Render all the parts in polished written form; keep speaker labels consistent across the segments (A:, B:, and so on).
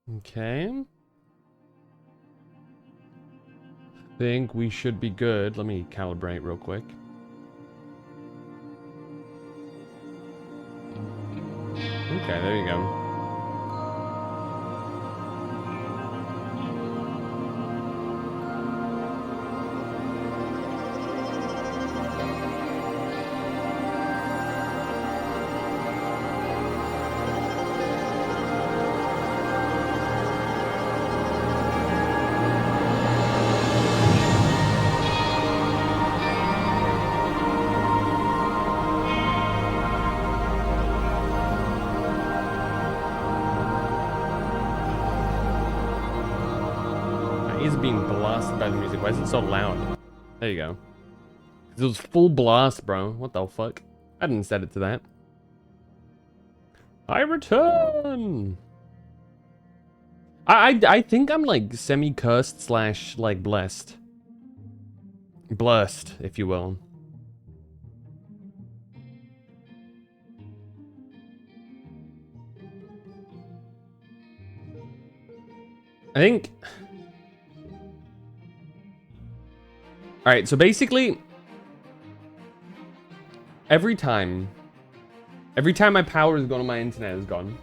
A: Okay. Think we should be good. Let me calibrate real quick. Okay, there you go. He's being blasted by the music. Why is it so loud? There you go. It was full blast, bro. What the fuck? I didn't set it to that. I return! I think I'm like semi-cursed slash like blessed. Blessed, if you will. I think... Alright, so basically... Every time my power is gone and my internet is gone.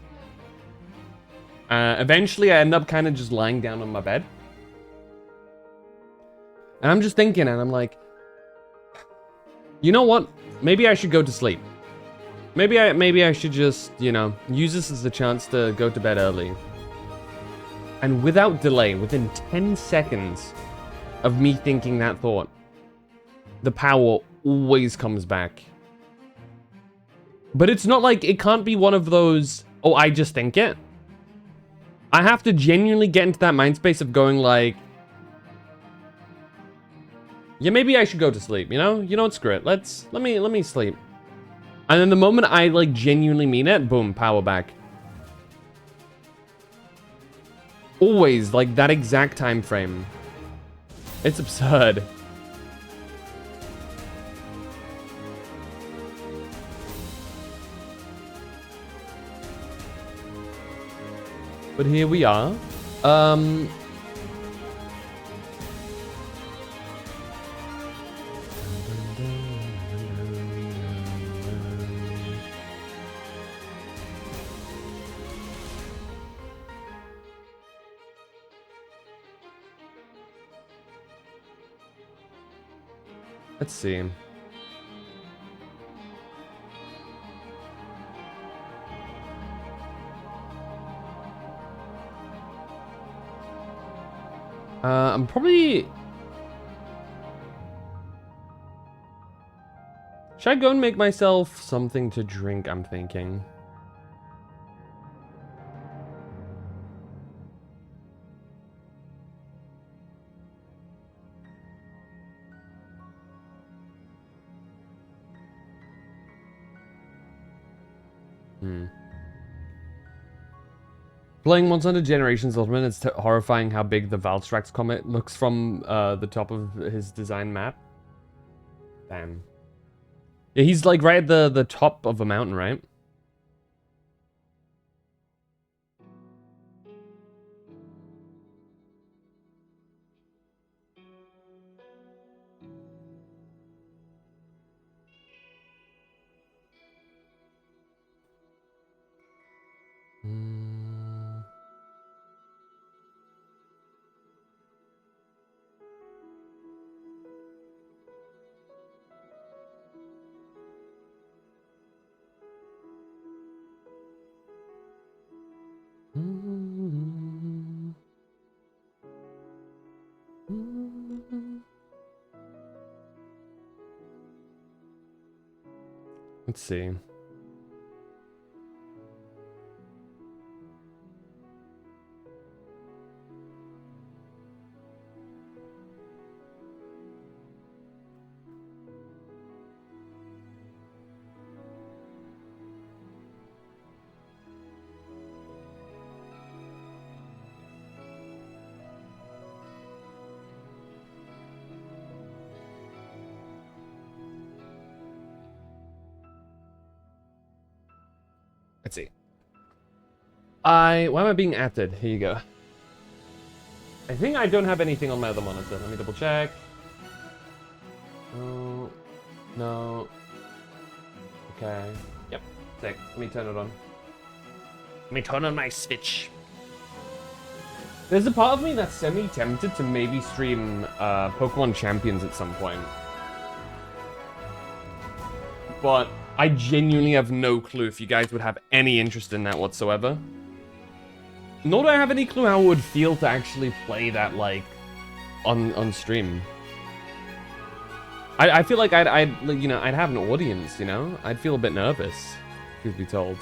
A: Eventually I end up kind of just lying down on my bed. And I'm just thinking, and I'm like... You know what? Maybe I should go to sleep. Maybe I should just, you know, use this as a chance to go to bed early. And without delay, within 10 seconds of me thinking that thought, the power always comes back. But it's not like, it can't be one of those, oh, I just think it. I have to genuinely get into that mind space of going like, yeah, maybe I should go to sleep, you know? You know what, screw it. Let me sleep. And then the moment I like genuinely mean it, boom, power back. Always like that exact time frame. It's absurd. But here we are. Let's see. I'm probably... Should I go and make myself something to drink, I'm thinking. Playing Monster Generations Ultimate, it's horrifying how big the Valstrax comet looks from the top of his design map. Damn. Yeah, he's like right at the top of a mountain, right? Let's see. Why am I being atted? Here you go. I think I don't have anything on my other monitor. Let me double check. Oh, no. Okay. Yep. Sick. Let me turn it on. Let me turn on my Switch. There's a part of me that's semi-tempted to maybe stream Pokemon Champions at some point. But I genuinely have no clue if you guys would have any interest in that whatsoever. Nor do I have any clue how it would feel to actually play that, like, on stream. I feel like I'd you know, I'd have an audience, you know? I'd feel a bit nervous, truth be told.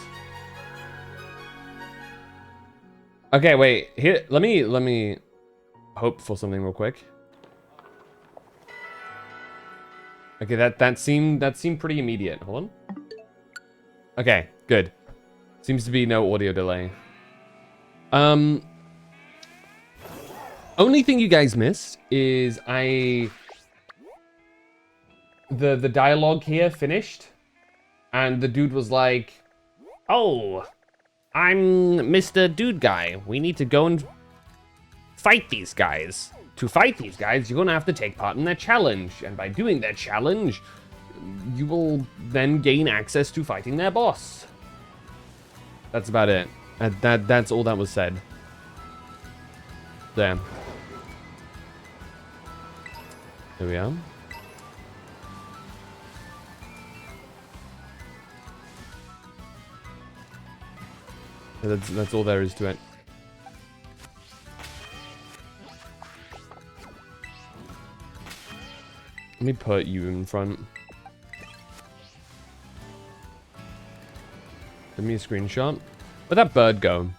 A: Okay, wait. Here, let me hope for something real quick. Okay, that seemed pretty immediate. Hold on. Okay, good. Seems to be no audio delay. Only thing you guys missed is the dialogue here finished, and the dude was like, "Oh, I'm Mr. Dude Guy. We need to go and fight these guys. To fight these guys, you're gonna have to take part in their challenge, and by doing their challenge, you will then gain access to fighting their boss." That's about it. That's all that was said. There. There we are. That's all there is to it. Let me put you in front. Give me a screenshot. Where'd that bird go?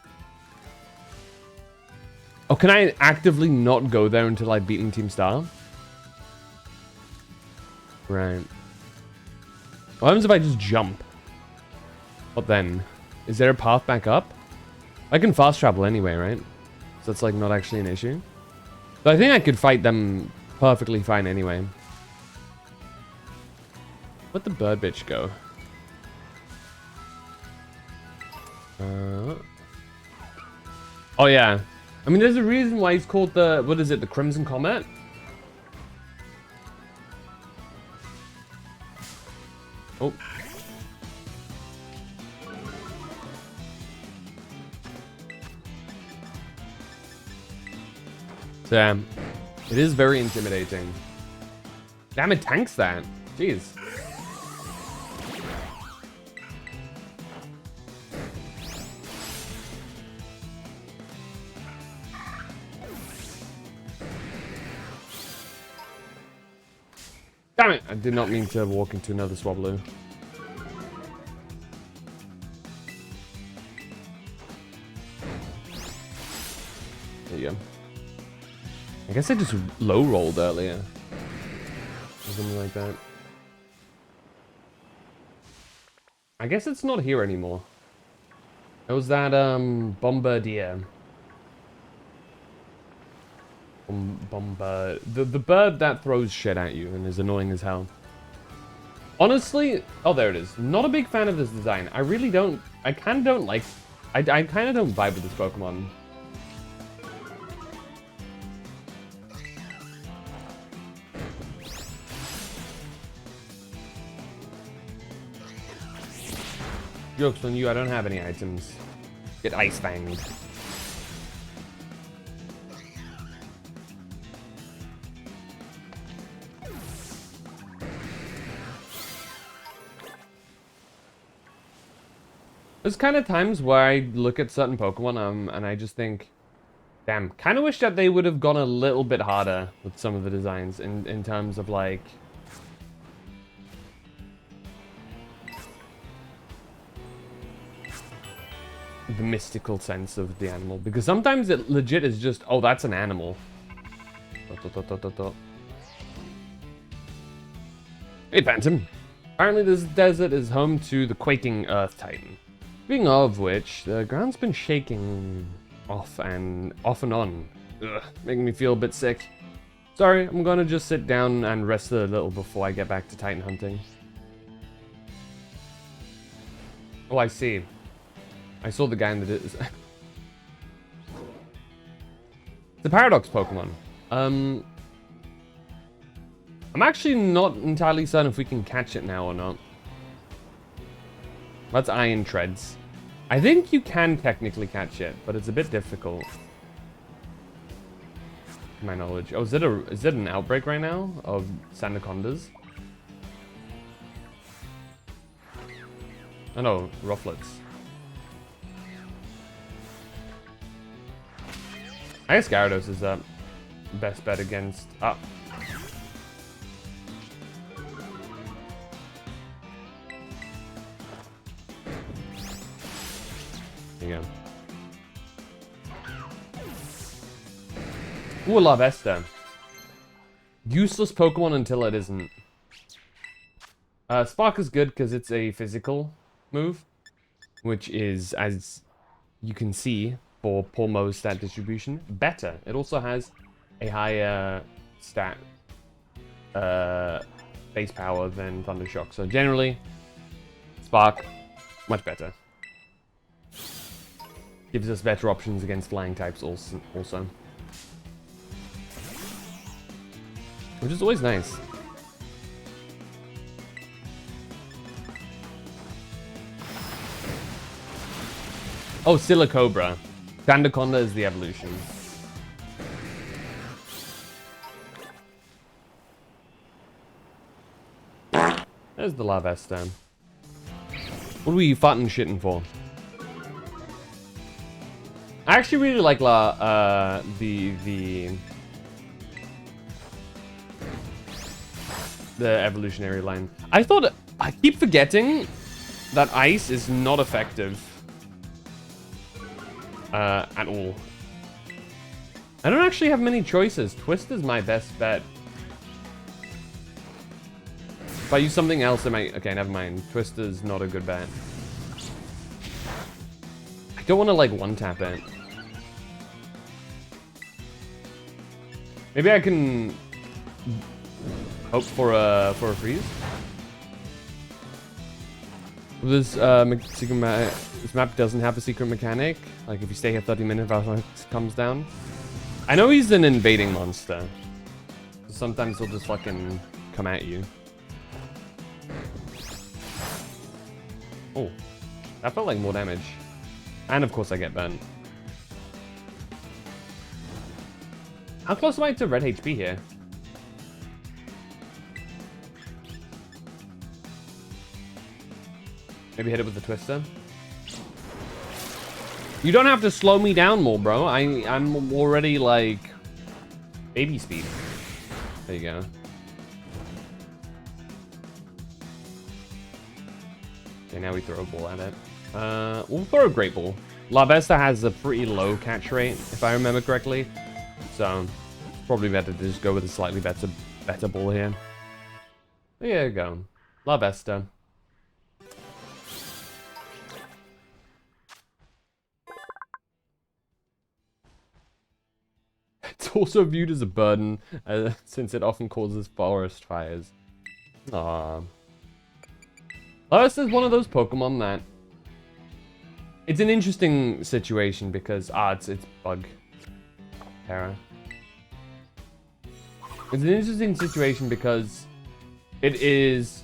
A: Oh, can I actively not go there until I've beaten Team Star? Right. What happens if I just jump? What then? Is there a path back up? I can fast travel anyway, right? So that's like not actually an issue. But I think I could fight them perfectly fine anyway. Where'd the bird bitch go? Oh yeah. I mean, there's a reason why he's called the, what is it, the Crimson Comet? Oh. Damn. It is very intimidating. Damn, it tanks that. Jeez. Damn it! I did not mean to walk into another Swablu. There you go. I guess I just low rolled earlier. Or something like that. I guess it's not here anymore. It was that Bombardier. The bird that throws shit at you and is annoying as hell. Honestly, oh there it is. Not a big fan of this design. I really don't. I kind of don't like. I kind of don't vibe with this Pokemon. Joke's on you. I don't have any items. Get ice fanged. There's kind of times where I look at certain Pokemon and I just think, damn, kind of wish that they would have gone a little bit harder with some of the designs in terms of like... the mystical sense of the animal. Because sometimes it legit is just, oh, that's an animal. Hey, Phantom. Apparently this desert is home to the quaking Earth Titan. Speaking of which, the ground's been shaking off and on. Ugh, making me feel a bit sick. Sorry, I'm gonna just sit down and rest a little before I get back to Titan hunting. Oh, I see. I saw the guy in the It's a Paradox Pokemon. I'm actually not entirely certain if we can catch it now or not. That's Iron Treads. I think you can technically catch it, but it's a bit difficult. To my knowledge. Oh, is it an outbreak right now of Sandacondas? Oh no, Rufflets. I guess Gyarados is the best bet against... Ah. There you go. Ooh, La Vesta. Useless Pokemon until it isn't. Spark is good because it's a physical move, which is, as you can see, for Pulmo's stat distribution, better. It also has a higher stat base power than Thundershock. So generally, Spark, much better. Gives us better options against flying types also. Which is always nice. Oh, Silicobra. Sandaconda is the evolution. There's the La Vesta. What are we farting shitting for? I actually really like the evolutionary line. I keep forgetting that ice is not effective at all. I don't actually have many choices. Twist is my best bet. If I use something else, I might... Okay, never mind. Twist is not a good bet. I don't want to, like, one-tap it. Maybe I can hope for a freeze. This this map doesn't have a secret mechanic. Like if you stay here 30 minutes, Valkyrie comes down. I know he's an invading monster. So sometimes he'll just fucking come at you. Oh, that felt like more damage. And of course I get burnt. How close am I to red HP here? Maybe hit it with the Twister. You don't have to slow me down more, bro. I'm already like baby speed. There you go. Okay, now we throw a ball at it. We'll throw a Great Ball. La Vesta has a pretty low catch rate, if I remember correctly. So it's probably better to just go with a slightly better ball here. There you go. La Vesta. It's also viewed as a burden, since it often causes forest fires. Aww. Lois is one of those Pokemon that... It's an interesting situation because... it's Bug. Terra. It's an interesting situation because... It is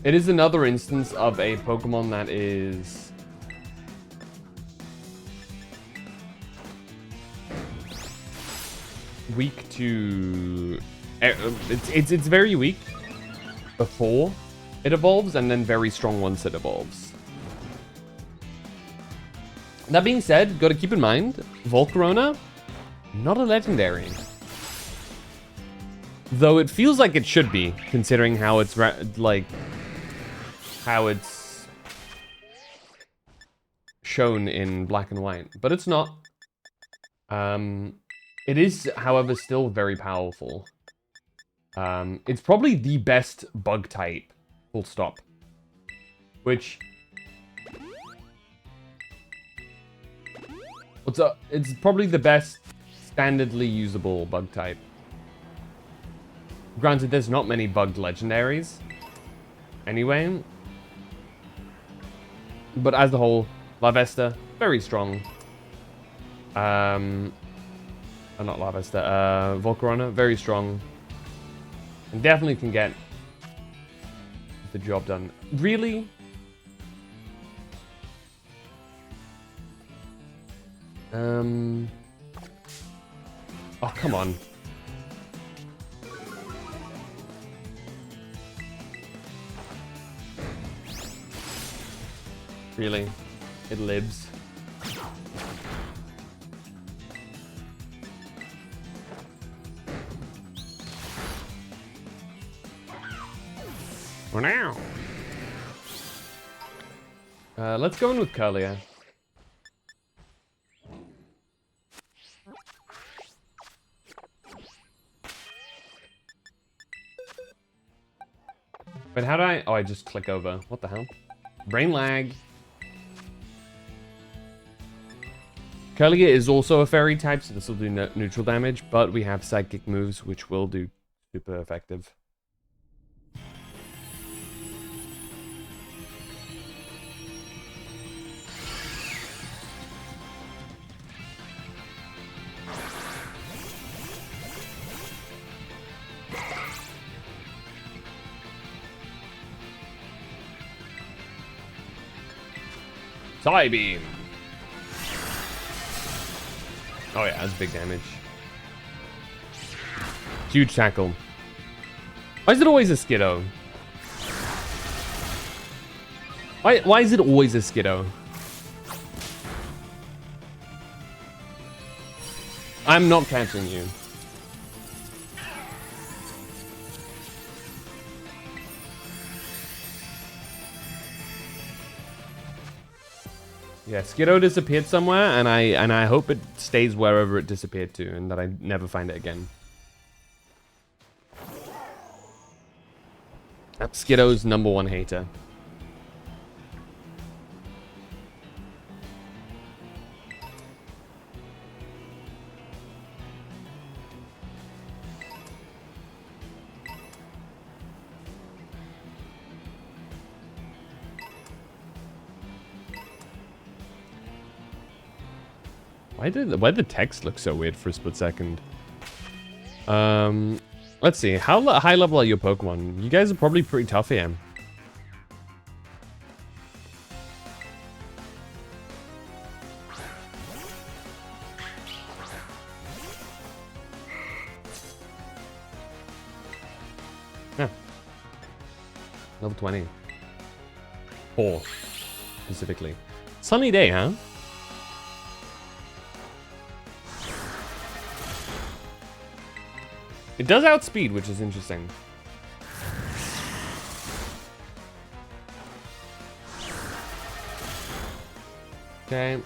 A: another instance of a Pokemon that is... weak to... It's very weak before it evolves, and then very strong once it evolves. That being said, gotta keep in mind, Volcarona, not a legendary. Though it feels like it should be, considering how it's shown in black and white. But it's not. It is, however, still very powerful. It's probably the best bug type, full stop. Which... it's probably the best standardly usable bug type. Granted, there's not many bugged legendaries. Anyway. But as a whole, La Vesta, very strong. Not Lavester. Volcarona, very strong. And definitely can get the job done. Really? Oh, come on. Really? It lives. For now. Let's go in with Curlier. But how do I... Oh, I just click over. What the hell? Brain lag. Curlier is also a fairy type, so this will do neutral damage, but we have psychic moves, which will do super effective. Psybeam. Oh yeah, that's big damage. Huge tackle. Why is it always a Skiddo? Why is it always a Skiddo? I'm not catching you. Yeah, Skiddo disappeared somewhere, and I hope it stays wherever it disappeared to, and that I never find it again. I'm Skiddo's #1 hater. Why did the text look so weird for a split second? Let's see. How high level are your Pokemon? You guys are probably pretty tough here. Yeah. Level 20. 4, specifically. Sunny day, huh? It does outspeed, which is interesting. Okay.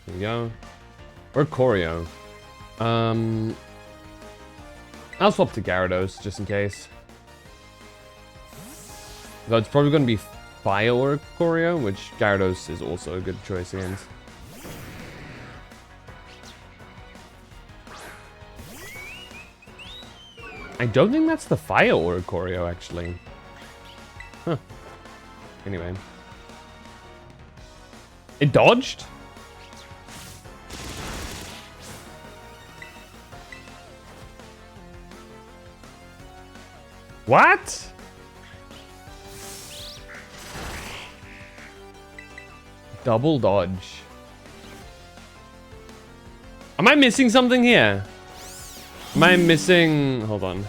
A: There we go. Or Choreo. I'll swap to Gyarados, just in case. Though it's probably going to be Fire or Choreo, which Gyarados is also a good choice against. I don't think that's the Fire Aura Choreo, actually. Huh. Anyway. It dodged? What? Double dodge. Am I missing something here? Am I missing... Hold on.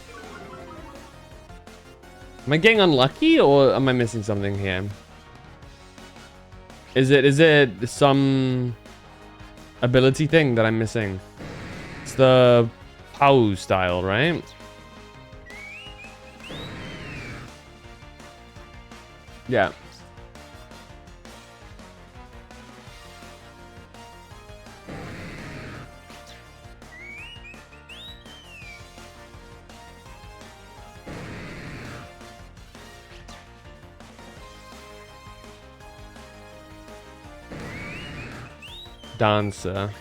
A: Am I getting unlucky, or am I missing something here? Is it some ability thing that I'm missing? It's the POW style, right? Yeah. Dancer.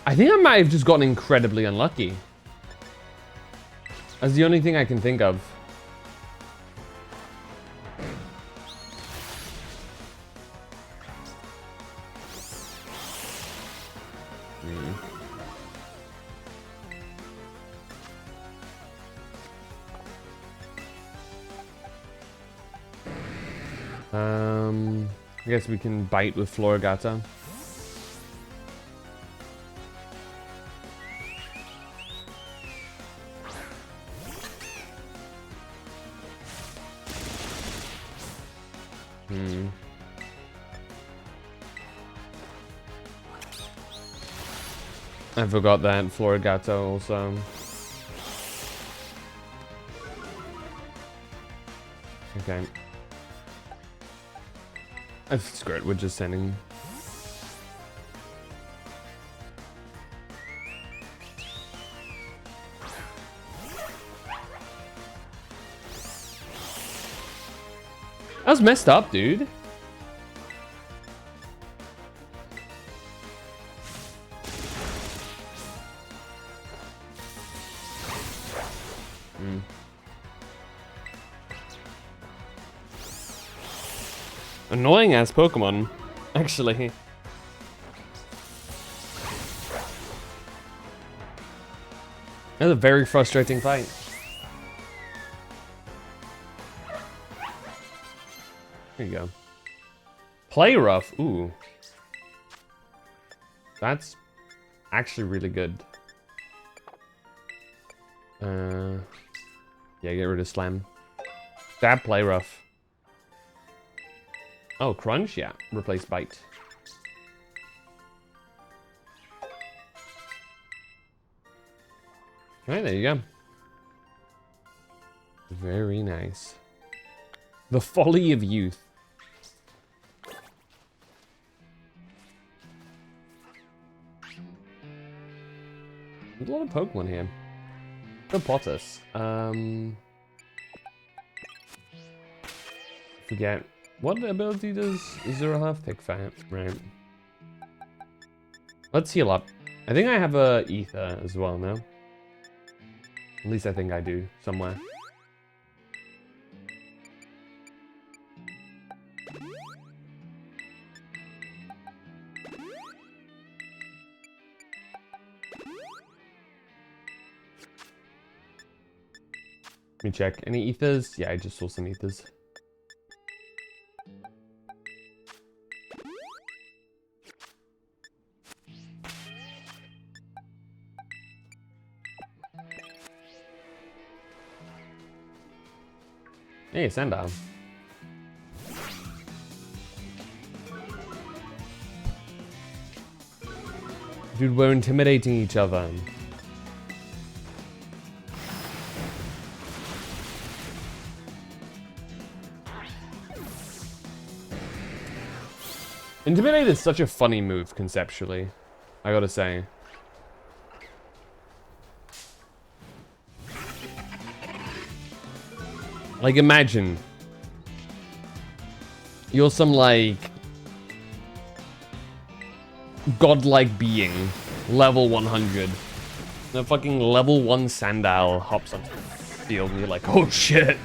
A: I think I might have just gotten incredibly unlucky. That's the only thing I can think of. I guess we can bite with Florigata. I forgot that Florigata also. Okay. Screw it, we're just sending. That was messed up, dude. Annoying ass Pokemon, actually. That was a very frustrating fight. Here you go. Play rough. Ooh. That's actually really good. Yeah, get rid of Slam. Stab, play rough. Oh, Crunch? Yeah, replace Bite. Alright, there you go. Very nice. The folly of youth. There's a lot of Pokemon here. The Potus. Forget. What ability does Zero have? Pick Fat, right. Let's heal up. I think I have a Ether as well now. At least I think I do, somewhere. Let me check. Any Ethers? Yeah, I just saw some Ethers. Hey, Sandal. Dude, we're intimidating each other. Intimidate is such a funny move, conceptually. I gotta say. Like, imagine. You're some, like, godlike being. Level 100. The fucking level 1 Sandal hops onto the field and you're like, oh shit.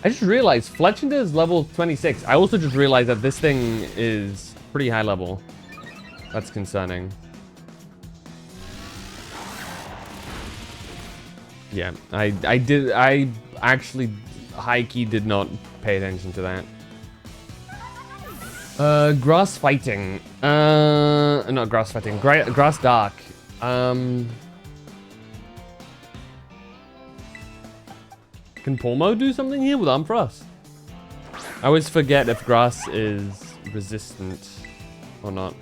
A: I just realized Fletchinder is level 26. I also just realized that this thing is pretty high level. That's concerning. Yeah, I actually high-key did not pay attention to that. Grass fighting. Not grass fighting. Grass dark. Can Pulmo do something here with Ampharos? I always forget if grass is resistant or not.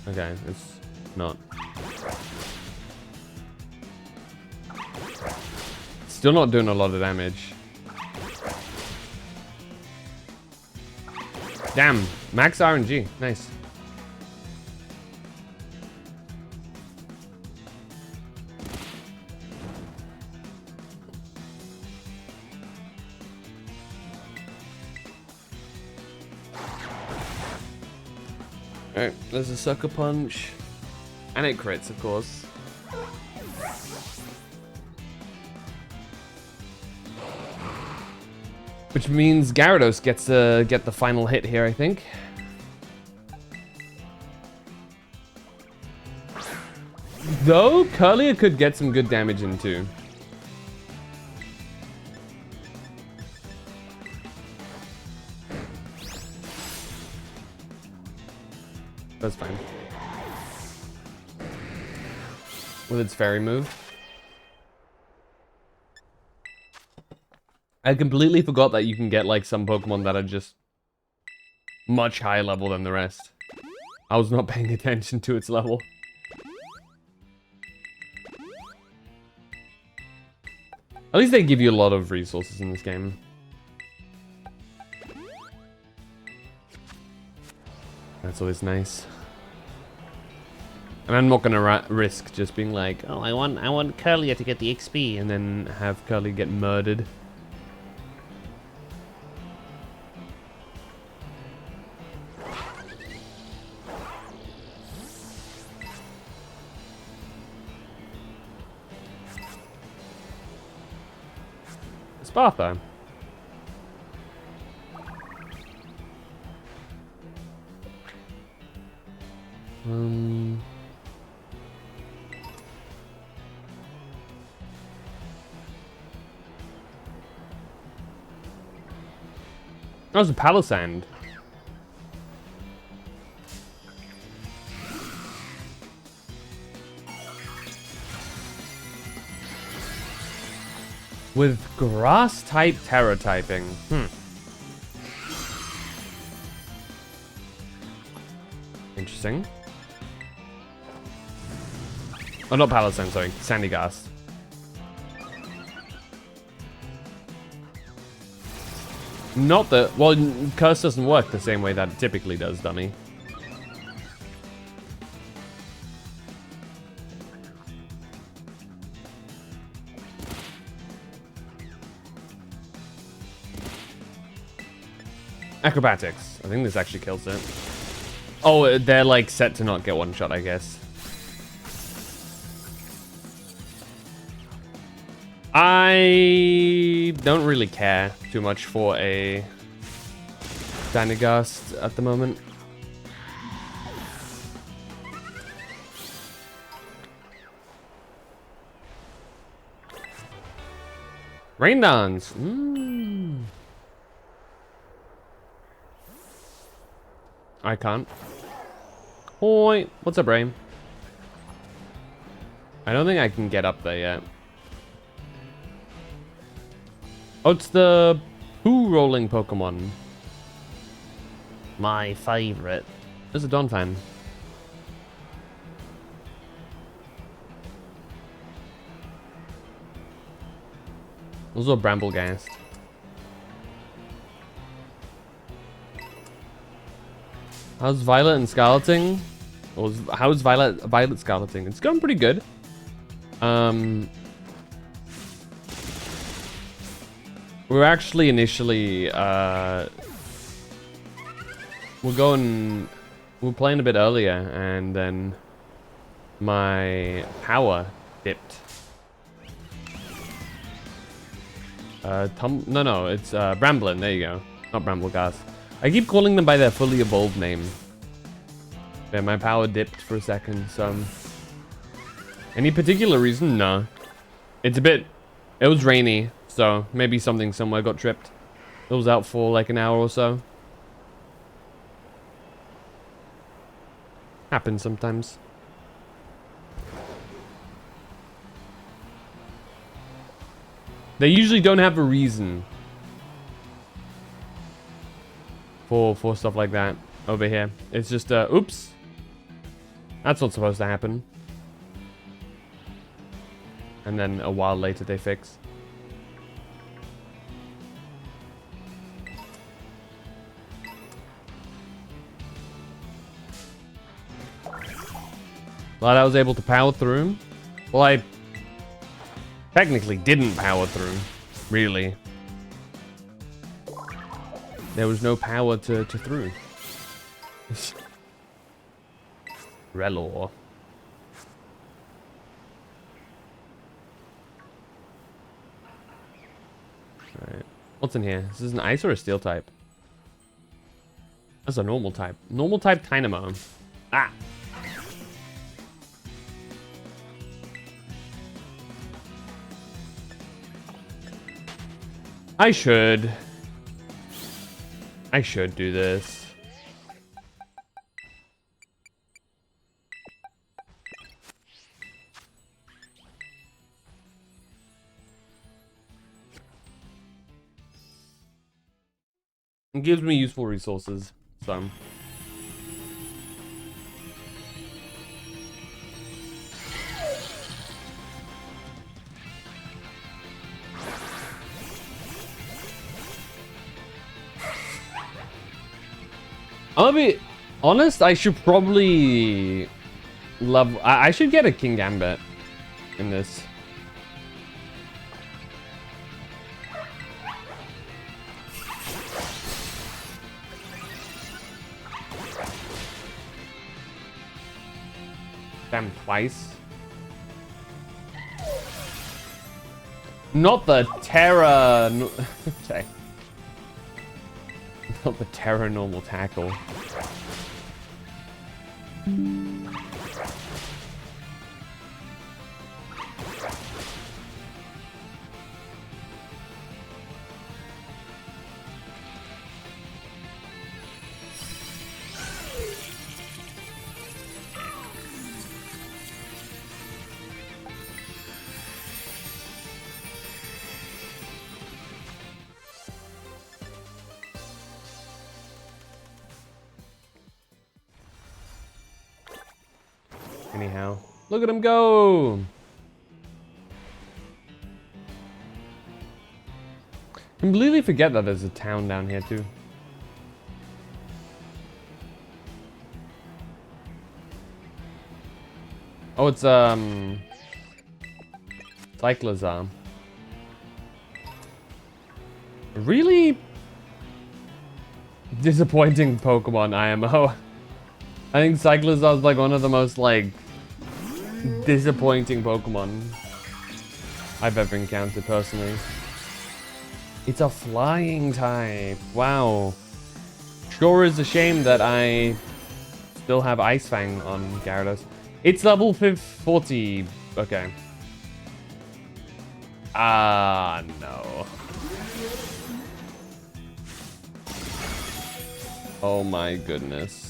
A: Okay, it's not. Still not doing a lot of damage. Damn, max RNG, nice. Alright, there's a sucker punch. And it crits, of course. Which means Gyarados gets to get the final hit here, I think. Though, Curlier could get some good damage in too. That's fine. With its fairy move. I completely forgot that you can get like some Pokemon that are just much higher level than the rest. I was not paying attention to its level. At least they give you a lot of resources in this game. That's always nice. And I'm not gonna risk just being like, oh, I want Curlier to get the XP, and then have Curly get murdered. Sparta. That was a Palisand. With grass type terror typing. Interesting. Oh, not Palisand, sorry. Sandygast. Not the... Well, Curse doesn't work the same way that it typically does, dummy. Acrobatics. I think this actually kills it. Oh, they're like set to not get one shot, I guess. I don't really care too much for a Sandygast at the moment. Rain Dance. I can't. Oi, what's up, Rain? I don't think I can get up there yet. Oh, it's the poo rolling Pokemon. My favorite. There's a Donphan. Also a Bramblegast. How's Violet and Scarleting? How's Violet Scarleting? It's going pretty good. We're actually initially we're playing a bit earlier, and then my power dipped. No, it's Bramblin. There you go. Not Bramblegast. I keep calling them by their fully evolved name. Yeah, my power dipped for a second, so... Any particular reason? No. It's a bit... It was rainy, so maybe something somewhere got tripped. It was out for like an hour or so. Happens sometimes. They usually don't have a reason for stuff like that over here. It's just oops. That's not supposed to happen. And then a while later they fix. Glad I was able to power through. Well, I technically didn't power through, really. There was no power to through. Relor. Alright. What's in here? Is this an ice or a steel type? That's a normal type. Normal type Dynamo. Ah! I should do this. It gives me useful resources, so. I'm gonna be honest, I should probably I should get a King Gambit in this. Damn, twice. Not the Terra. Okay. Not the Terra normal tackle. Anyhow, look at him go! Completely forget that there's a town down here too. Oh, it's Cyclizar. Really disappointing Pokemon IMO. I think Cyclizar is like one of the most like disappointing Pokemon I've ever encountered personally. It's a flying type. Wow. Sure is a shame that I still have Ice Fang on Gyarados. It's level 40. Okay. Ah, no. Oh my goodness.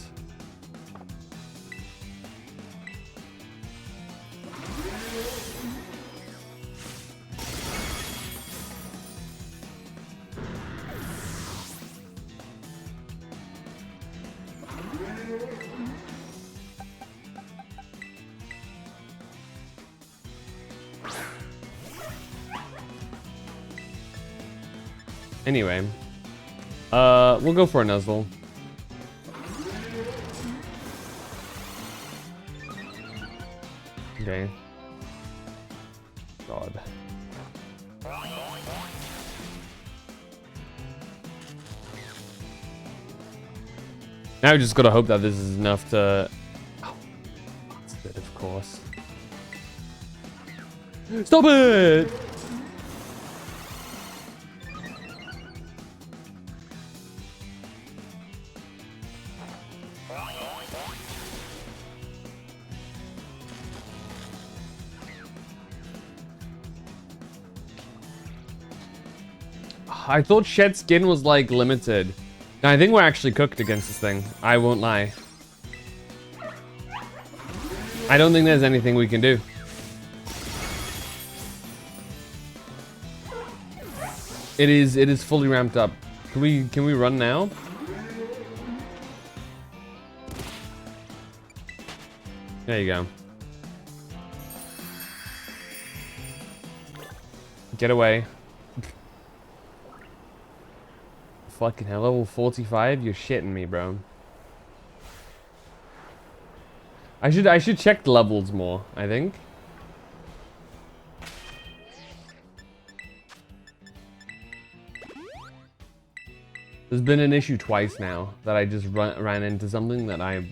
A: Anyway, we'll go for a Nuzlocke. Okay. God. Now we just gotta hope that this is enough to. Oh, that's good, of course. Stop it! I thought Shed Skin was like limited. No, I think we're actually cooked against this thing. I won't lie. I don't think there's anything we can do. It is fully ramped up. Can we run now? There you go. Get away. Fucking hell, level 45? You're shitting me, bro. I should check the levels more, I think. There's been an issue twice now that I just ran into something that I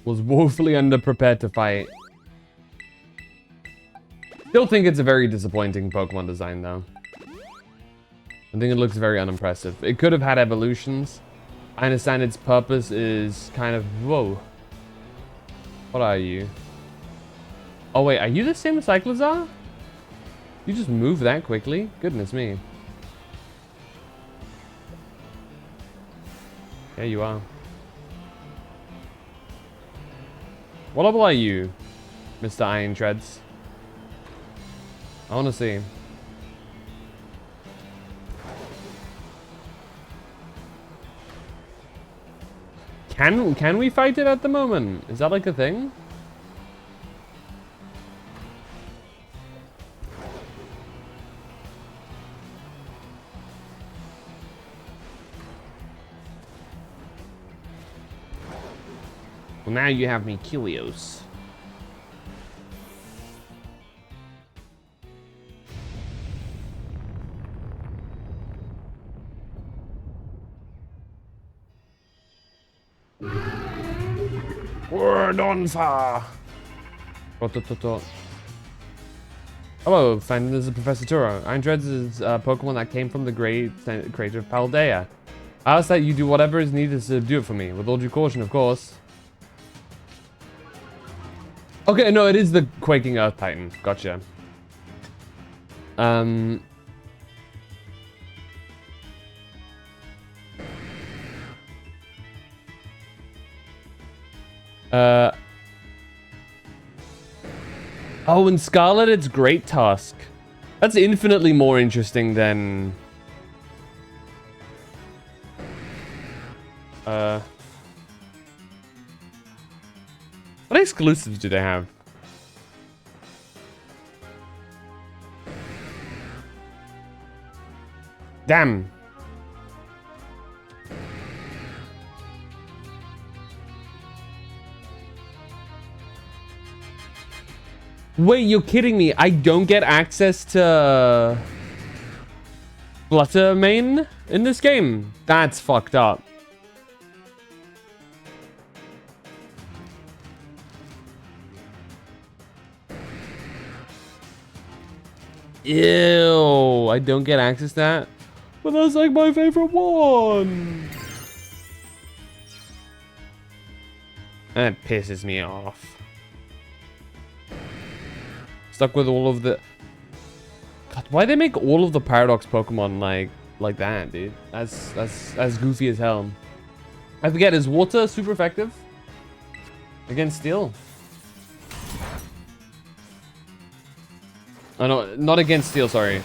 A: was woefully underprepared to fight. Still think it's a very disappointing Pokemon design though. I think it looks very unimpressive. It could have had evolutions. I understand its purpose is kind of... Whoa. What are you? Oh wait, are you the same as Cyclizar? You just move that quickly? Goodness me. Yeah, you are. What level are you, Mr. Iron Treads? I want to see. Can we fight it at the moment? Is that like a thing? Well, now you have me curious. Word on fire. Hello, friend. This is Professor Turo. Iron Treads is a Pokemon that came from the great creator of Paldea. I ask that you do whatever is needed to do it for me, with all due caution, of course. Okay, no, it is the Quaking Earth Titan. Gotcha. Oh, in Scarlet, it's Great Tusk. That's infinitely more interesting than... What exclusives do they have? Damn. Wait, you're kidding me. I don't get access to Flutter main in this game? That's fucked up. Ew, I don't get access to that. But that's like my favorite one. That pisses me off. Stuck with all of the... God, why they make all of the Paradox Pokemon like that, dude? That's goofy as hell. I forget, is water super effective against steel? Oh no, not against steel, sorry.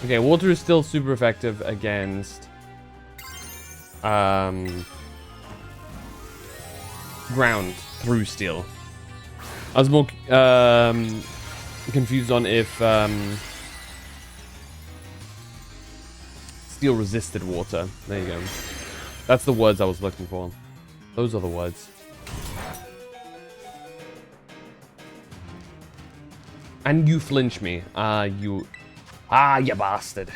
A: Okay, water is still super effective against ground through steel. I was more confused on if steel resisted water. There you go. That's the words I was looking for. Those are the words. And you flinch me. You bastard.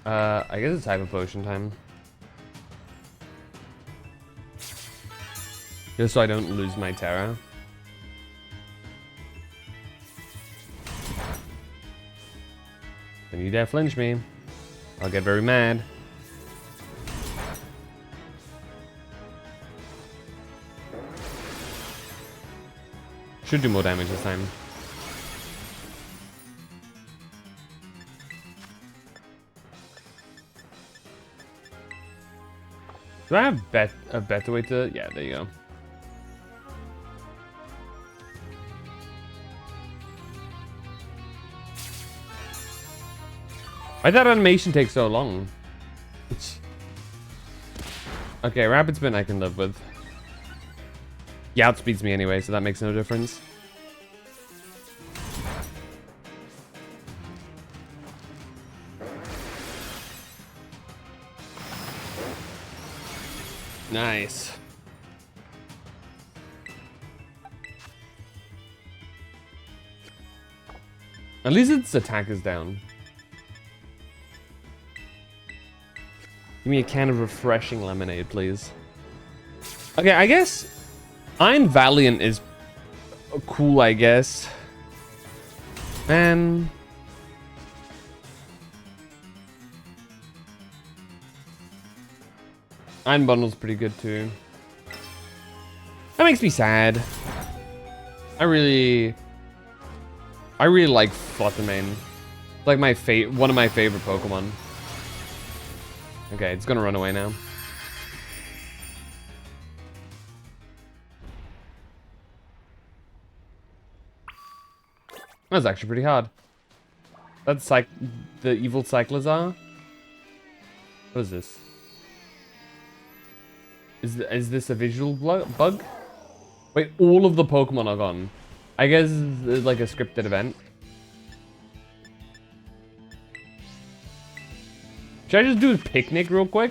A: I guess it's Hyper Potion time. Just so I don't lose my Terra. Don't you dare flinch me. I'll get very mad. Should do more damage this time. Do I have a better way to... Yeah, there you go. Why did that animation take so long? Okay, Rapid Spin I can live with. He outspeeds me anyway, so that makes no difference. Nice. At least its attack is down. Give me a can of refreshing lemonade, please. Okay, I guess Iron Valiant is cool, I guess. Man. Iron Bundle's pretty good too. That makes me sad. I really like Fluttermane. Like one of my favorite Pokemon. Okay, it's gonna run away now. That's actually pretty hard. That's the evil Cyclizar. What is this? Is this a visual bug? Wait, all of the Pokemon are gone. I guess it's like a scripted event. Should I just do a picnic real quick?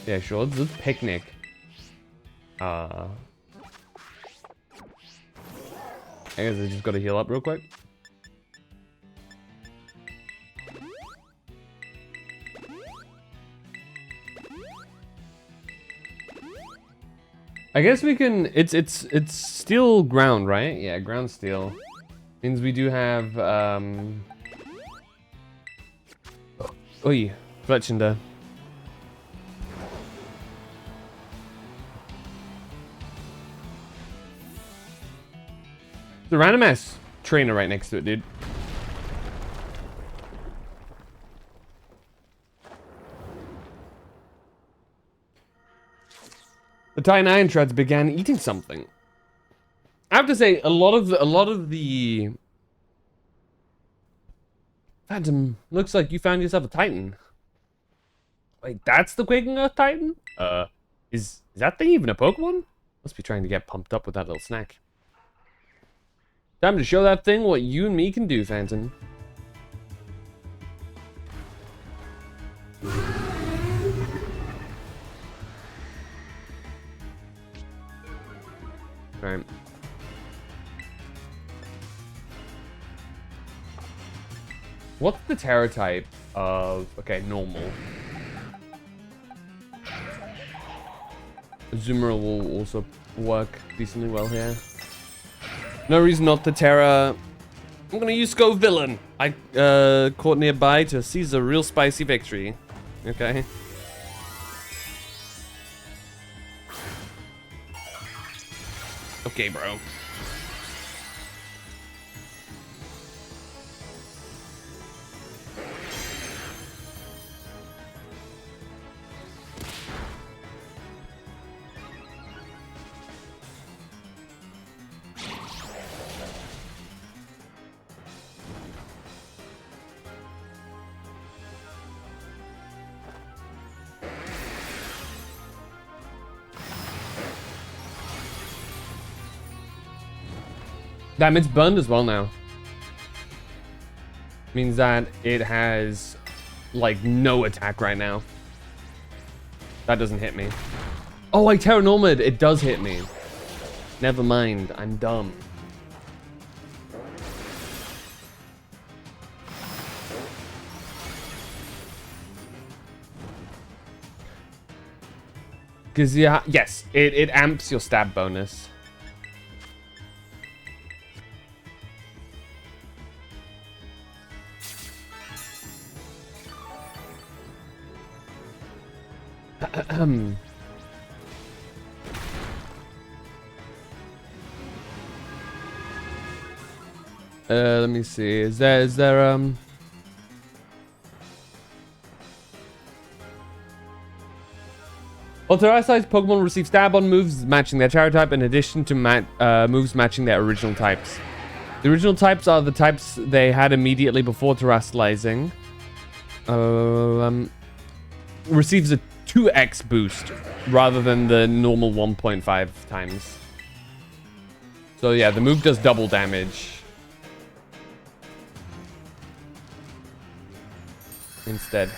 A: Yeah, sure. Let's do picnic. I guess I just gotta heal up real quick. I guess we can. It's steel ground, right? Yeah, ground steel means we do have. Oi, Fletchinder. The random ass trainer right next to it, dude. The Titan Iron Shreds began eating something. I have to say, a lot of the Phantom, looks like you found yourself a Titan. Wait, that's the Quaking Earth Titan? Is that thing even a Pokemon? Must be trying to get pumped up with that little snack. Time to show that thing what you and me can do, Phantom. Alright. What's the Terra type of... Okay, normal. Azumarill will also work decently well here. No reason not to Terra. I'm gonna use Go Villain. I caught nearby to seize a real spicy victory. Okay. Okay, bro. Damn, it's burned as well now. Means that it has, like, no attack right now. That doesn't hit me. Oh, I Terra Normid. It does hit me. Never mind. I'm dumb. Because, yeah, yes, it amps your stab bonus. Let me see. Is there Authorized Pokemon receive stab-on moves matching their Terra type in addition to moves matching their original types. The original types are the types they had immediately before terrestrializing. Receives a 2x boost rather than the normal 1.5 times. So yeah, the move does double damage. Instead.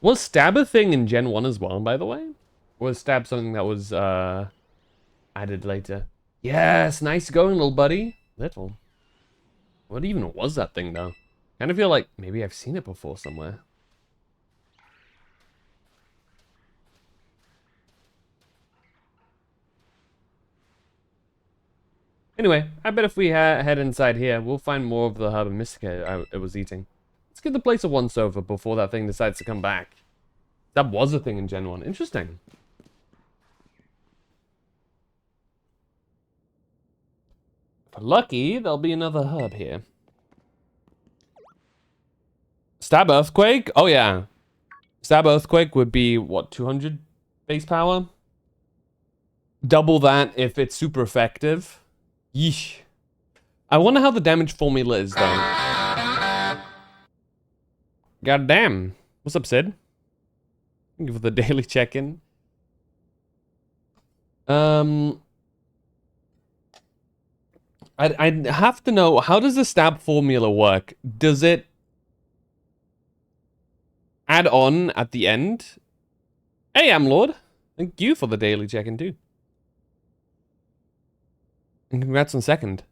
A: Was stab a thing in Gen 1 as well, by the way? Or was stab something that was added later? Yes, nice going, little buddy. Little. What even was that thing, though? Kind of feel like maybe I've seen it before somewhere. Anyway, I bet if we head inside here, we'll find more of the herb and mystica it was eating. Let's give the place a once-over before that thing decides to come back. That was a thing in Gen 1. Interesting. If we're lucky, there'll be another herb here. Stab Earthquake? Oh, yeah. Stab Earthquake would be, what, 200 base power? Double that if it's super effective. Yeesh. I wonder how the damage formula is, though. God damn. What's up, Sid? Thank you for the daily check-in. I'd have to know, how does the stab formula work? Does it add on at the end? Hey, Amlord. Thank you for the daily check-in, too. And congrats on second.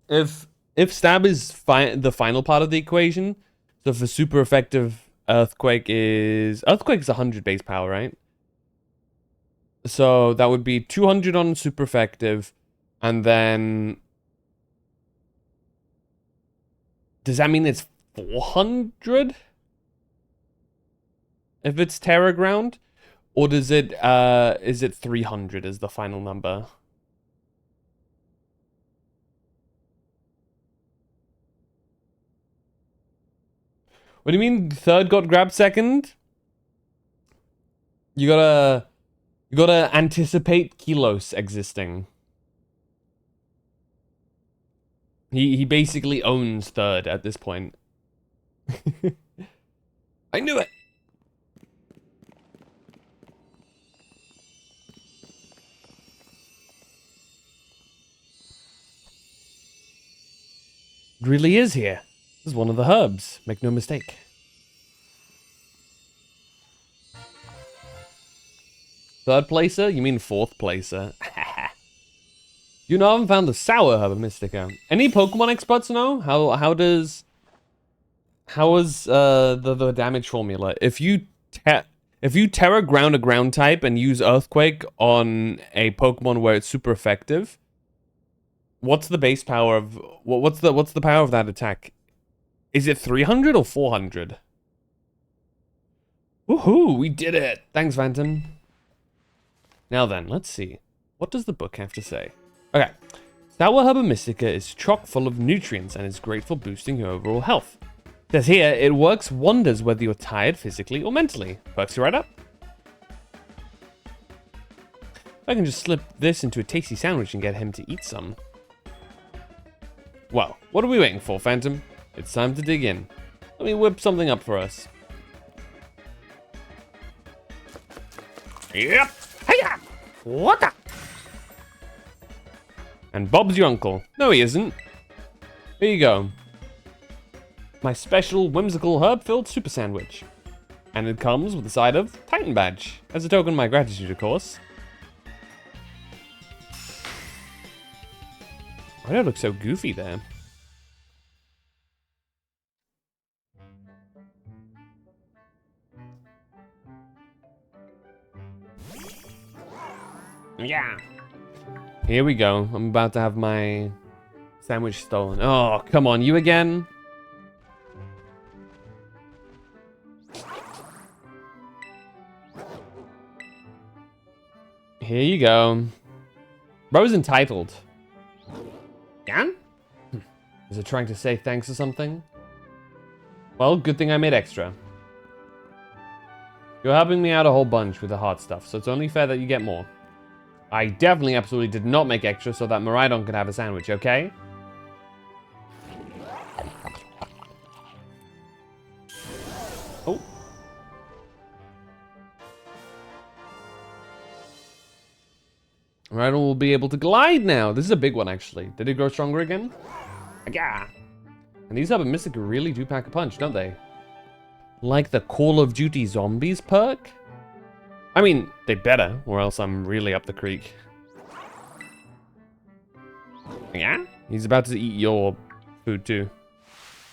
A: If stab is the final part of the equation, so for super effective earthquake is 100 base power, right? So that would be 200 on super effective, and then does that mean it's 400 if it's Terra Ground, or does it is it 300 as the final number? What do you mean third got grabbed second? You gotta anticipate Kilos existing. He basically owns third at this point. I knew it. It really is here. This is one of the herbs. Make no mistake. Third placer? You mean fourth placer? You know, I haven't found the sour herb mystica. Any Pokemon experts know? How is the damage formula? If you Terra Ground a ground type and use Earthquake on a Pokemon where it's super effective, what's the base power of what's the power of that attack? Is it 300 or 400? Woohoo, we did it! Thanks, Phantom. Now then, let's see. What does the book have to say? Okay. Sour Herba Mystica is chock full of nutrients and is great for boosting your overall health. It says here, it works wonders whether you're tired physically or mentally. Perks you right up. I can just slip this into a tasty sandwich and get him to eat some. Well, what are we waiting for, Phantom? It's time to dig in. Let me whip something up for us. Yep. Hiya! What the? And Bob's your uncle. No, he isn't. Here you go. My special whimsical herb-filled super sandwich. And it comes with a side of Titan Badge. As a token of my gratitude, of course. Why do I look so goofy there? Yeah. Here we go. I'm about to have my sandwich stolen. Oh, come on, you again? Here you go. Bro's entitled. Yeah? Is it trying to say thanks or something? Well, good thing I made extra. You're helping me out a whole bunch with the hard stuff, so it's only fair that you get more. I definitely absolutely did not make extra so that Maridon could have a sandwich, okay? Oh. Maridon will be able to glide now. This is a big one, actually. Did it grow stronger again? Yeah. And these Hub Mystic really do pack a punch, don't they? Like the Call of Duty Zombies perk? I mean, they better, or else I'm really up the creek. Yeah? He's about to eat your food too.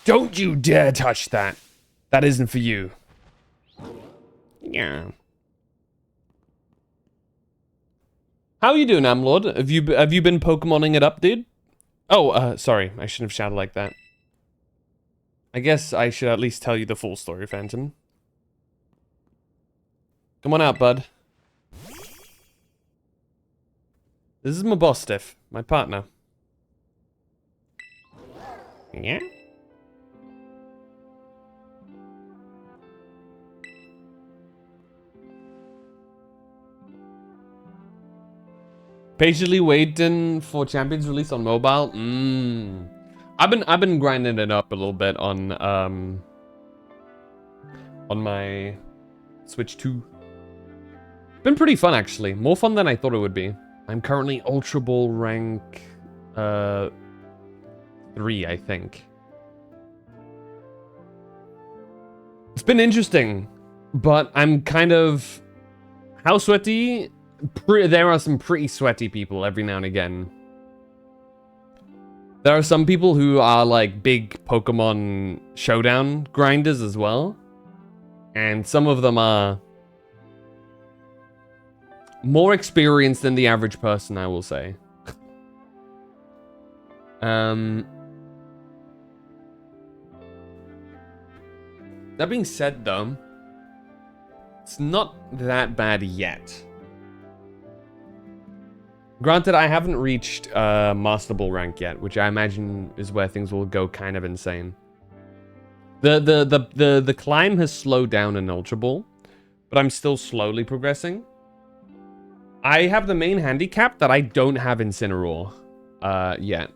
A: Don't you dare touch that. That isn't for you. Yeah. How you doing, Amlord? Have you been Pokemoning it up, dude? Oh, sorry. I shouldn't have shouted like that. I guess I should at least tell you the full story, Phantom. Come on out, bud. This is my boss, Stiff. My partner. Yeah? Patiently waiting for Champions release on mobile. I've been grinding it up a little bit on my Switch 2. Been pretty fun actually. More fun than I thought it would be. I'm currently Ultra Ball rank 3, I think. It's been interesting, but I'm kind of how sweaty. There are some pretty sweaty people every now and again. There are some people who are like big Pokemon Showdown grinders as well. And some of them are more experienced than the average person, I will say. That being said though, it's not that bad yet. Granted, I haven't reached Master Ball rank yet, which I imagine is where things will go kind of insane. The climb has slowed down in Ultra Ball, but I'm still slowly progressing. I have the main handicap that I don't have Incineroar yet.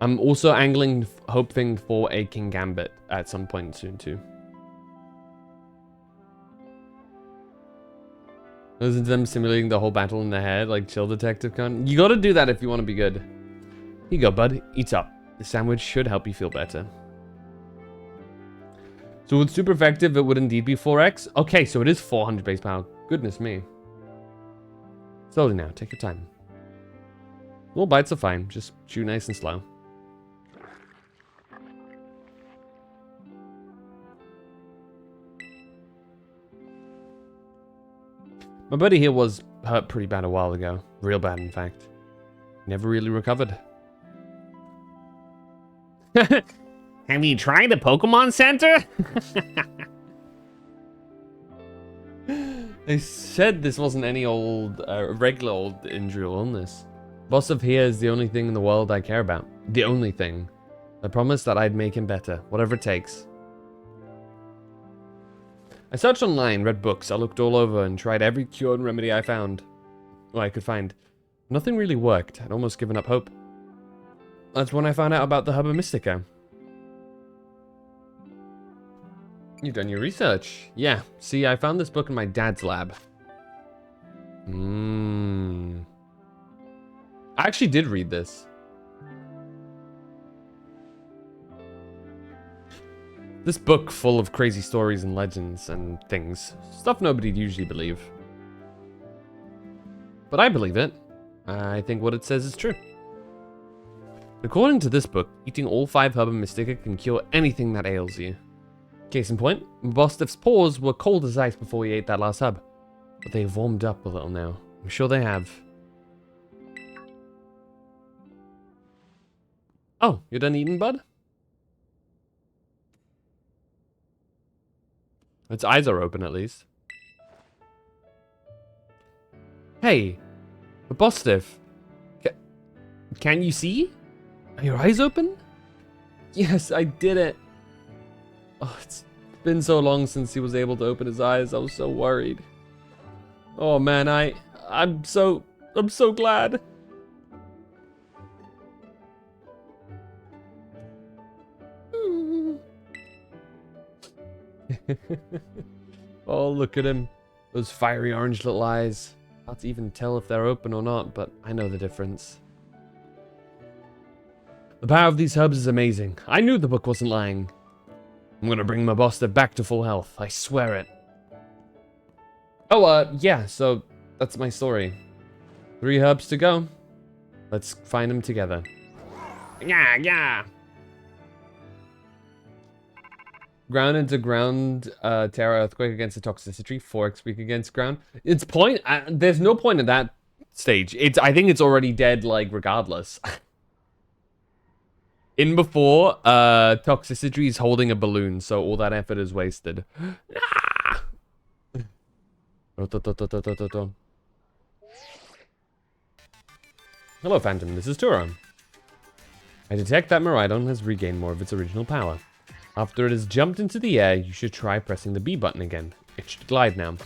A: I'm also hoping for a King Gambit at some point soon too. Listen to them simulating the whole battle in their head, like Chill Detective Con. You gotta do that if you want to be good. Here you go, bud. Eat up. The sandwich should help you feel better. So with super effective, it would indeed be 4x. Okay, so it is 400 base power. Goodness me. Slowly now. Take your time. Little bites are fine. Just chew nice and slow. My buddy here was hurt pretty bad a while ago. Real bad, in fact. Never really recovered. Have you tried a Pokemon Center? They said this wasn't any old, regular old injury or illness. Boss of here is the only thing in the world I care about. The only thing. I promised that I'd make him better, whatever it takes. I searched online, read books, I looked all over and tried every cure and remedy I found. Or I could find. Nothing really worked. I'd almost given up hope. That's when I found out about the Hubba Mystica. You've done your research. Yeah, see, I found this book in my dad's lab. I actually did read this. This book full of crazy stories and legends and things. Stuff nobody'd usually believe. But I believe it. I think what it says is true. According to this book, eating all 5 Herba Mystica can cure anything that ails you. Case in point, Bostiff's paws were cold as ice before he ate that last hub. But they've warmed up a little now. I'm sure they have. Oh, you're done eating, bud? Its eyes are open, at least. Hey, Bostiff. Can you see? Are your eyes open? Yes, I did it. Oh, it's been so long since he was able to open his eyes. I was so worried. Oh man, I'm so glad. Oh, look at him. Those fiery orange little eyes. Hard to even tell if they're open or not, but I know the difference. The power of these herbs is amazing. I knew the book wasn't lying. I'm gonna bring my Buster back to full health. I swear it. Oh, yeah, so that's my story. 3 herbs to go. Let's find them together. Yeah, yeah. Ground into ground, Terra Earthquake against the toxicity, 4x weak against ground. It's point, there's no point at that stage. I think it's already dead, like, regardless. In before, toxicity is holding a balloon, so all that effort is wasted. Hello, Phantom, this is Turon. I detect that Miraidon has regained more of its original power. After it has jumped into the air, you should try pressing the B button again. It should glide now.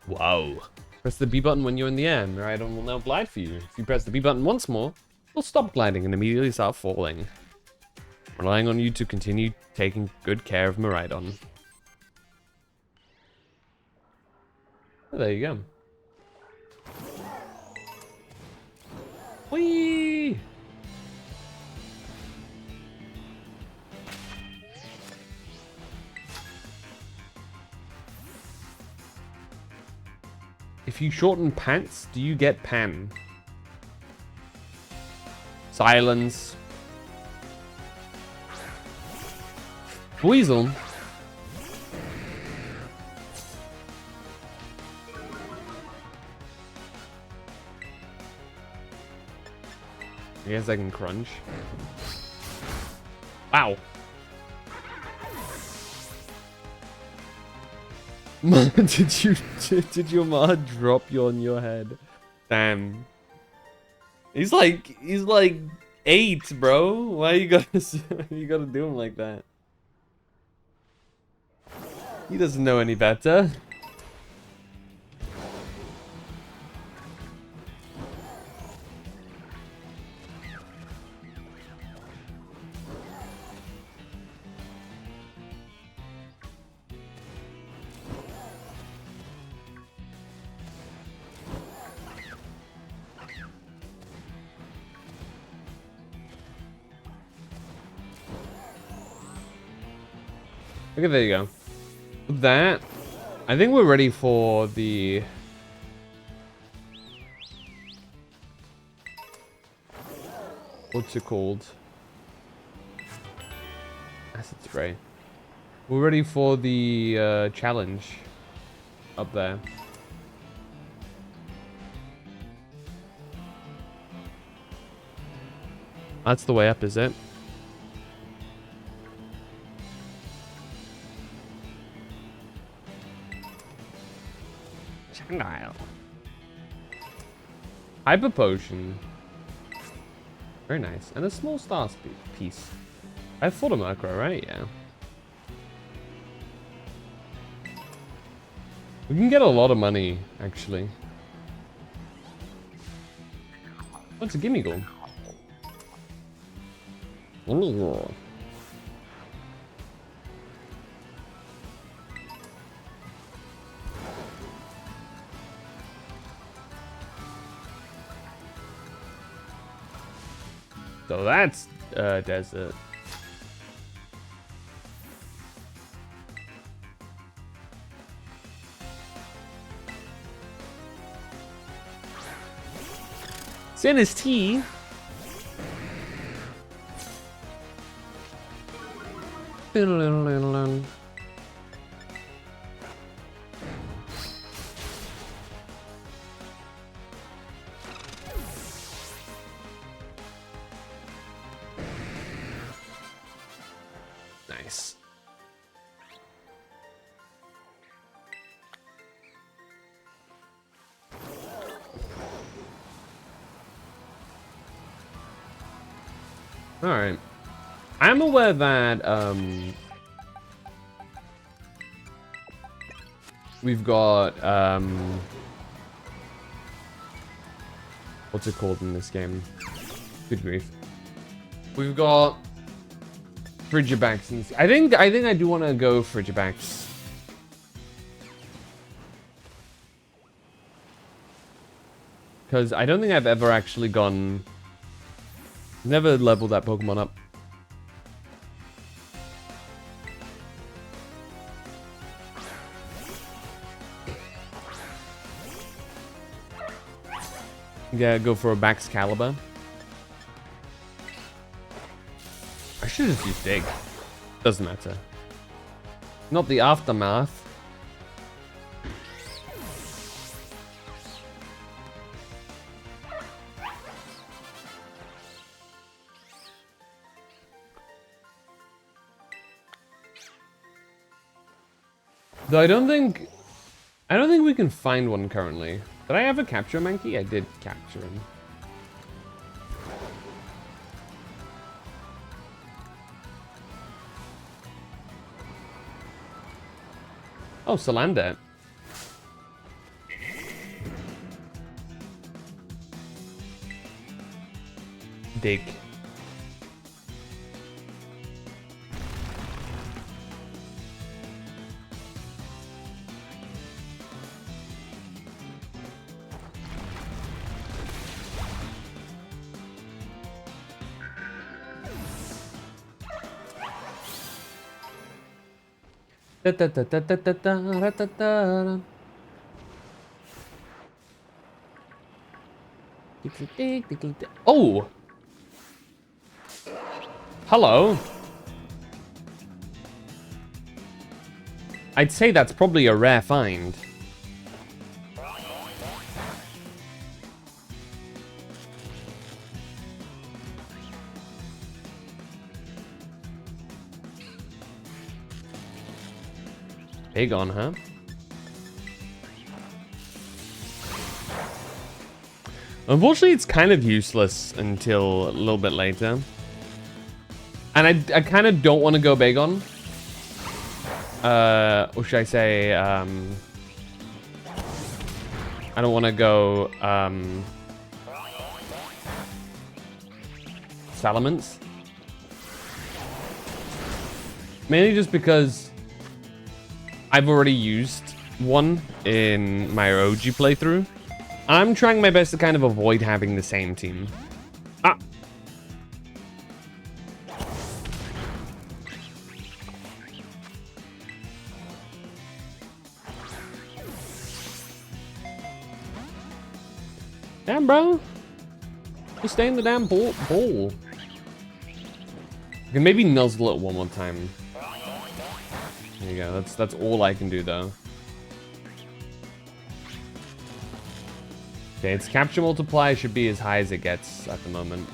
A: Wow. Press the B button when you're in the air. Miraidon will now glide for you. If you press the B button once more, it'll stop gliding and immediately start falling. Relying on you to continue taking good care of Miraidon. Oh, there you go. Whee! If you shorten pants, do you get pan? Silence. Weasel. I guess I can crunch. Wow. did your mom drop you on your head? Damn. He's like 8, bro. Why you gotta do him like that? He doesn't know any better. Okay, there you go. With that, I think we're ready for the... What's it called? Acid spray. We're ready for the challenge up there. That's the way up, is it? Hyper potion. Very nice. And a small star piece. I thought a Murkrow, right? Yeah. We can get a lot of money, actually. What's a Gimmighoul? Gimmighoul. So that's desert. Santa's tea. Nice. All right. I'm aware that we've got what's it called in this game? Good grief. We've got Frigibacks. And I think I do want to go Frigibacks. Because I don't think I've ever actually gone Never leveled that Pokemon up. Yeah, go for a Baxcalibur. I should just use Dig. Doesn't matter. Not the aftermath. Though I don't think we can find one currently. Did I ever capture a Mankey? I did capture him. Oh, Salander. Dig. Oh! Hello. I'd say that's probably a rare find. Big on, huh? Unfortunately, it's kind of useless until a little bit later. And I kind of don't want to go big on. Or should I say, I don't want to go, Salamence. Mainly just because I've already used one in my OG playthrough. I'm trying my best to kind of avoid having the same team. Ah! Damn, bro. Just stay in the damn bowl. I can maybe nuzzle it one more time. There you go. That's all I can do, though. Okay, its capture multiply should be as high as it gets at the moment.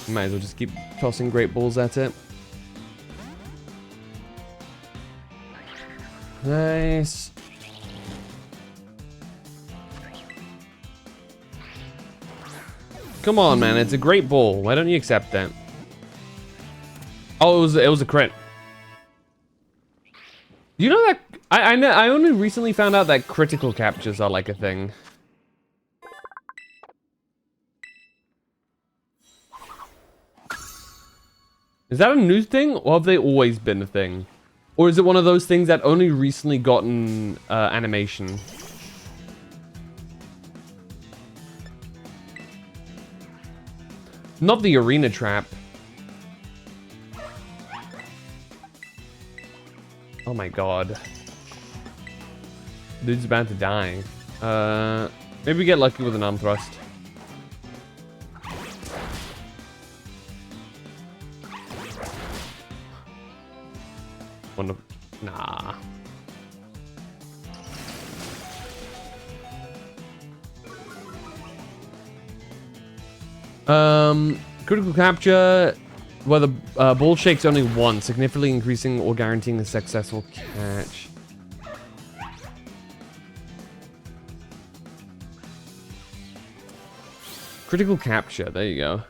A: Might as well just keep tossing great balls at it. Nice. Come on, man. It's a great ball. Why don't you accept that? Oh, it was a crit. You know that I only recently found out that critical captures are like a thing. Is that a new thing, or have they always been a thing? Or is it one of those things that only recently gotten animation? Not the arena trap. Oh my god. Dude's about to die. Maybe we get lucky with an arm thrust. Wonderful. Nah. Critical capture, where the ball shakes only once, significantly increasing or guaranteeing a successful catch. Critical capture, there you go.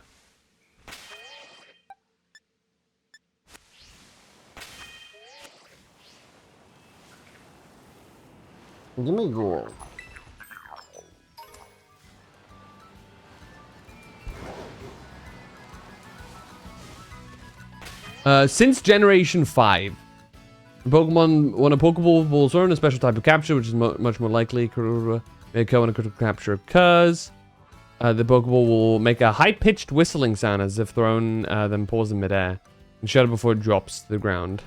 A: Give me gold. Since Generation 5, Pokemon, when a Pokeball will throw in a special type of capture, which is much more likely may occur when a critical capture occurs. The Pokeball will make a high-pitched whistling sound as if thrown, then pause in midair. And shut it before it drops to the ground.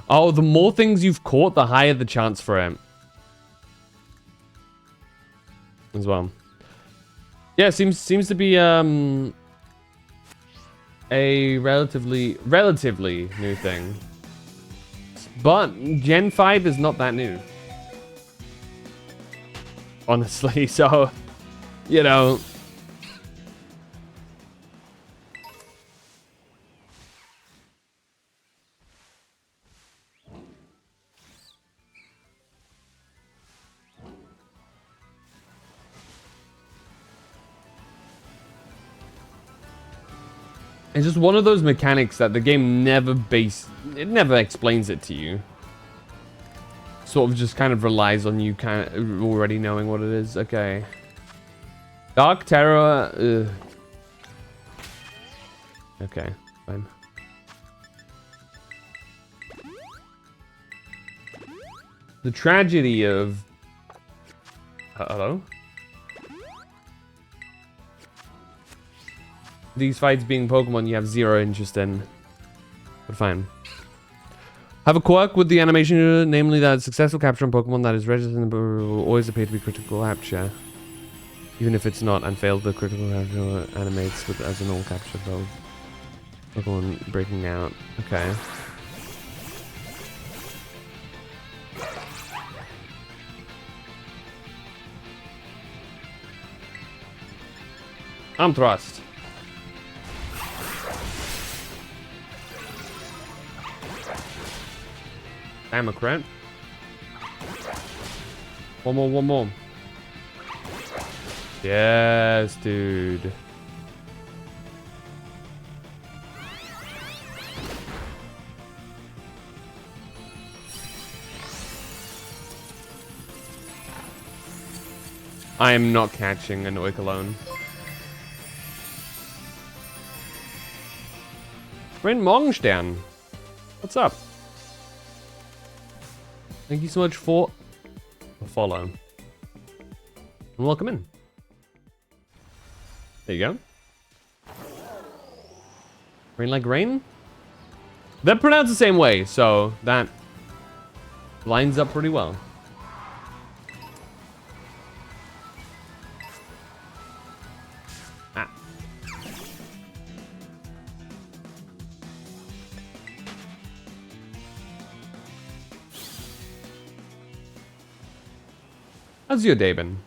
A: Oh, the more things you've caught, the higher the chance for it. As well. Yeah, seems to be a relatively new thing. But Gen 5 is not that new. Honestly, so, you know. It's just one of those mechanics that the game never explains it to you. Sort of just kind of relies on you kind of already knowing what it is. Okay. Dark Terror. Ugh. Okay, fine. The tragedy of... Hello? These fights being Pokemon you have zero interest in. But fine. Have a quirk with the animation, namely that successful capture on Pokemon that is registered will always appear to be critical capture. Even if it's not, and failed the critical capture animates with as a normal capture build. Pokemon breaking out. Okay. Arm thrust. I'm a crit. One more. Yes, dude. I am not catching an Oik alone. Friend Morgenstern. What's up? Thank you so much for the follow. And welcome in. There you go. Rain like rain? They're pronounced the same way, so that lines up pretty well. Ah. How's your day been?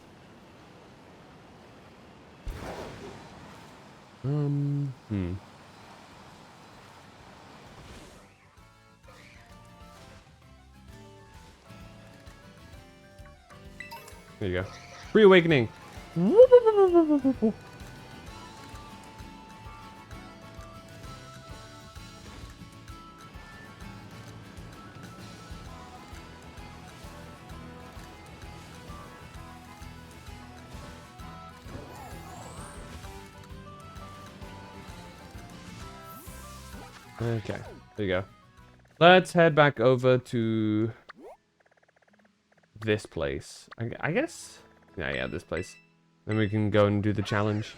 A: There you go. Reawakening. Okay, there you go. Let's head back over to this place. I guess? Yeah, this place. Then we can go and do the challenge.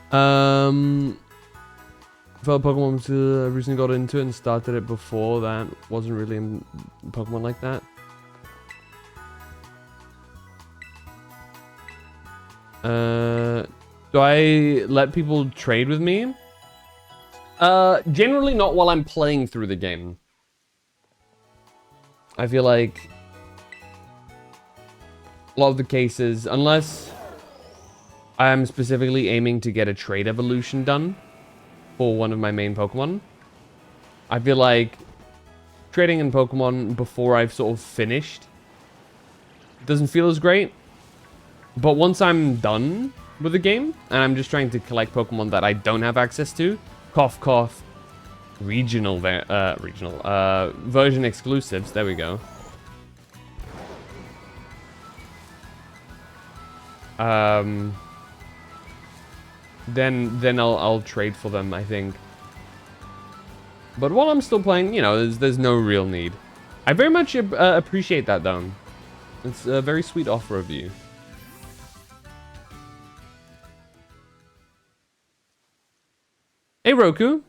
A: Fellow Pokemon recently got into it and started it before that. Wasn't really in Pokemon like that. Do I let people trade with me? Generally not while I'm playing through the game. I feel like a lot of the cases, unless I am specifically aiming to get a trade evolution done for one of my main Pokemon, I feel like trading in Pokemon before I've sort of finished doesn't feel as great. But once I'm done with the game and I'm just trying to collect Pokemon that I don't have access to, cough cough, regional version exclusives, there we go. Then I'll trade for them, I think. But while I'm still playing, you know, there's no real need. I very much appreciate that though. It's a very sweet offer of you. Hey, Roku.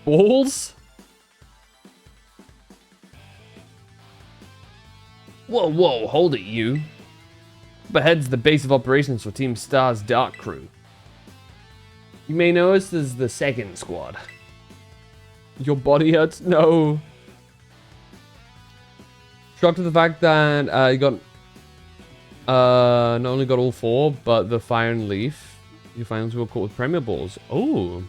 A: Balls? Whoa, whoa, hold it, you. Up ahead's the base of operations for Team Star's Dark Crew. You may know us as the second squad. Your body hurts? No. Shocked at the fact that you got not only got all 4, but the Fire and Leaf. You finally were caught with Premier Balls. Oh.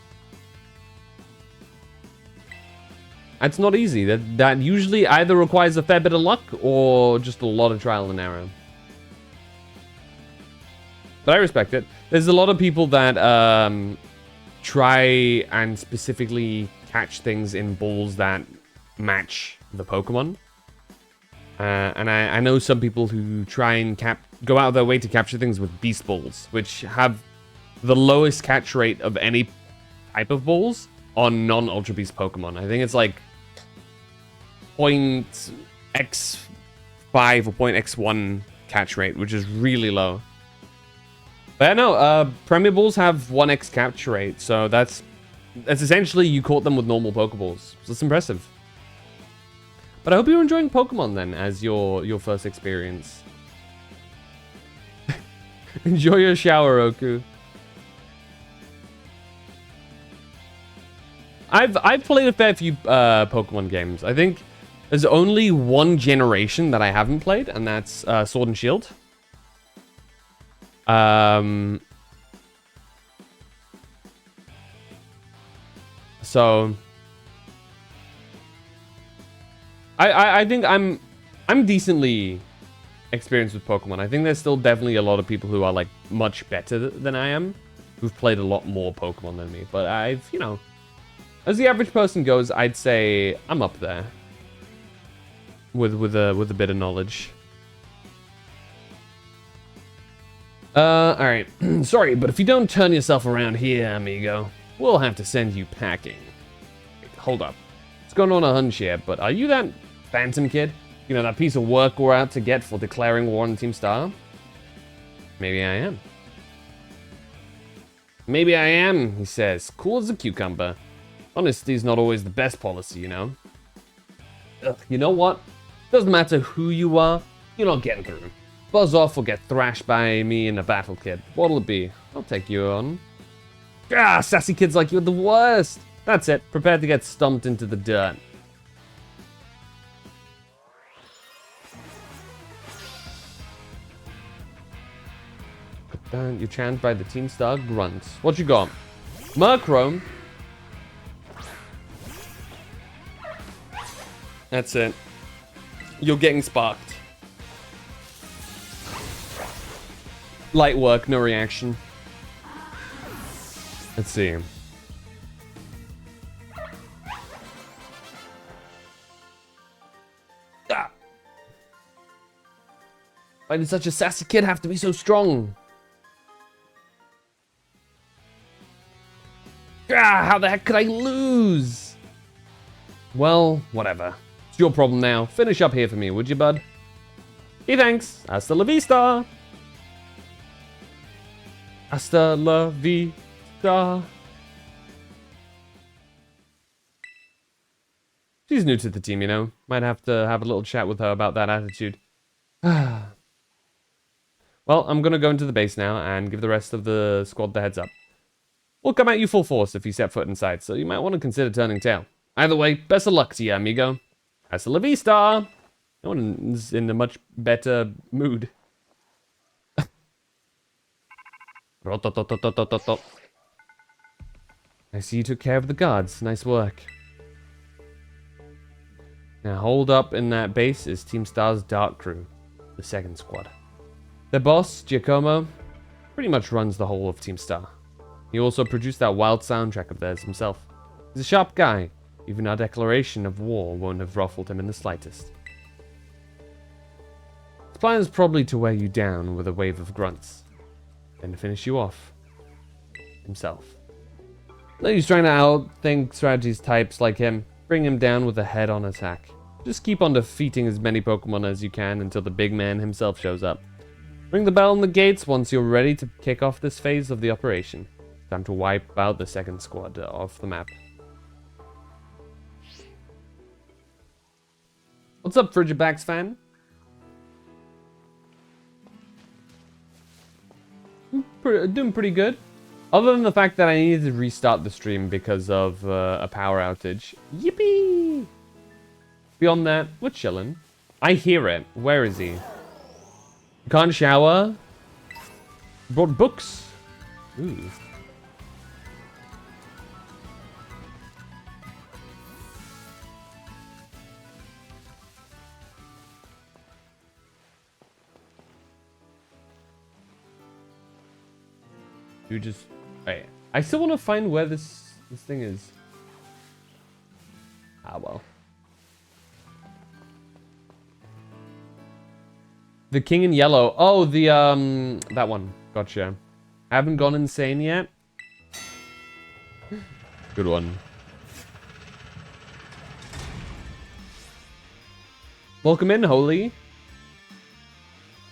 A: That's not easy. That usually either requires a fair bit of luck or just a lot of trial and error. But I respect it. There's a lot of people that try and specifically catch things in balls that match the Pokemon. And I know some people who try and go out of their way to capture things with Beast Balls, which have the lowest catch rate of any type of balls on non-Ultra Beast Pokemon. I think it's like 0.x5 or 0.x1 catch rate, which is really low. But no, Premier Balls have 1x capture rate, so that's essentially you caught them with normal Pokeballs. So that's impressive. But I hope you're enjoying Pokemon then, as your first experience. Enjoy your shower, Oku. I've played a fair few Pokemon games. I think there's only one generation that I haven't played, and that's Sword and Shield. So I think I'm decently experienced with Pokemon. I think there's still definitely a lot of people who are like much better than I am, who've played a lot more Pokemon than me. But I've, you know, as the average person goes, I'd say I'm up there with a bit of knowledge. All right. Sorry, but if you don't turn yourself around here, amigo, we'll have to send you packing. Wait, hold up. What's going on a hunch here? But are you that Phantom kid? You know, that piece of work we're out to get for declaring war on Team Star? Maybe I am. Maybe I am, he says, cool as a cucumber. Honesty's not always the best policy, you know? Ugh, you know what? Doesn't matter who you are, you're not getting through. Buzz off or get thrashed by me in a battle, kid. What'll it be? I'll take you on. Ah, sassy kids like you are the worst. That's it. Prepare to get stomped into the dirt. You're challenged by the Team Star Grunts. What you got? Murkrow. That's it. You're getting sparked. Light work, no reaction. Let's see. Ah. Why did such a sassy kid have to be so strong? Ah, how the heck could I lose? Well, whatever. It's your problem now. Finish up here for me, would you, bud? Hey, thanks. Hasta la vista. Hasta la vista. She's new to the team, you know. Might have to have a little chat with her about that attitude. Well, I'm gonna go into the base now and give the rest of the squad the heads up. We'll come at you full force if you set foot inside, so you might want to consider turning tail. Either way, best of luck to you, amigo. Hasta la vista! No one's in a much better mood. I see you took care of the guards. Nice work. Now, hold up in that base is Team Star's Dark Crew, the second squad. Their boss, Giacomo, pretty much runs the whole of Team Star. He also produced that wild soundtrack of theirs himself. He's a sharp guy. Even our declaration of war won't have ruffled him in the slightest. His plan is probably to wear you down with a wave of grunts, then to finish you off himself. He's trying to outthink strategies types like him. Bring him down with a head-on attack. Just keep on defeating as many Pokemon as you can until the big man himself shows up. Ring the bell on the gates once you're ready to kick off this phase of the operation. Time to wipe out the second squad off the map. What's up, Frigibax fan? Doing pretty good. Other than the fact that I needed to restart the stream because of a power outage. Yippee! Beyond that, we're chilling. I hear it. Where is he? You can't shower? Brought books? Ooh. You just... Wait. I still want to find where this thing is. Ah, well. The King in Yellow. Oh, the, that one. Gotcha. I haven't gone insane yet. Good one. Welcome in, Holy.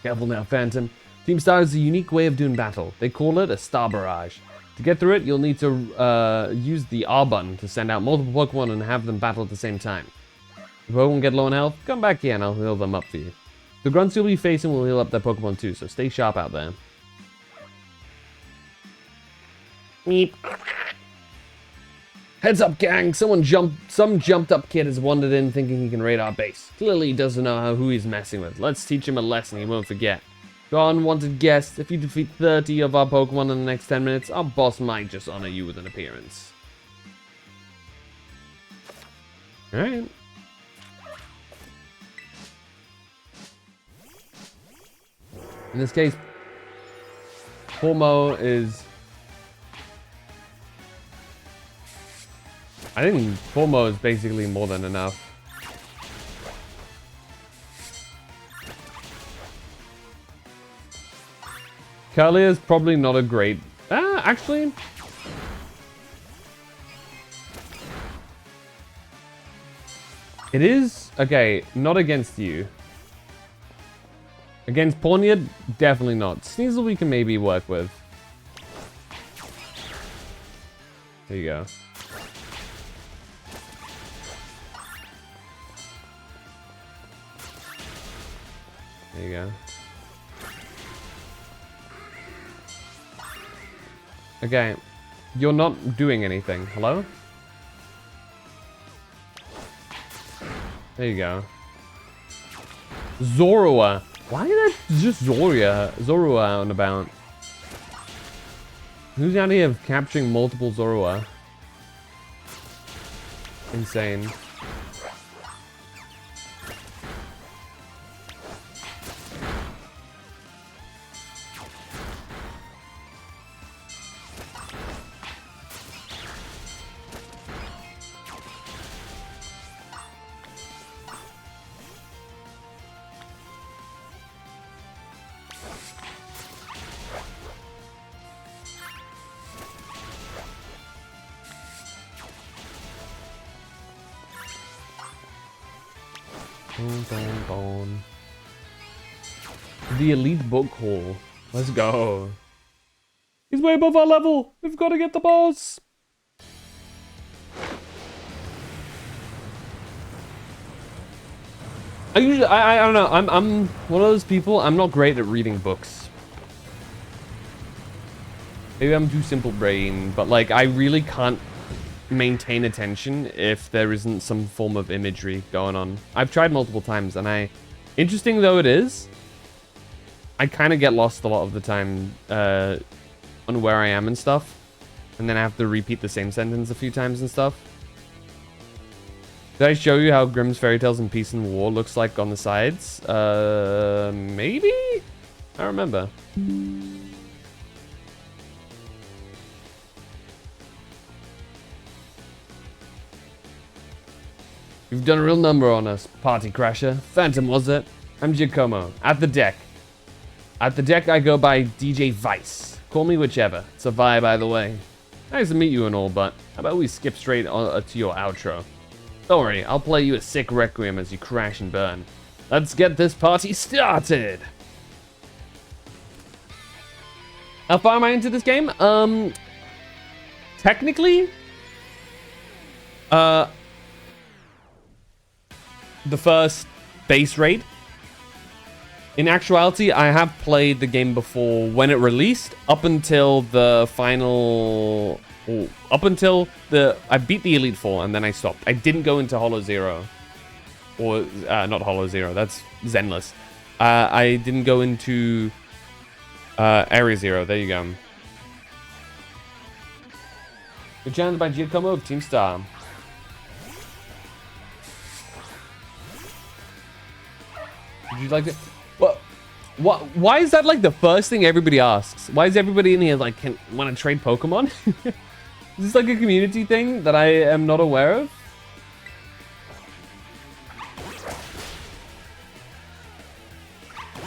A: Careful now, Phantom. Team Star is a unique way of doing battle. They call it a Star Barrage. To get through it, you'll need to use the R button to send out multiple Pokemon and have them battle at the same time. If Pokemon get low on health, come back here and I'll heal them up for you. The grunts you'll be facing will heal up their Pokemon too, so stay sharp out there. Meep. Heads up, gang! Some jumped up kid has wandered in thinking he can raid our base. Clearly he doesn't know who he's messing with. Let's teach him a lesson he won't forget. Go on, wanted guest. If you defeat 30 of our Pokemon in the next 10 minutes, our boss might just honor you with an appearance. Alright. In this case, Formo is... I think Formo is basically more than enough. Curlier is probably not a great... actually... It is... Okay, not against you. Against Pawniard, definitely not. Sneasel we can maybe work with. There you go. There you go. Okay, you're not doing anything. Hello? There you go. Zorua. Why is that just Zorua on about? Who's the idea of capturing multiple Zorua? Insane. The Elite Book Haul. Let's go. He's way above our level. We've got to get the boss. I don't know. I'm one of those people. I'm not great at reading books. Maybe I'm too simple brain, but like I really can't maintain attention if there isn't some form of imagery going on. I've tried multiple times and interesting though it is, I kind of get lost a lot of the time on where I am and stuff. And then I have to repeat the same sentence a few times and stuff. Did I show you how Grimm's Fairy Tales and Peace and War looks like on the sides? Maybe? I remember. You've done a real number on us, Party Crasher. Phantom, was it? I'm Giacomo. At the deck. At the deck, I go by DJ Vice. Call me whichever. It's a vibe either way. Nice to meet you and all, but how about we skip straight to your outro? Don't worry, I'll play you a sick requiem as you crash and burn. Let's get this party started! How far am I into this game? Technically, the first base raid. In actuality, I have played the game before when it released, up until the final... I beat the Elite Four, and then I stopped. I didn't go into Hollow Zero. Or, not Hollow Zero, that's Zenless. I didn't go into Area Zero, there you go. You're challenged by Giacomo of Team Star. Would you like to... What? Why is that like the first thing everybody asks? Why is everybody in here like, want to trade Pokemon? Is this like a community thing that I am not aware of?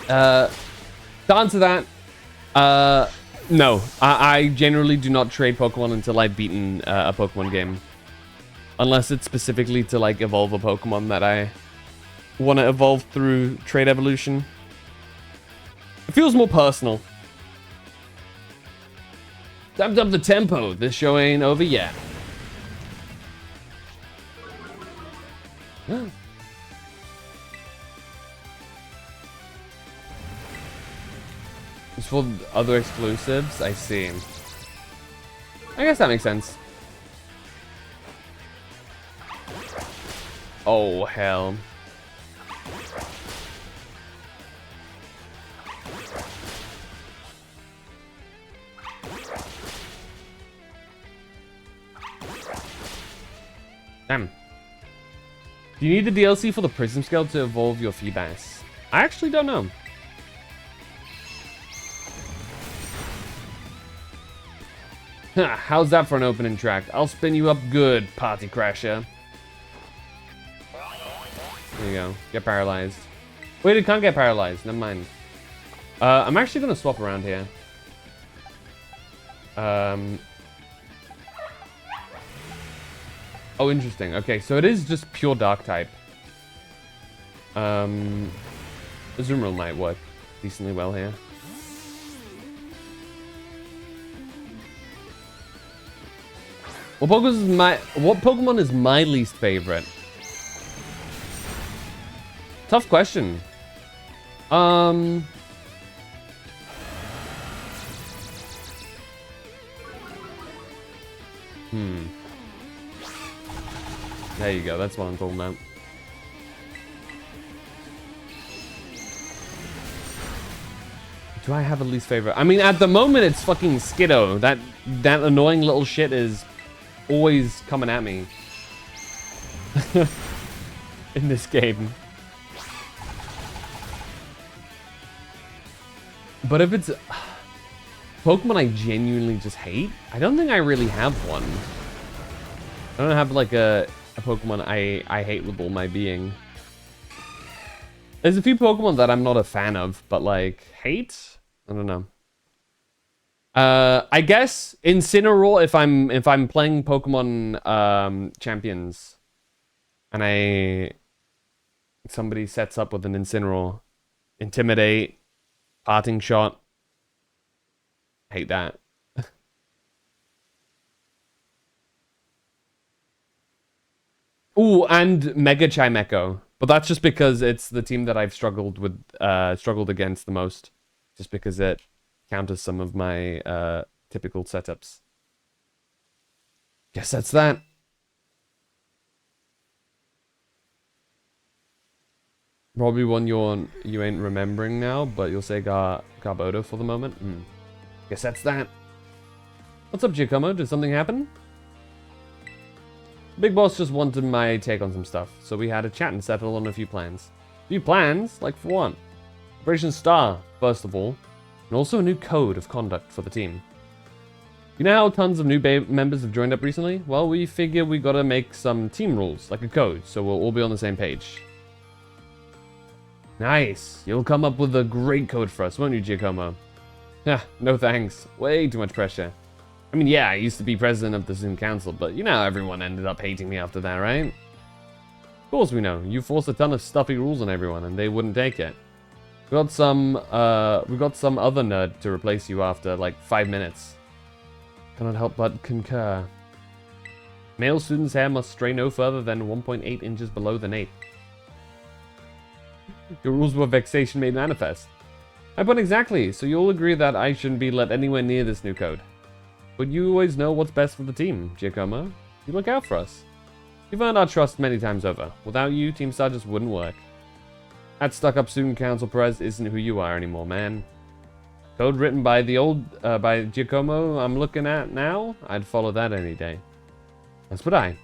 A: To answer that, no. I generally do not trade Pokemon until I've beaten a Pokemon game. Unless it's specifically to like evolve a Pokemon that I want to evolve through trade evolution. It feels more personal. Tapped up the tempo. This show ain't over yet. It's for other exclusives. I see. I guess that makes sense. Oh, hell. Damn. Do you need the DLC for the Prism Scale to evolve your Feebas? I actually don't know. How's that for an opening track? I'll spin you up good, Party Crasher. There you go. Get paralyzed. Wait, it can't get paralyzed. Never mind. I'm actually going to swap around here. Oh, interesting. Okay, so it is just pure dark type. Azumarill might work decently well here. What Pokemon is my least favorite? Tough question. There you go, that's what I'm talking about. Do I have a least favorite? I mean, at the moment, it's fucking Skiddo. That annoying little shit is always coming at me. In this game. But if it's Pokemon I genuinely just hate, I don't think I really have one. I don't have like a Pokemon I hate with all my being. There's a few Pokemon that I'm not a fan of, but like hate? I don't know. I guess Incineroar if I'm playing Pokemon Champions and somebody sets up with an Incineroar, Intimidate, Parting Shot. Hate that. Ooh, and Mega Chimecho. But that's just because it's the team that I've struggled against the most. Just because it counters some of my typical setups. Guess that's that. Probably one you ain't remembering now, but you'll say Garbodor for the moment. Guess that's that. What's up, Giacomo? Did something happen? Big Boss just wanted my take on some stuff, so we had a chat and settled on a few plans. A few plans? Like for what? Operation Star, first of all, and also a new code of conduct for the team. You know how tons of new members have joined up recently? Well, we figure we gotta make some team rules, like a code, so we'll all be on the same page. Nice! You'll come up with a great code for us, won't you, Giacomo? Yeah, no thanks. Way too much pressure. I mean, yeah, I used to be president of the Zoom Council, but you know how everyone ended up hating me after that, right? Of course we know. You forced a ton of stuffy rules on everyone, and they wouldn't take it. We got some other nerd to replace you after, like, 5 minutes. Cannot help but concur. Male student's hair must stray no further than 1.8 inches below the nape. Your rules were vexation made manifest. My point exactly, so you all agree that I shouldn't be let anywhere near this new code. But you always know what's best for the team, Giacomo. You look out for us. You've earned our trust many times over. Without you, Team Star just wouldn't work. That stuck-up student council Perez isn't who you are anymore, man. Code written by the old, by Giacomo I'm looking at now? I'd follow that any day. That's what I.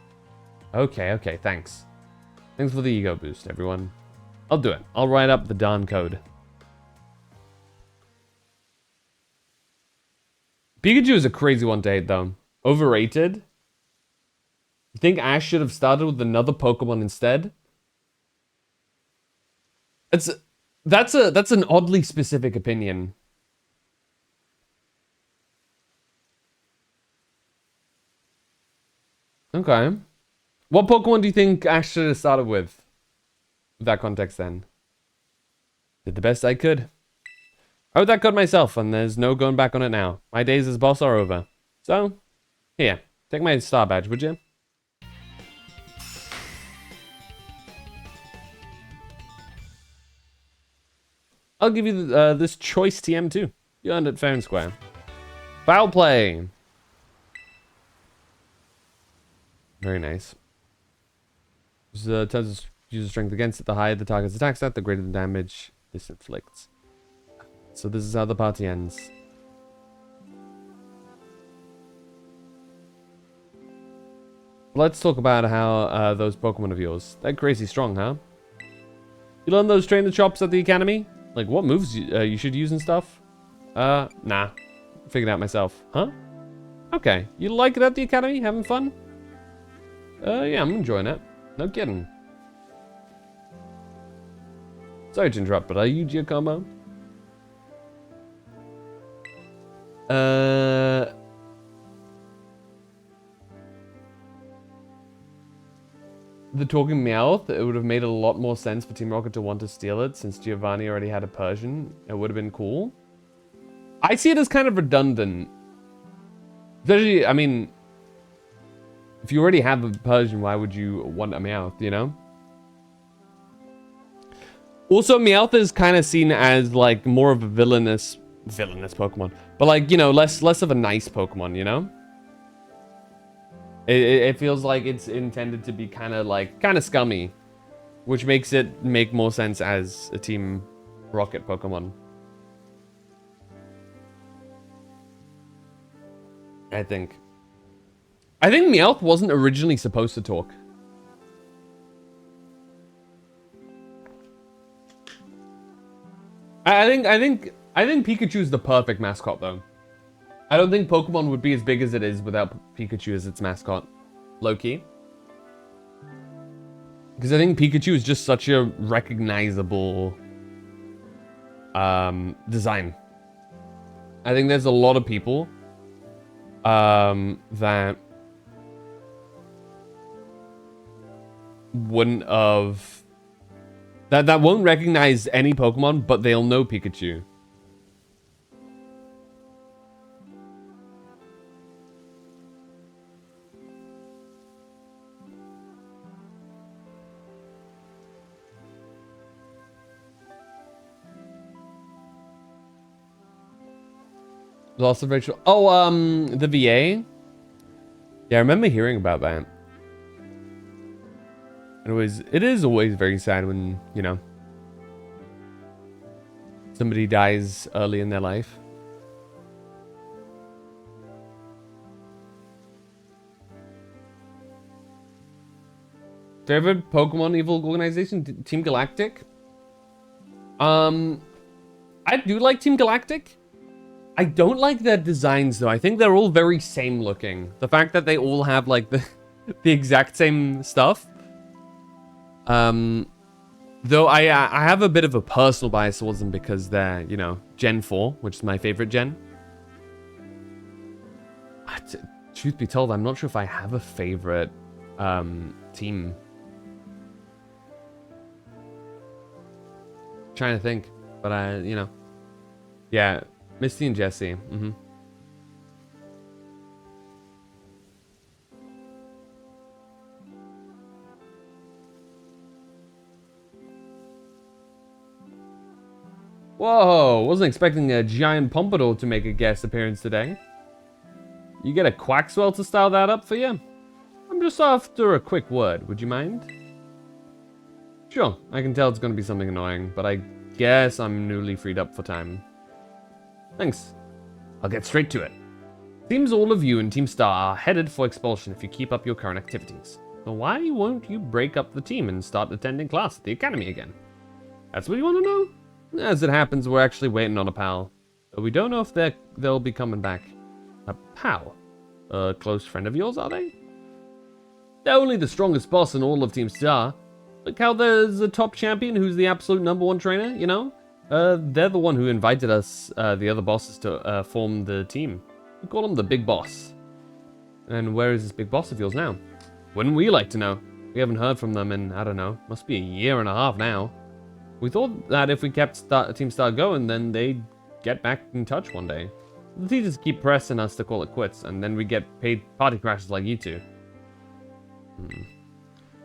A: Okay, thanks. Thanks for the ego boost, everyone. I'll do it. I'll write up the darn code. Pikachu is a crazy one to hate, though. Overrated? You think Ash should have started with another Pokemon instead? That's an oddly specific opinion. Okay. What Pokemon do you think Ash should have started with? With that context, then. Did the best I could. I wrote that code myself, and there's no going back on it now. My days as boss are over. So, here, take my star badge, would you? I'll give you this choice TM too. You earned it fair and square. Foul play. Very nice. Use tons of user strength against it. The higher the target's attack stat, the greater the damage this inflicts. So this is how the party ends. Let's talk about how those Pokemon of yours. They're crazy strong, huh? You learn those trainer chops at the academy? Like what moves you should use and stuff? Nah. Figured out myself. Huh? Okay. You like it at the academy? Having fun? Yeah, I'm enjoying it. No kidding. Sorry to interrupt, but are you Giacomo? The talking Meowth, it would have made a lot more sense for Team Rocket to want to steal it since Giovanni already had a Persian. It would have been cool. I see it as kind of redundant. Especially, I mean, if you already have a Persian, why would you want a Meowth, you know? Also, Meowth is kind of seen as like more of a villainous Pokemon. But like, you know, less of a nice Pokemon, you know? It feels like it's intended to be kind of scummy, which makes it make more sense as a Team Rocket Pokemon. I think Meowth wasn't originally supposed to talk. I think Pikachu's the perfect mascot though. I don't think Pokemon would be as big as it is without Pikachu as its mascot. Low-key. Because I think Pikachu is just such a recognizable design. I think there's a lot of people that wouldn't have... That won't recognize any Pokemon, but they'll know Pikachu. Loss of Rachel. Oh, the VA? Yeah, I remember hearing about that. It is always very sad when, you know, somebody dies early in their life. Favorite Pokemon Evil organization? Team Galactic? I do like Team Galactic. I don't like their designs though. I think they're all very same looking. The fact that they all have like the exact same stuff. Though I have a bit of a personal bias towards them because they're, you know, Gen 4, which is my favorite gen. Truth be told, I'm not sure if I have a favorite team. Trying to think, but yeah, Misty and Jesse. Whoa, wasn't expecting a giant pompadour to make a guest appearance today. You get a Quackswell to style that up for you? I'm just after a quick word, would you mind? Sure, I can tell it's going to be something annoying, but I guess I'm newly freed up for time. Thanks. I'll get straight to it. Seems all of you in Team Star are headed for expulsion if you keep up your current activities. So why won't you break up the team and start attending class at the academy again? That's what you want to know? As it happens, we're actually waiting on a pal. But we don't know if they'll be coming back. A pal? A close friend of yours, are they? They're only the strongest boss in all of Team Star. Look how there's a top champion who's the absolute #1 trainer, you know? They're the one who invited us, the other bosses, to form the team. We call him the Big Boss. And where is this Big Boss of yours now? Wouldn't we like to know? We haven't heard from them in, I don't know, must be a year and a half now. We thought that if we kept Team Star going, then they'd get back in touch one day. The teachers keep pressing us to call it quits, and then we get paid party crashers like you two.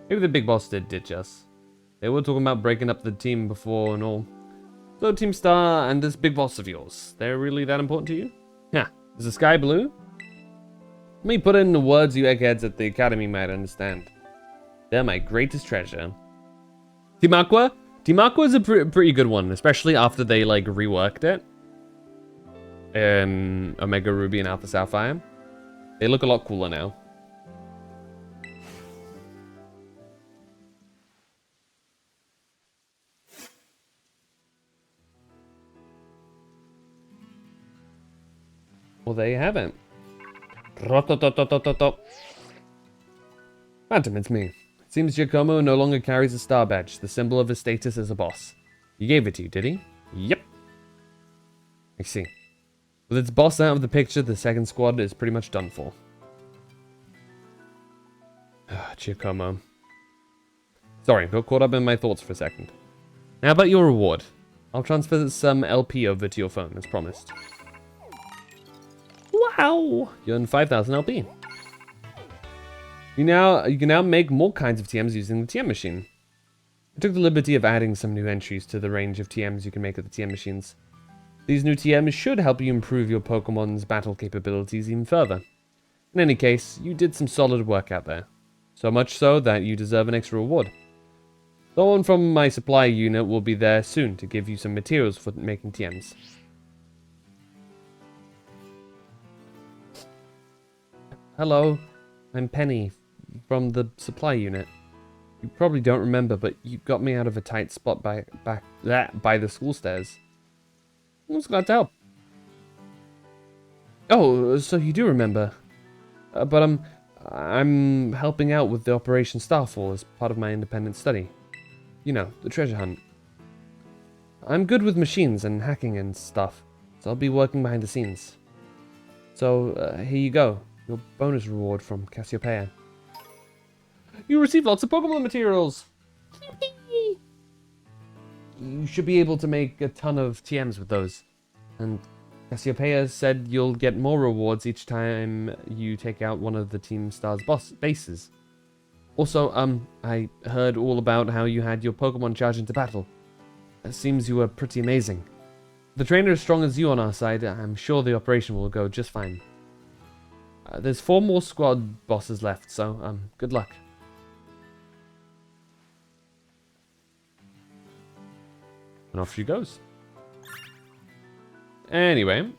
A: Maybe the Big Boss did ditch us. They were talking about breaking up the team before and all. So Team Star and this Big Boss of yours, they're really that important to you? Yeah. Is the sky blue? Let me put in the words you eggheads at the academy might understand. They're my greatest treasure. Team Aqua? Team Aqua is a pretty good one, especially after they like reworked it in Omega Ruby and Alpha Sapphire. They look a lot cooler now. Well, there you have it. Phantom, it's me. It seems Giacomo no longer carries a star badge, the symbol of his status as a boss. He gave it to you, did he? Yep. I see. With its boss out of the picture, the second squad is pretty much done for. Giacomo. Sorry, got caught up in my thoughts for a second. How about your reward? I'll transfer some LP over to your phone, as promised. Wow! You earned 5,000 LP. You can now make more kinds of TMs using the TM machine. I took the liberty of adding some new entries to the range of TMs you can make at the TM machines. These new TMs should help you improve your Pokemon's battle capabilities even further. In any case, you did some solid work out there. So much so that you deserve an extra reward. Someone from my supply unit will be there soon to give you some materials for making TMs. Hello, I'm Penny from the supply unit. You probably don't remember, but you got me out of a tight spot by the school stairs. I was glad to help. Oh, so you do remember. But I'm helping out with the Operation Starfall as part of my independent study. You know, the treasure hunt. I'm good with machines and hacking and stuff, so I'll be working behind the scenes. So, here you go. Your bonus reward from Cassiopeia. You receive lots of Pokemon materials! You should be able to make a ton of TMs with those. And Cassiopeia said you'll get more rewards each time you take out one of the Team Star's bases. Also, I heard all about how you had your Pokemon charge into battle. It seems you were pretty amazing. With the trainer as strong as you on our side, I'm sure the operation will go just fine. There's 4 more squad bosses left, so, good luck. And off she goes. Anyway.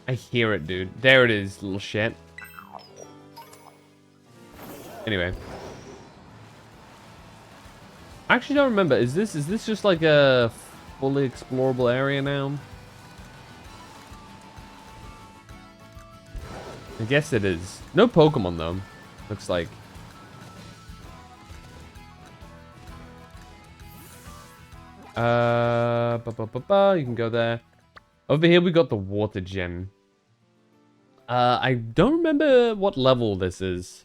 A: I hear it, dude. There it is, little shit. Anyway. I actually don't remember. Is this just like a fully explorable area now? I guess it is. No Pokemon though. Looks like. You can go there. Over here we got the water gem. I don't remember what level this is.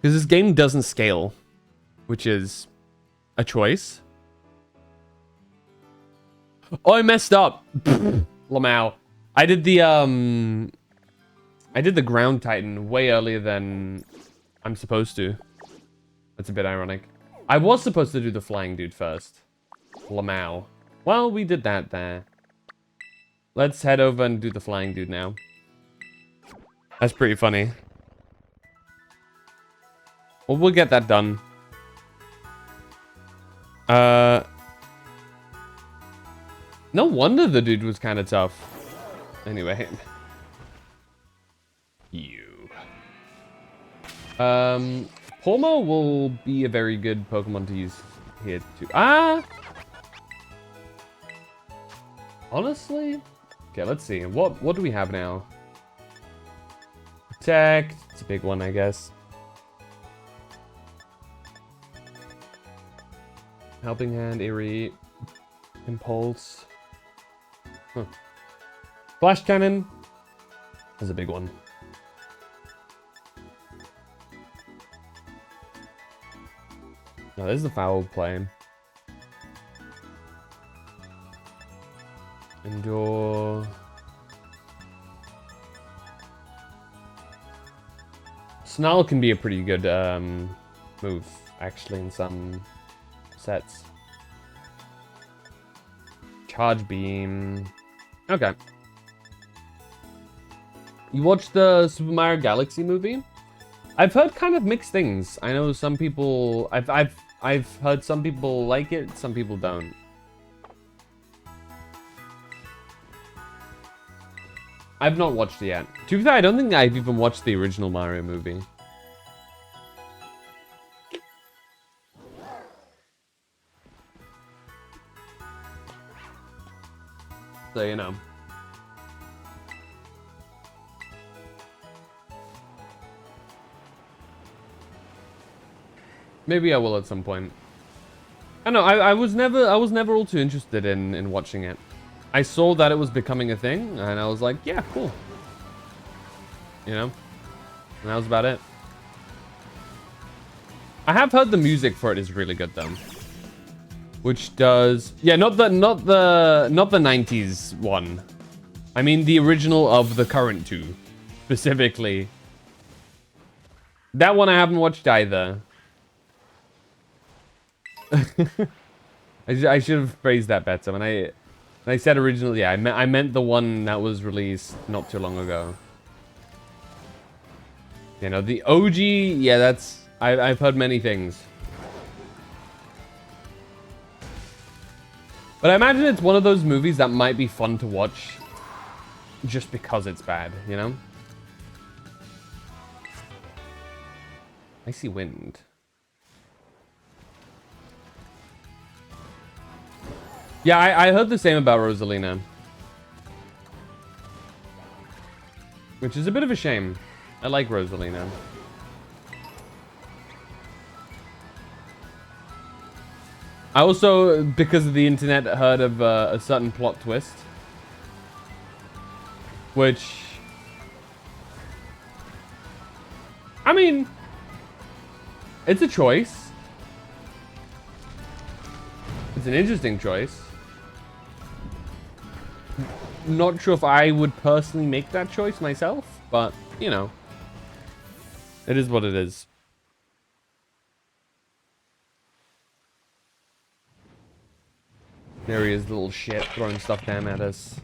A: Because this game doesn't scale, which is a choice. Oh, I messed up. Lamau. I did the ground titan way earlier than I'm supposed to. That's a bit ironic. I was supposed to do the flying dude first. Lamau. Well, we did that there. Let's head over and do the flying dude now. That's pretty funny. Well, we'll get that done. No wonder the dude was kind of tough. Anyway. You. Pormo will be a very good Pokemon to use here too. Ah! Honestly? Okay, let's see. What do we have now? Protect. It's a big one, I guess. Helping Hand, Eerie, Impulse. Huh. Flash Cannon. That's a big one. No, this is the foul play. Endure. Snarl can be a pretty good move, actually, in some sets. Charge Beam. Okay. You watched the Super Mario Galaxy movie? I've heard kind of mixed things. I know some people. I've heard some people like it, some people don't. I've not watched it yet. To be fair, I don't think I've even watched the original Mario movie. So, you know. Maybe I will at some point. I don't know, I was never all too interested in watching it. I saw that it was becoming a thing, and I was like, yeah, cool. You know? And that was about it. I have heard the music for it is really good though. Which does, yeah, not the 90s one. I mean the original of the current two, specifically. That one I haven't watched either. I should have phrased that better. When I said originally, yeah, I meant the one that was released not too long ago. You know, the OG, yeah, that's, I've heard many things. But I imagine it's one of those movies that might be fun to watch just because it's bad, you know? Icy Wind. Yeah, I heard the same about Rosalina. Which is a bit of a shame. I like Rosalina. I also, because of the internet, heard of a certain plot twist. Which... I mean... It's a choice. It's an interesting choice. Not sure if I would personally make that choice myself, but, you know. It is what it is. There he is, little shit, throwing stuff down at us.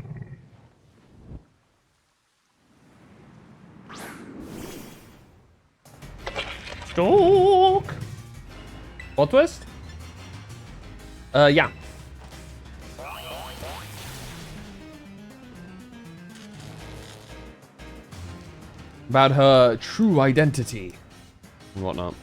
A: Stalk! Plot twist? Yeah. About her true identity and whatnot.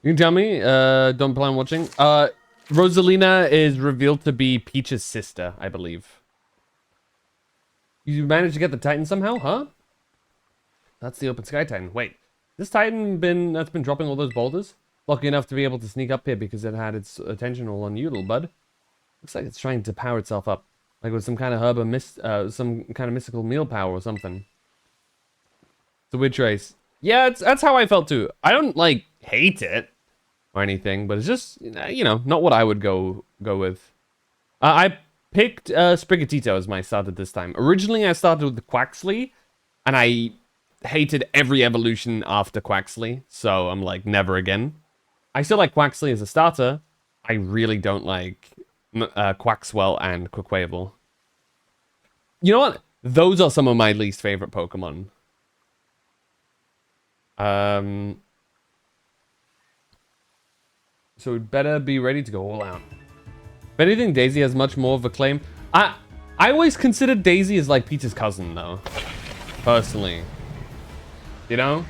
A: You can tell me, don't plan on watching. Rosalina is revealed to be Peach's sister, I believe. You managed to get the Titan somehow, huh? That's the open sky Titan. Wait, this Titan that's been dropping all those boulders? Lucky enough to be able to sneak up here because it had its attention all on you, little bud. Looks like it's trying to power itself up. Like with some kind of herb or some kind of mystical meal power or something. It's a weird trace. Yeah, that's how I felt too. I don't, like, hate it or anything, but it's just, you know, not what I would go with. I picked Sprigatito as my starter this time. Originally, I started with the Quaxley, and I hated every evolution after Quaxley, so I'm like, never again. I still like Quaxley as a starter. I really don't like Quaxwell and Quaquaval. You know what? Those are some of my least favorite Pokemon. So we'd better be ready to go all out. If anything, Daisy has much more of a claim. I always considered Daisy as like Peter's cousin, though. Personally. You know?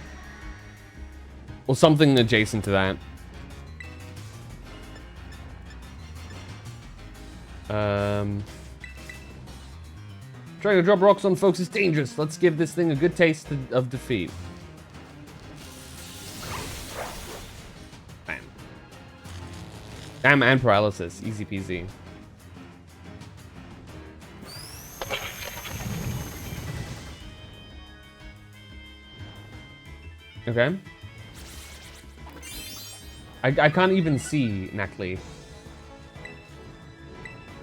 A: Or something adjacent to that. Trying to drop rocks on folks is dangerous. Let's give this thing a good taste of defeat. Bam. Damn, and paralysis. Easy peasy. Okay. I can't even see Knackley.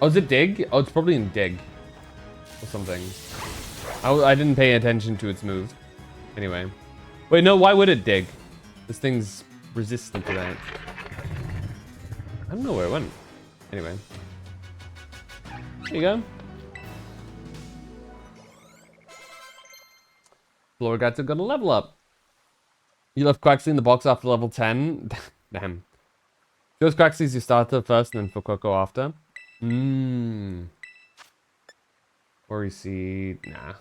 A: Oh, is it Dig? Oh, it's probably in Dig. Or something. I didn't pay attention to its move. Anyway. Wait, no, why would it Dig? This thing's resistant to that. I don't know where it went. Anyway. There you go. Florigato got a level up. You left Quaxley in the box after level 10? Damn. Chose Quaxley as your starter first and then for Coco after. Worry Seed, nah.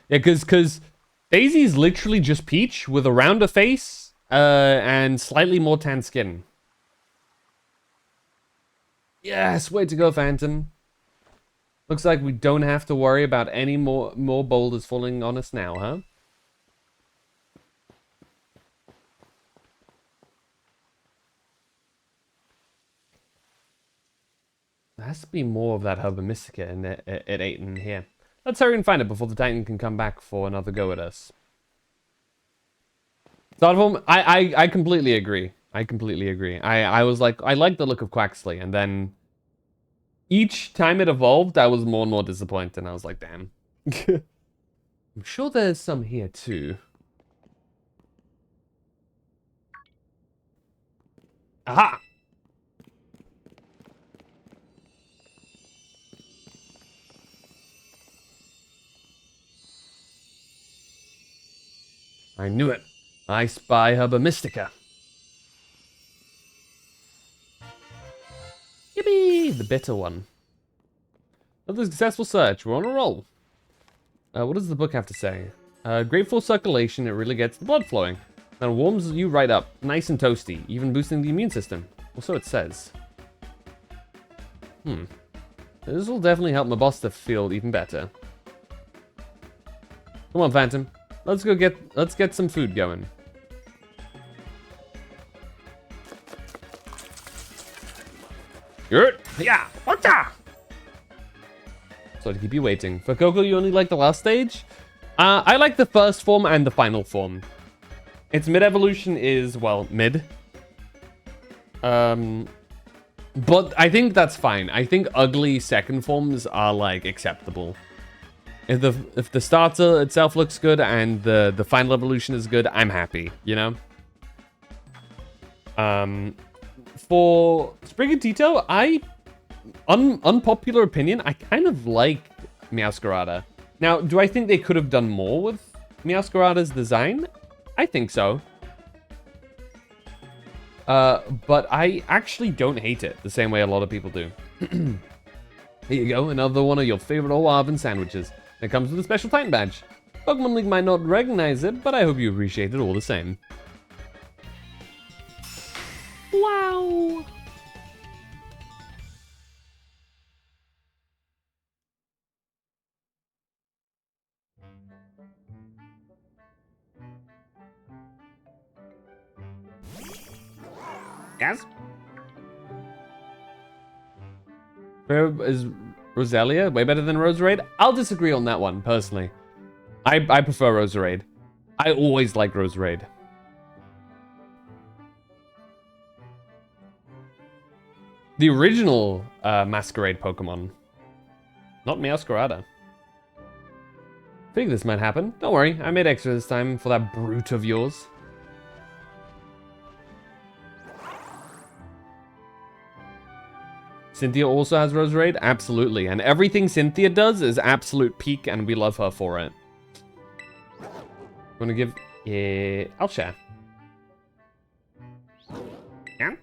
A: Yeah, because Daisy's literally just Peach with a rounder face and slightly more tan skin. Yes, way to go, Phantom. Looks like we don't have to worry about any more boulders falling on us now, huh? There has to be more of that Herba Mystica at 8 in here. Let's hurry and find it before the Titan can come back for another go at us. Start form, I completely agree. I completely agree. I was like, I like the look of Quaxley, and then each time it evolved, I was more and more disappointed, and I was like, damn. I'm sure there's some here too. Aha! I knew it. I spy Herba Mystica. Yippee! The bitter one. Another successful search. We're on a roll. What does the book have to say? Great full circulation. It really gets the blood flowing. And warms you right up. Nice and toasty. Even boosting the immune system. Well, so it says. This will definitely help my boss to feel even better. Come on, Phantom. Let's get some food going. Yeah, so to keep you waiting. For Coco, you only like the last stage? I like the first form and the final form. Its mid-evolution is, well, mid. But I think that's fine. I think ugly second forms are, like, acceptable. If the starter itself looks good and the final evolution is good, I'm happy, you know? For Sprigatito, unpopular opinion, I kind of like Meowscarada. Now, do I think they could have done more with Meowscarada's design? I think so. But I actually don't hate it the same way a lot of people do. Here you go, another one of your favorite old oven sandwiches. It comes with a special Titan badge. Pokemon League might not recognize it, but I hope you appreciate it all the same. Wow! Yes? Is Roselia way better than Roserade? I'll disagree on that one, personally. I prefer Roserade. I always like Roserade. The original Masquerade Pokemon. Not Meowscarada. Figured this might happen. Don't worry, I made extra this time for that brute of yours. Cynthia also has Roserade? Absolutely. And everything Cynthia does is absolute peak, and we love her for it. Wanna give... Yeah, I'll share. Yeah?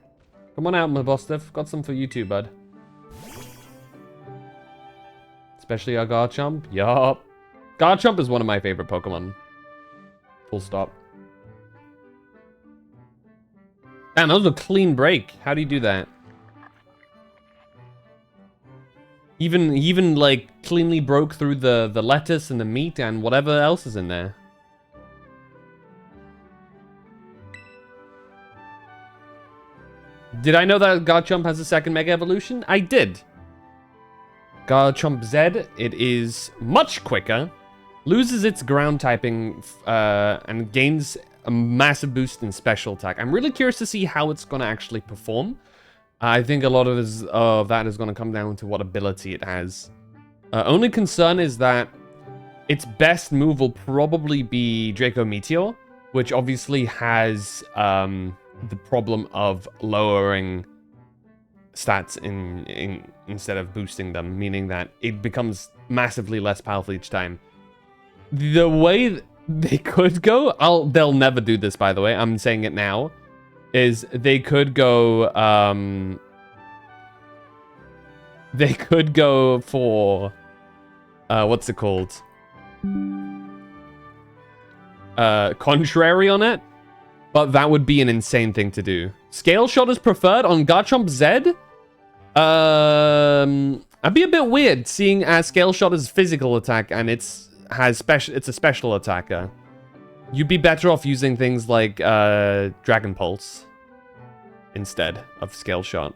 A: Come on out, my boss stuff. Got some for you too, bud. Especially our Garchomp. Yup. Garchomp is one of my favorite Pokemon. Full stop. Damn, that was a clean break. How do you do that? Even like cleanly broke through the lettuce and the meat and whatever else is in there. Did I know that Garchomp has a second Mega Evolution? I did. Garchomp Z, it is much quicker, loses its ground typing, and gains a massive boost in special attack. I'm really curious to see how it's going to actually perform. I think a lot of that is going to come down to what ability it has. Only concern is that its best move will probably be Draco Meteor, which obviously has the problem of lowering stats instead of boosting them, meaning that it becomes massively less powerful each time. The way they could go, they'll never do this, by the way, I'm saying it now, is they could go for what's it called? Contrary on it, but that would be an insane thing to do. Scale Shot is preferred on Garchomp Z. I'd be a bit weird seeing as Scale Shot is physical attack and it's a special attacker. You'd be better off using things like Dragon Pulse instead of Scale Shot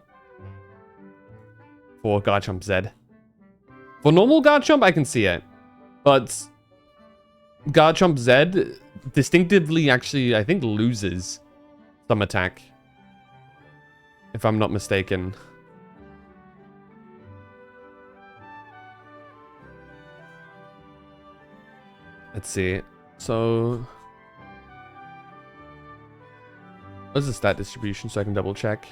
A: for Garchomp Z. For normal Garchomp, I can see it, but Garchomp Z distinctively actually, I think, loses some attack, if I'm not mistaken. Let's see. So, what's the stat distribution so I can double check?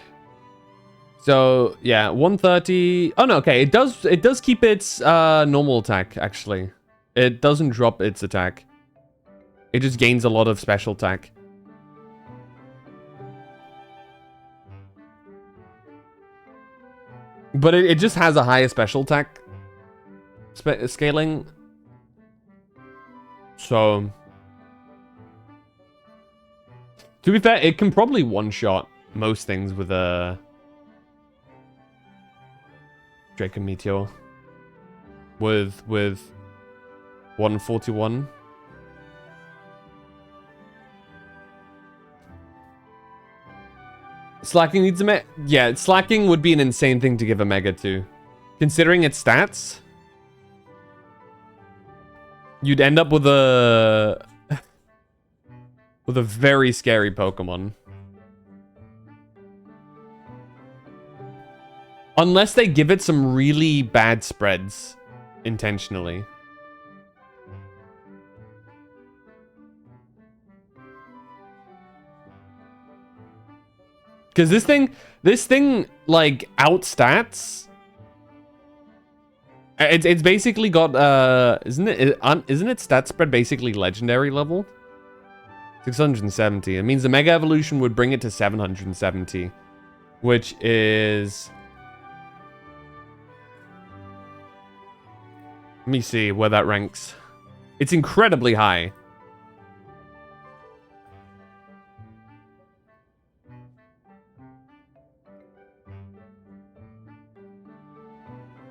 A: So, yeah, 130. Oh no, okay. It does keep its normal attack, actually. It doesn't drop its attack. It just gains a lot of special attack. But it just has a higher special attack scaling. So, to be fair, it can probably one-shot most things with a Draco Meteor. With 141. Slacking needs a mega. Yeah, Slacking would be an insane thing to give a mega to. Considering its stats, you'd end up with a very scary Pokemon. Unless they give it some really bad spreads intentionally. Because this thing like outstats. It's basically got isn't its stat spread basically legendary level? 670. It means the Mega Evolution would bring it to 770, which is Let me see where that ranks. It's incredibly high.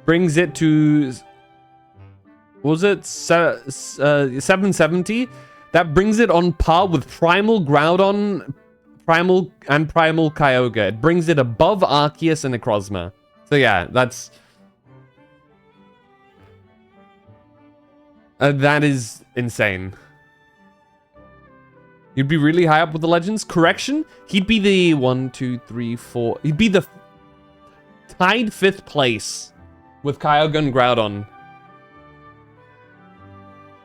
A: Brings it to... What was it? 770? That brings it on par with Primal Groudon, Primal Kyogre. It brings it above Arceus and Necrozma. So yeah, that's... that is insane. You'd be really high up with the legends. Correction, he'd be the 1, 2, 3, 4. He'd be the tied 5th place with Kyogre and Groudon.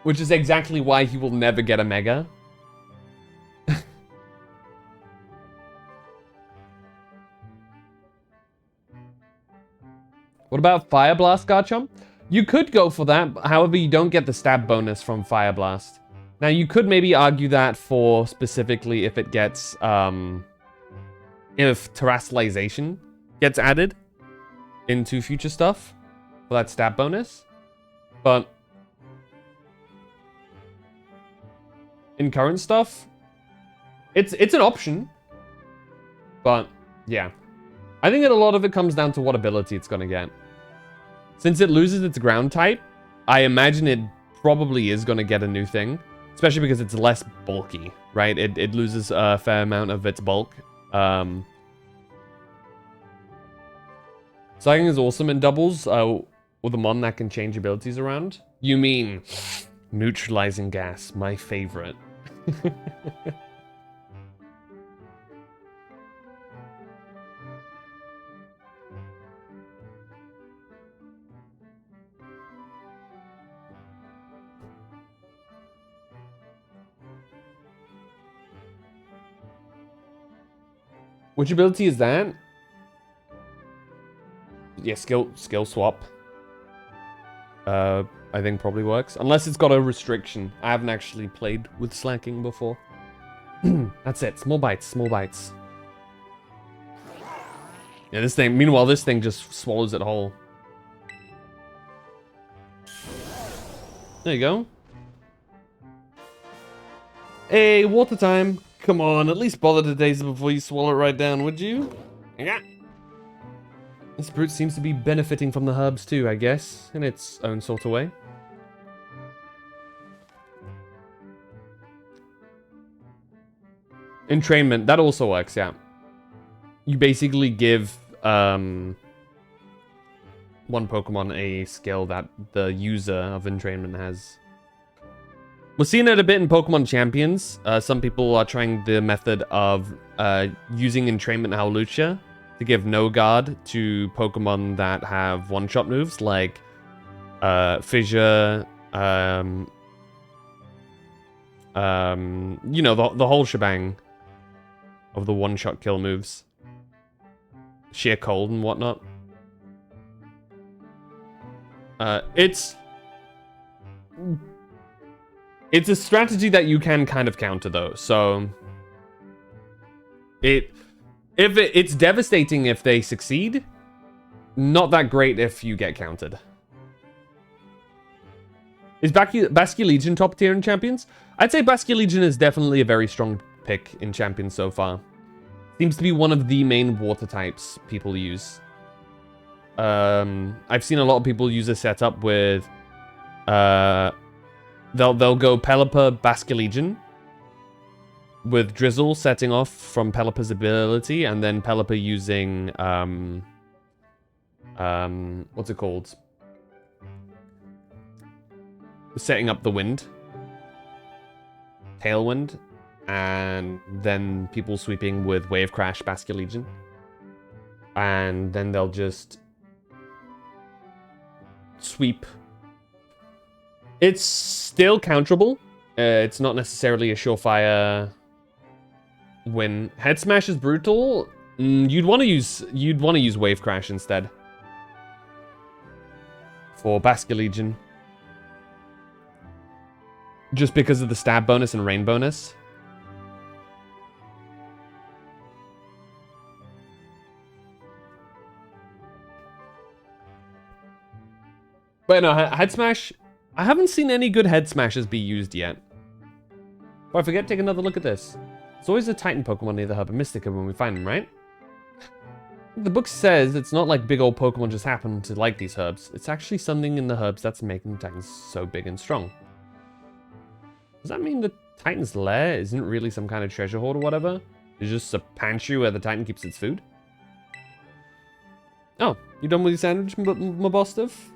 A: Which is exactly why he will never get a Mega. What about Fire Blast, Garchomp? You could go for that, however, you don't get the stab bonus from Fire Blast. Now, you could maybe argue that for specifically if it gets, if Terastallization gets added into future stuff for that stab bonus. But in current stuff, it's an option. But yeah, I think that a lot of it comes down to what ability it's gonna get. Since it loses its ground type, I imagine it probably is gonna get a new thing, especially because it's less bulky, right? It loses a fair amount of its bulk. Psychic is awesome in doubles with a mon that can change abilities around. You mean neutralizing gas, my favorite. Which ability is that? Yeah, skill swap. I think probably works. Unless it's got a restriction. I haven't actually played with slacking before. That's it. Small bites, small bites. Yeah, this thing... Meanwhile, this thing just swallows it whole. There you go. Hey, water time. Come on, at least bother to taste it before you swallow it right down, would you? Yeah. This brute seems to be benefiting from the herbs too, I guess, in its own sort of way. Entrainment, that also works, yeah. You basically give one Pokemon a skill that the user of entrainment has. We're seeing it a bit in Pokemon Champions. Some people are trying the method of using entrainment Howlucha to give no guard to Pokemon that have one-shot moves, like Fissure, you know, the whole shebang of the one-shot kill moves. Sheer Cold and whatnot. It's a strategy that you can kind of counter, though, so... It's devastating if they succeed. Not that great if you get countered. Is Basculegion top tier in Champions? I'd say Basculegion is definitely a very strong pick in Champions so far. Seems to be one of the main water types people use. I've seen a lot of people use a setup with... They'll go Pelipper, Basculegion, with Drizzle setting off from Pelipper's ability, and then Pelipper using, what's it called? Setting up the wind. Tailwind. And then people sweeping with Wave Crash, Basculegion. And then they'll just sweep. It's still counterable. It's not necessarily a surefire win. Head Smash is brutal. You'd want to use Wave Crash instead for Basculegion, just because of the stab bonus and rain bonus. But no, head smash. I haven't seen any good head smashes be used yet. Before I forget, take another look at this. There's always a Titan Pokemon near the Herba Mystica when we find them, right? The book says it's not like big old Pokemon just happen to like these herbs. It's actually something in the herbs that's making Titans so big and strong. Does that mean the Titan's lair isn't really some kind of treasure hoard or whatever? It's just a pantry where the Titan keeps its food? Oh, you done with your sandwich, my boss stuff?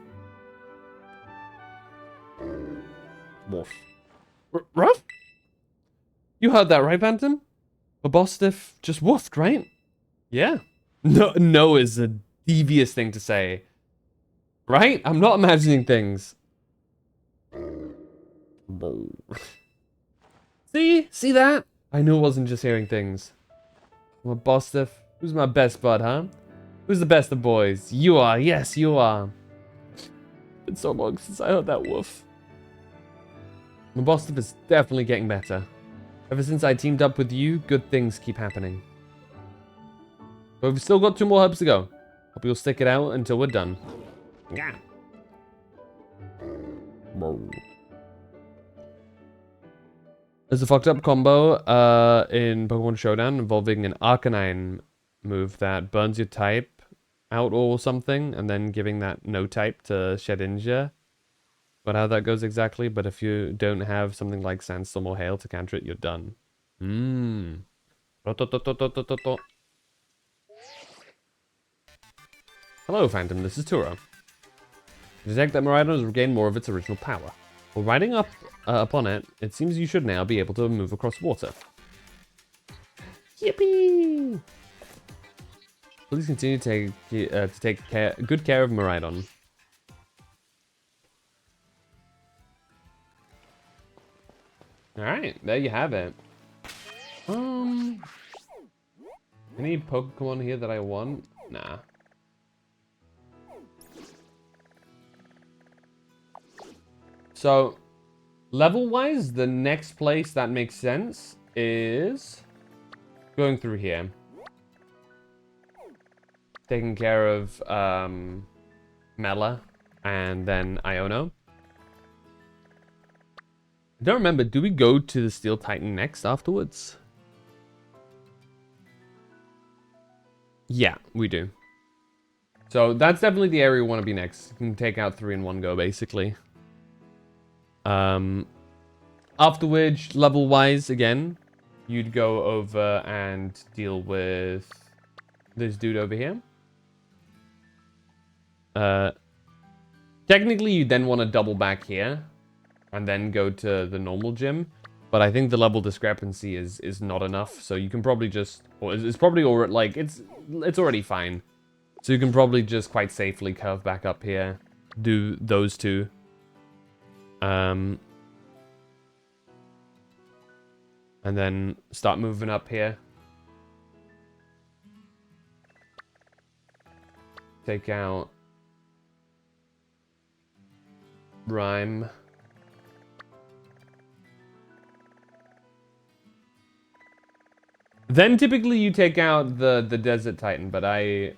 A: Woof. Ruff? You heard that, right, Bantam? My boss stuff just woofed, right? Yeah. No is a devious thing to say. Right? I'm not imagining things. See that? I knew it wasn't just hearing things. My boss stuff. Who's my best bud, huh? Who's the best of boys? You are. Yes, you are. It's so long since I heard that woof. My boss stuff is definitely getting better. Ever since I teamed up with you, good things keep happening. But we've still got 2 more hubs to go. Hope you'll stick it out until we're done. Yeah. There's a fucked up combo in Pokemon Showdown involving an Arcanine move that burns your type out or something, and then giving that no type to Shedinja. But how that goes exactly, but if you don't have something like Sandstorm or Hail to counter it, you're done. Hello, Phantom, this is Tura. Detect that Miraidon has regained more of its original power. While riding up upon it, it seems you should now be able to move across water. Yippee! Please continue to take good care of Miraidon. Alright, there you have it. Any Pokemon here that I want? Nah. So, level-wise, the next place that makes sense is going through here. Taking care of Mela and then Iono. I don't remember, do we go to the Steel Titan next afterwards? Yeah, we do. So that's definitely the area we want to be next. You can take out 3 in one go, basically. Afterwards, level-wise, again, you'd go over and deal with this dude over here. Technically, you then want to double back here and then go to the normal gym. But I think the level discrepancy is not enough. So you can probably just, or it's probably already, like, it's already fine. So you can probably just quite safely curve back up here, do those 2. And then start moving up here. Take out Rhyme. Then typically you take out the Desert Titan, but I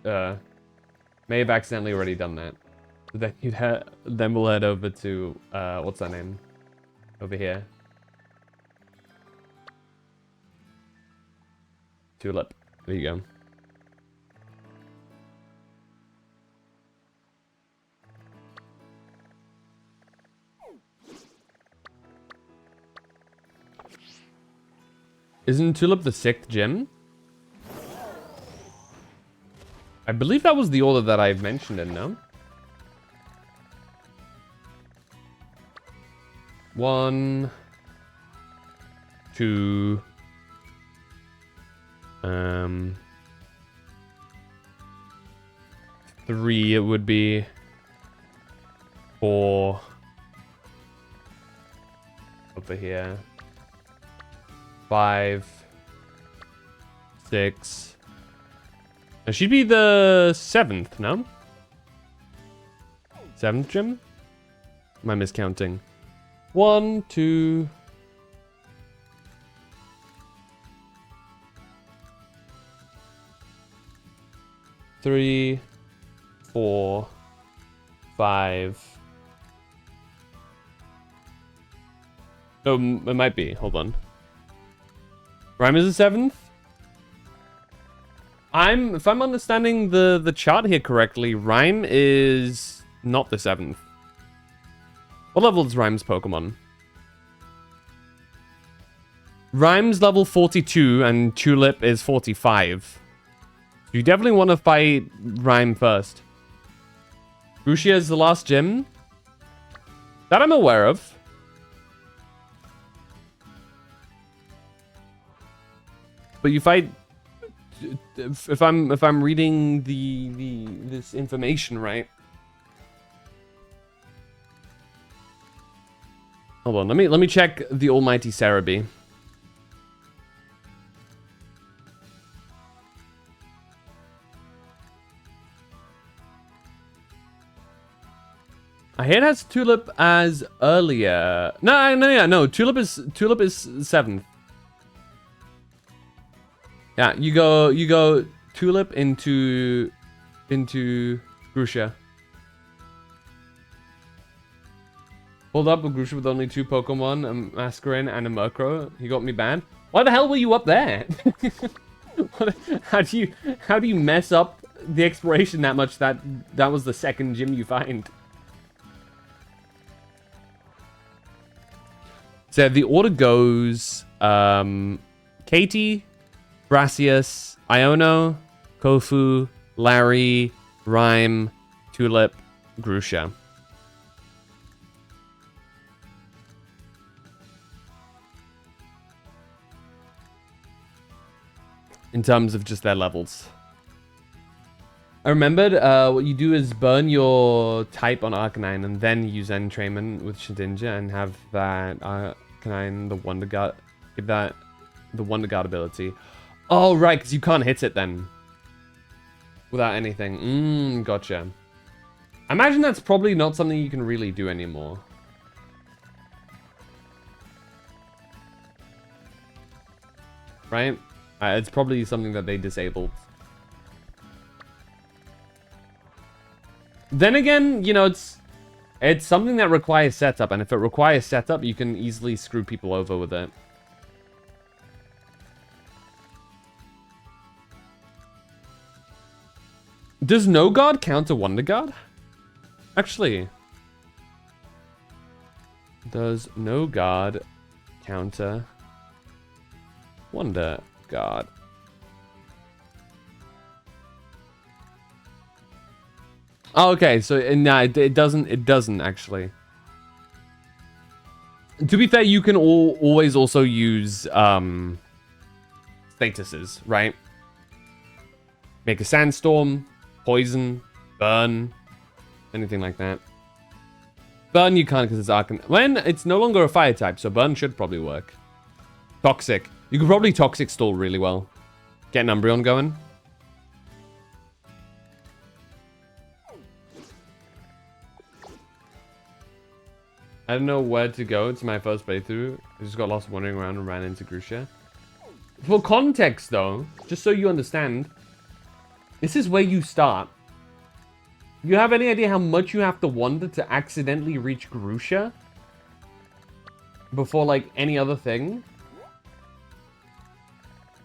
A: may have accidentally already done that. So then we'll head over to what's that name? Over here. Tulip. There you go. Isn't Tulip the 6th gym? I believe that was the order that I've mentioned in, no? 1, 2, 3 it would be. 4 over here. 5, 6. It should be the 7th, no? 7th gym? Am I miscounting? 1, 2. 3, 4, 5. No, it might be. Hold on. Rhyme is the 7th? If I'm understanding the chart here correctly, Rhyme is not the 7th. What level is Rhyme's Pokemon? Rhyme's level 42 and Tulip is 45. You definitely want to fight Rhyme first. Rushia is the last gym? That I'm aware of. But you fight... If I'm reading this information right. Hold on, let me check the almighty Cerebi. I hear it has Tulip as earlier. No. Tulip is 7th. Yeah, you go Tulip into Grusha. Hold up, a Grusha with only 2 Pokemon, a Masquerain and a Murkrow. You got me banned. Why the hell were you up there? How do you mess up the exploration that much that was the second gym you find? So the order goes Katie, Brassius, Iono, Kofu, Larry, Rhyme, Tulip, Grusha. In terms of just their levels. I remembered what you do is burn your type on Arcanine and then use Entrainment with Shedinja and have that Arcanine, the Wonder Guard, give that the Wonder Guard ability. Oh, right, because you can't hit it then. Without anything. Gotcha. I imagine that's probably not something you can really do anymore. Right? It's probably something that they disabled. Then again, you know, it's something that requires setup, and if it requires setup, you can easily screw people over with it. Does No Guard counter Wonder Guard? Actually, does No Guard counter Wonder Guard? Oh, okay, so no, it doesn't actually. To be fair, you can always also use statuses, right? Make a sandstorm, poison, burn, anything like that. Burn you can't because it's Arcan. When it's no longer a fire type, so burn should probably work. Toxic. You could probably toxic stall really well. Get an Umbreon going. I don't know where to go. It's my first playthrough. I just got lost wandering around and ran into Grusha. For context, though, just so you understand, this is where you start. You have any idea how much you have to wander to accidentally reach Grusha? Before, like, any other thing?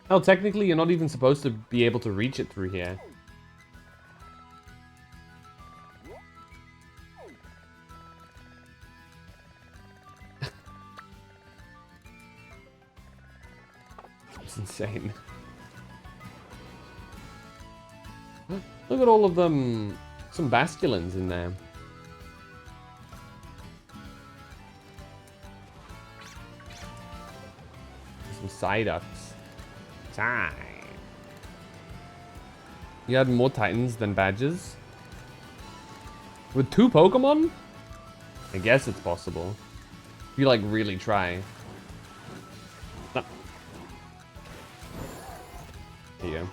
A: Hell, technically, you're not even supposed to be able to reach it through here. It's insane. Look at all of them. Some Basculins in there. Some Psyducks. Time. You had more Titans than Badges? With 2 Pokemon? I guess it's possible. If you, like, really try. No. Here you go.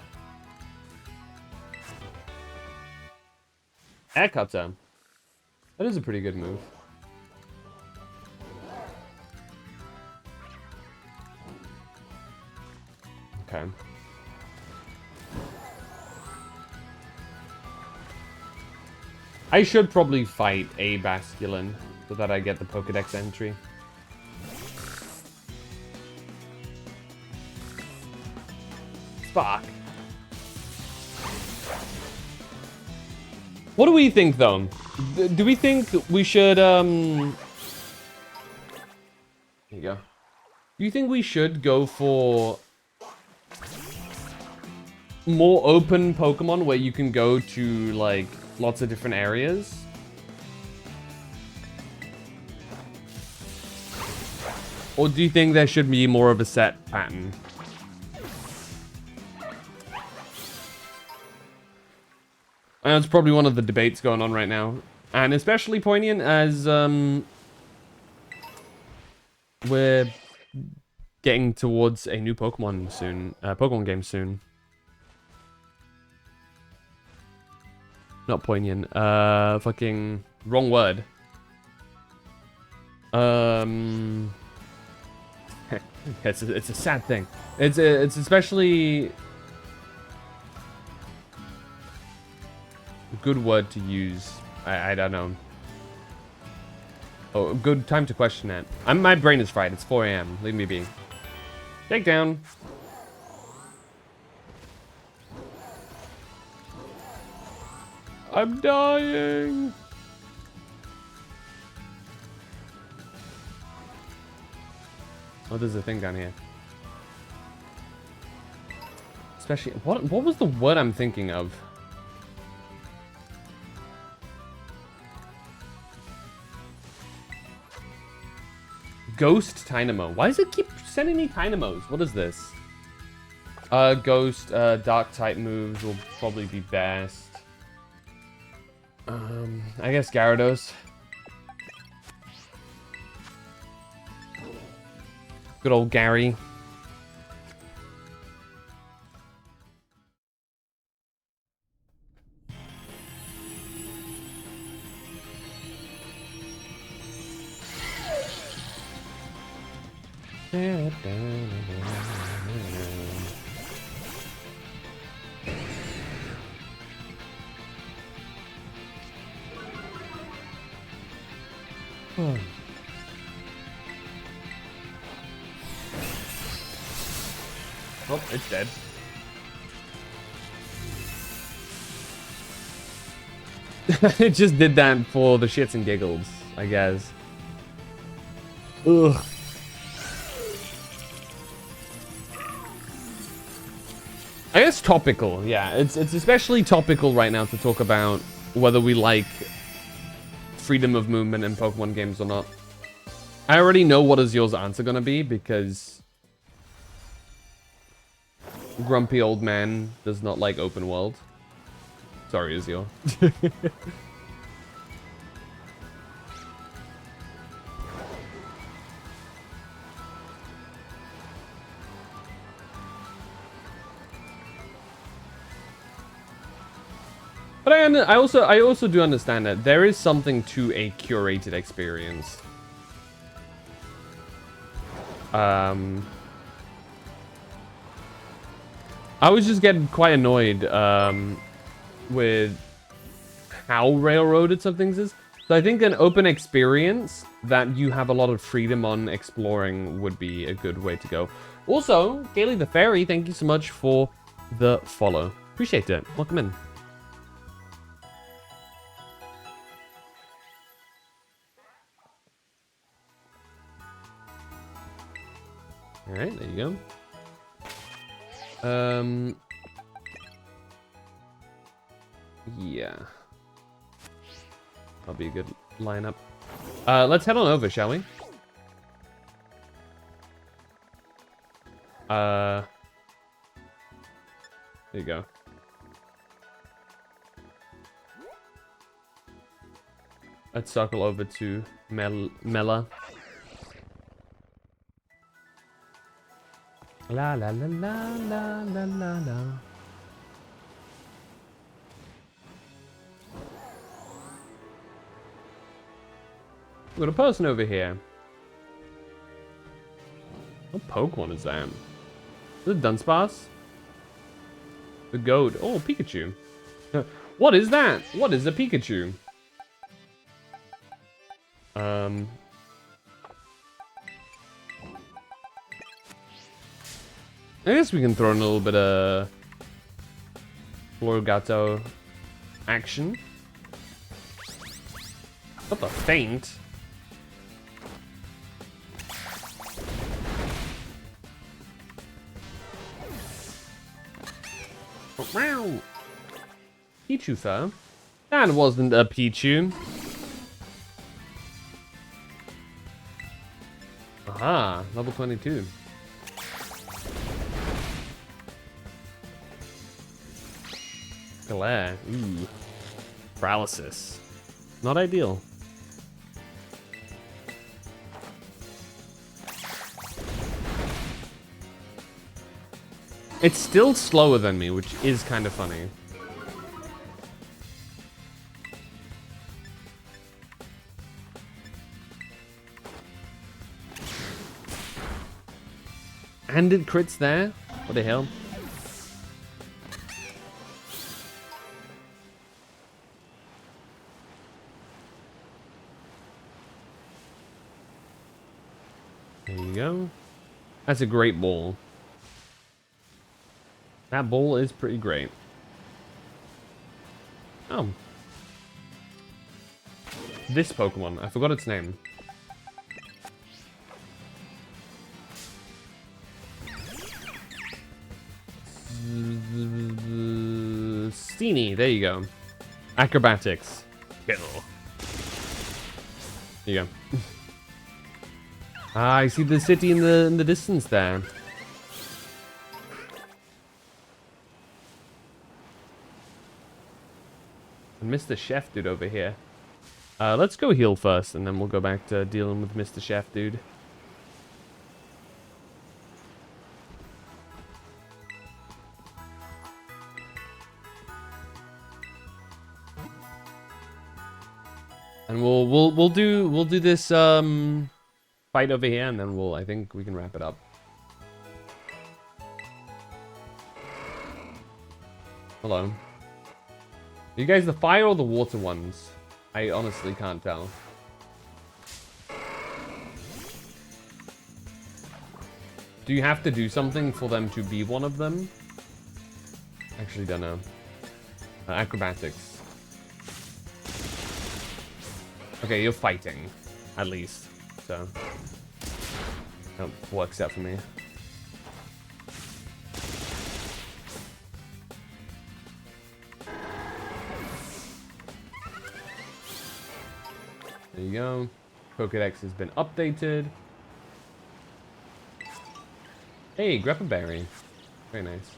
A: Air Cutter. That is a pretty good move. Okay. I should probably fight a Basculin so that I get the Pokedex entry. Fuck. What do we think, though? Do we think we should, Here you go. Do you think we should go for more open Pokemon where you can go to, like, lots of different areas? Or do you think there should be more of a set pattern? And it's probably one of the debates going on right now. And especially poignant as we're getting towards a new Pokemon soon. Pokemon game soon. Not poignant. Fucking wrong word. It's a sad thing. It's especially a good word to use. I don't know. Oh, good time to question it. My brain is fried. It's 4 AM. Leave me be. Take down. I'm dying. Oh, there's a thing down here. Especially, what was the word I'm thinking of? Ghost Tynamo. Why does it keep sending me Tynamos? What is this? Ghost, dark type moves will probably be best. I guess Gyarados. Good old Gary. Oh, it's dead. It just did that for the shits and giggles, I guess. Ugh. I guess topical, yeah. It's especially topical right now to talk about whether we like freedom of movement in Pokemon games or not. I already know what is yours answer gonna be because grumpy old man does not like open world. Sorry, Izio. But I also do understand that there is something to a curated experience. I was just getting quite annoyed with how railroaded some things is. So I think an open experience that you have a lot of freedom on exploring would be a good way to go. Also, Gaily the Fairy, thank you so much for the follow. Appreciate it. Welcome in. Alright, there you go. Yeah. That'll be a good lineup. Let's head on over, shall we? There you go. Let's circle over to Mela. La la la la la la la la. We've got a person over here. What Pokemon is that? Is it Dunsparce? The goat. Oh, Pikachu. What is that? What is a Pikachu? I guess we can throw in a little bit of Florgato action. Not the feint. Wow. Pichu, sir. That wasn't a Pichu. Aha, level 22. Glare. Ooh. Paralysis. Not ideal. It's still slower than me, which is kind of funny. And it crits there? What the hell? There you go. That's a great ball. That ball is pretty great. Oh. This Pokemon. I forgot its name. Steenie. There you go. Acrobatics. Kill. There you go. Ah, I see the city in the distance there. And Mr. Chef Dude over here. Let's go heal first, and then we'll go back to dealing with Mr. Chef Dude. And we'll do this fight over here, and then I think we can wrap it up. Hello. Are you guys the fire or the water ones? I honestly can't tell. Do you have to do something for them to be one of them? Actually, don't know. Acrobatics. Okay, you're fighting, at least. So that works out for me. There you go. Pokedex has been updated. Hey, Grappa Berry. Very nice.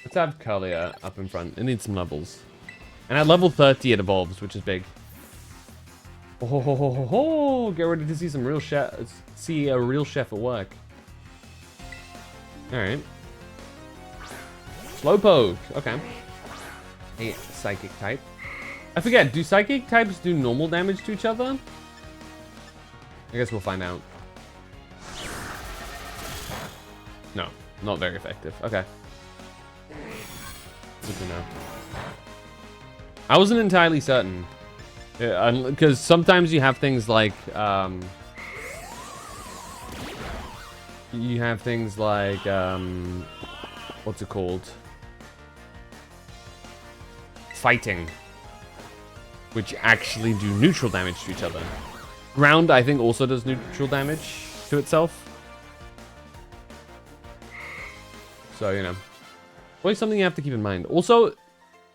A: Let's have Kalia up in front. It needs some levels. And at level 30 it evolves, which is big. Oh, ho, ho, ho, ho, ho. Get ready to see some real chef. See a real chef at work. Alright. Slowpoke. Okay. A psychic type. I forget, do psychic types do normal damage to each other? I guess we'll find out. No, not very effective. Okay. Good to know. I wasn't entirely certain. Because sometimes you have things like, what's it called? Fighting. Which actually do neutral damage to each other. Ground, I think, also does neutral damage to itself. So, you know. Always something you have to keep in mind. Also,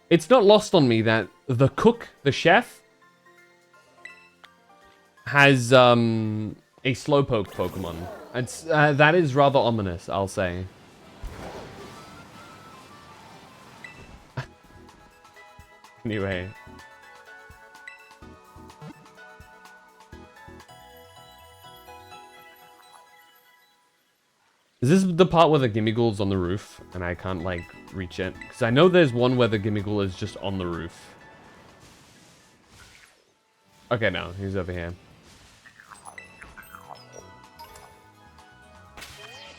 A: it's not lost on me that the cook, the chef, has a Slowpoke Pokemon. It's, that is rather ominous, I'll say. Anyway. Is this the part where the Gimmighoul's on the roof and I can't, like, reach it? Because I know there's one where the Gimmighoul is just on the roof. Okay, no, he's over here.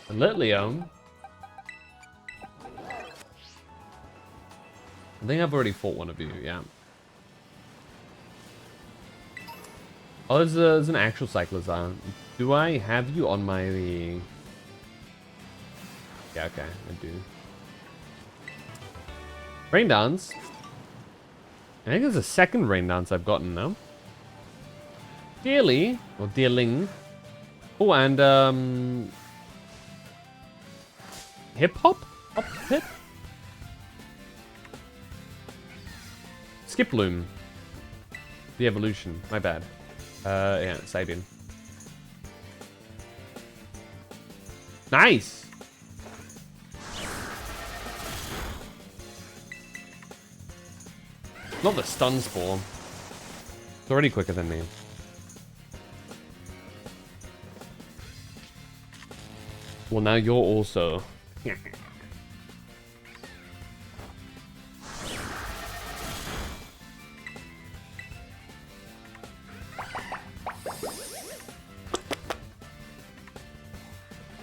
A: And Litleo. I think I've already fought one of you, yeah. Oh, there's an actual Cyclozar. Do I have you on my... Yeah, okay, I do. Rain Dance. I think there's a second Rain Dance I've gotten now. Dearly, or Dearling. Oh, and Hip Hop? Hop Hip? Skip Bloom. The evolution, my bad. Yeah, Sabian. Nice! Not the stun spore. It's already quicker than me. Well, now you're also...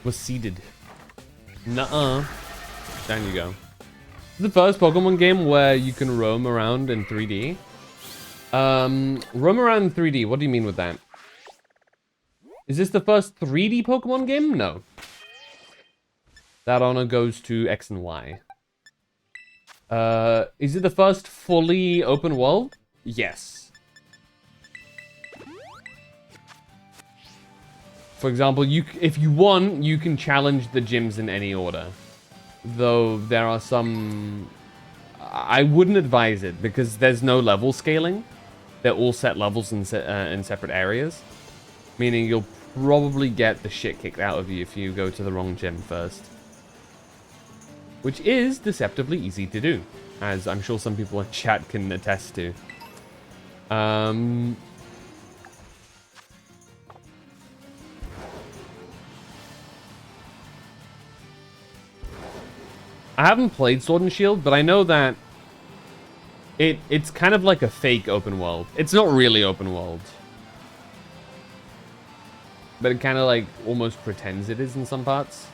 A: was seeded. Nuh-uh. Down you go. The first Pokemon game where you can roam around in 3D. Roam around in 3D, what do you mean with that? Is this the first 3D Pokemon game? No. That honor goes to X and Y. Is it the first fully open world? Yes. For example, if you want, you can challenge the gyms in any order. Though there are some... I wouldn't advise it because there's no level scaling. They're all set levels in separate areas. Meaning you'll probably get the shit kicked out of you if you go to the wrong gym first. Which is deceptively easy to do. As I'm sure some people in chat can attest to. I haven't played Sword and Shield, but I know that it's kind of like a fake open world. It's not really open world. But it kind of like almost pretends it is in some parts.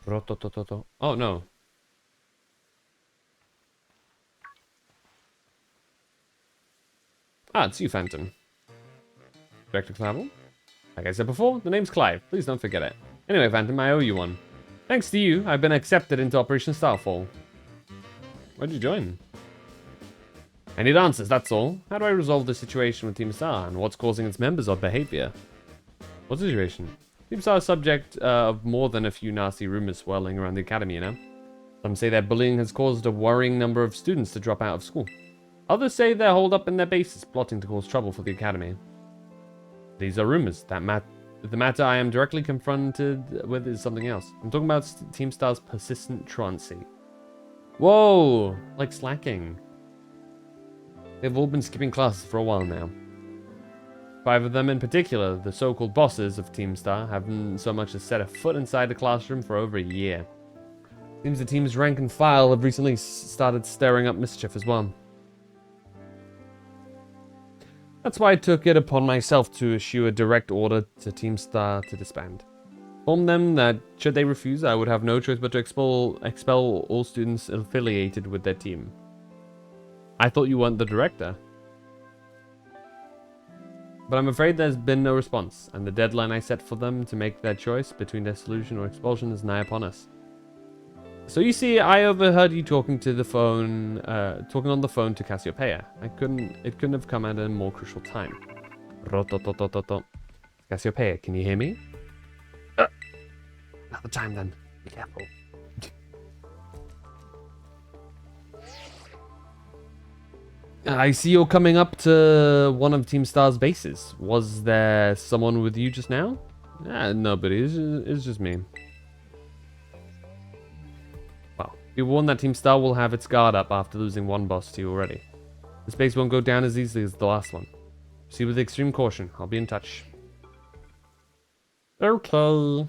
A: Oh, no. Ah, it's you, Phantom. Director Clavel? Like I said before, the name's Clive. Please don't forget it. Anyway, Phantom, I owe you one. Thanks to you, I've been accepted into Operation Starfall. Where'd you join? I need answers, that's all. How do I resolve the situation with Team Star, and what's causing its members' odd behavior? What situation? Team Star is subject of more than a few nasty rumors swirling around the academy, you know? Some say that bullying has caused a worrying number of students to drop out of school. Others say they're holed up in their bases, plotting to cause trouble for the academy. These are rumors. The matter I am directly confronted with is something else. I'm talking about Team Star's persistent truancy. Whoa! Like slacking. They've all been skipping classes for a while now. 5 of them in particular, the so-called bosses of Team Star, haven't so much as set a foot inside the classroom for over a year. Seems the team's rank and file have recently started stirring up mischief as well. That's why I took it upon myself to issue a direct order to Team Star to disband. Inform them that should they refuse, I would have no choice but to expel all students affiliated with their team. I thought you weren't the director. But I'm afraid there's been no response, and the deadline I set for them to make their choice between dissolution or expulsion is nigh upon us. So you see, I overheard you talking on the phone to Cassiopeia. It couldn't have come at a more crucial time. Cassiopeia, can you hear me? Not the time then. Be careful. I see you're coming up to one of Team Star's bases. Was there someone with you just now? Nobody. It's just me. Well, be warned that Team Star will have its guard up after losing one boss to you already. This base won't go down as easily as the last one. Proceed with extreme caution. I'll be in touch. Okay.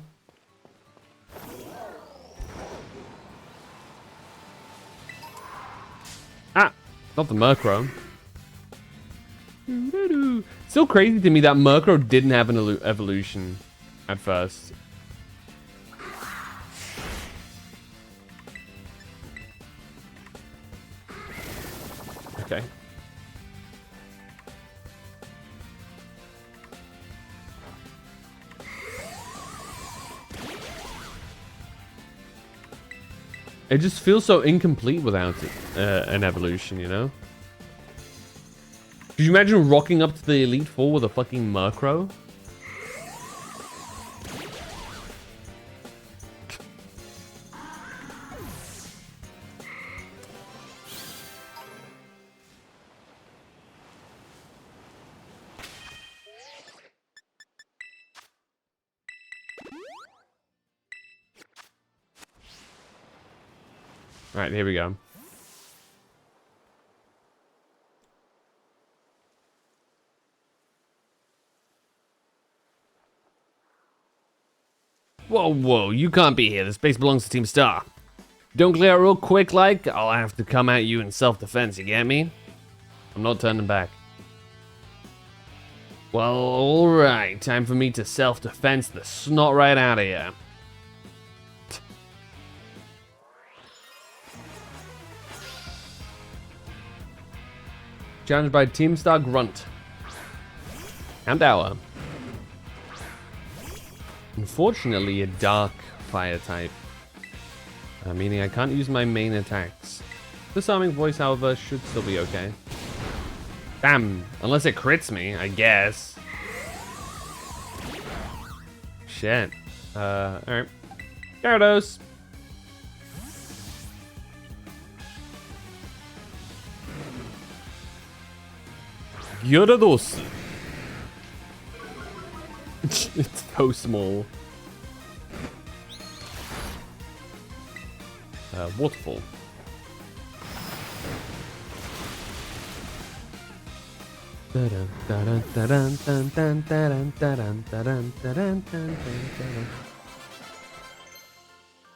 A: Ah! Not the Murkrow. Still crazy to me that Murkrow didn't have an evolution at first. Okay. It just feels so incomplete without an evolution, you know? Could you imagine rocking up to the Elite Four with a fucking Murkrow? Alright, here we go. Whoa, whoa, you can't be here. This base belongs to Team Star. Don't clear out real quick like, I'll have to come at you in self-defense, you get me? I'm not turning back. Well, alright, time for me to self-defense the snot right out of here. Challenged by Team Star Grunt. And Hour. Unfortunately, a dark fire type. Meaning I can't use my main attacks. Disarming voice, however, should still be okay. Damn, unless it crits me, I guess. Shit. Alright. Gyarados. Gyarados. It's so small. Waterfall.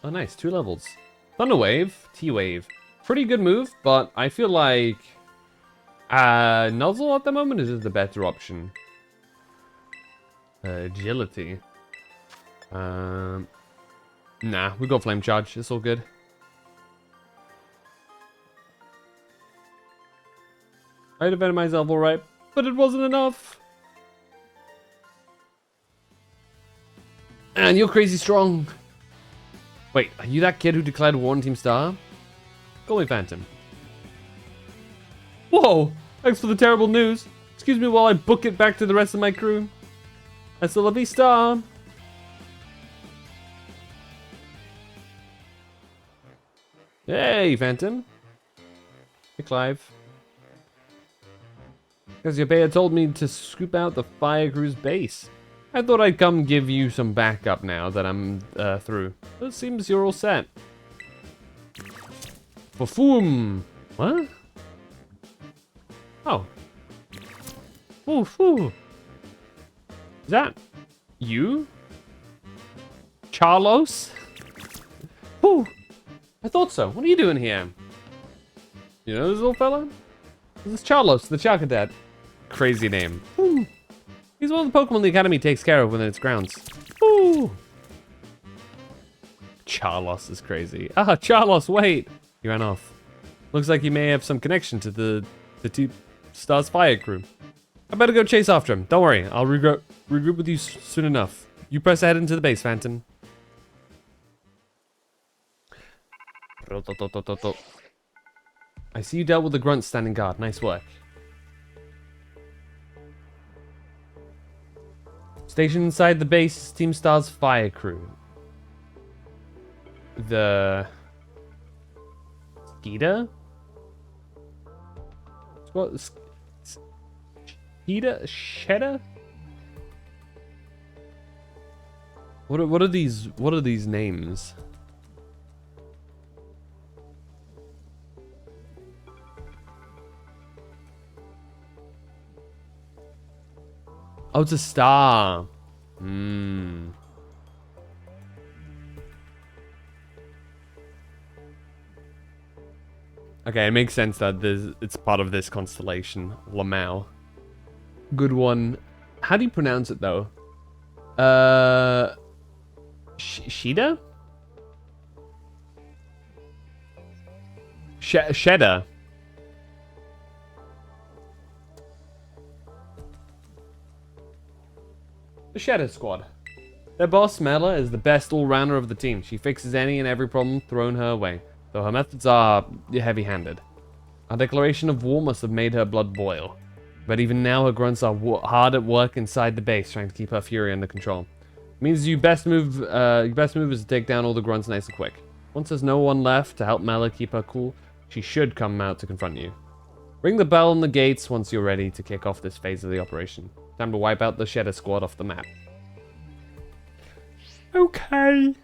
A: Oh, nice. 2 levels. Thunder Wave, T-Wave. Pretty good move, but I feel like Nuzzle at the moment is the better option. Agility. Nah, we got Flame Charge. It's all good. I defended myself alright, but it wasn't enough. And you're crazy strong. Wait, are you that kid who declared war on Team Star? Call me Phantom. Whoa! Thanks for the terrible news. Excuse me while I book it back to the rest of my crew. Hasta la vista. Hey, Phantom. Hey, Clive. Cassiopeia told me to scoop out the fire crew's base. I thought I'd come give you some backup now that I'm through. But it seems you're all set. Fafoom! What? Oh. Ooh, ooh. Is that you? Charlos? Ooh. I thought so. What are you doing here? You know this little fella? This is Charlos, the Charcadet. Crazy name. Ooh. He's one of the Pokemon the Academy takes care of within its grounds. Ooh. Charlos is crazy. Ah, Charlos, wait. He ran off. Looks like he may have some connection to the Team Star's fire crew. I better go chase after him. Don't worry, I'll regroup with you soon enough. You press ahead into the base, Phantom. I see you dealt with the grunt standing guard. Nice work. Stationed inside the base is Team Star's fire crew. The Skeeter? What? Skeeter? Shedder? What are these? What are these names? Oh, it's a star. Hmm. Okay, it makes sense that it's part of this constellation, Lamau. Good one. How do you pronounce it though? Shida? Shedder. The Shadow Squad. Their boss, Mela, is the best all-rounder of the team. She fixes any and every problem thrown her way, though her methods are heavy-handed. Our declaration of war must have made her blood boil. But even now, her grunts are hard at work inside the base, trying to keep her fury under control. It means your best move is to take down all the grunts nice and quick. Once there's no one left to help Mela keep her cool, she should come out to confront you. Ring the bell on the gates once you're ready to kick off this phase of the operation. Time to wipe out the Shadow Squad off the map. Okay.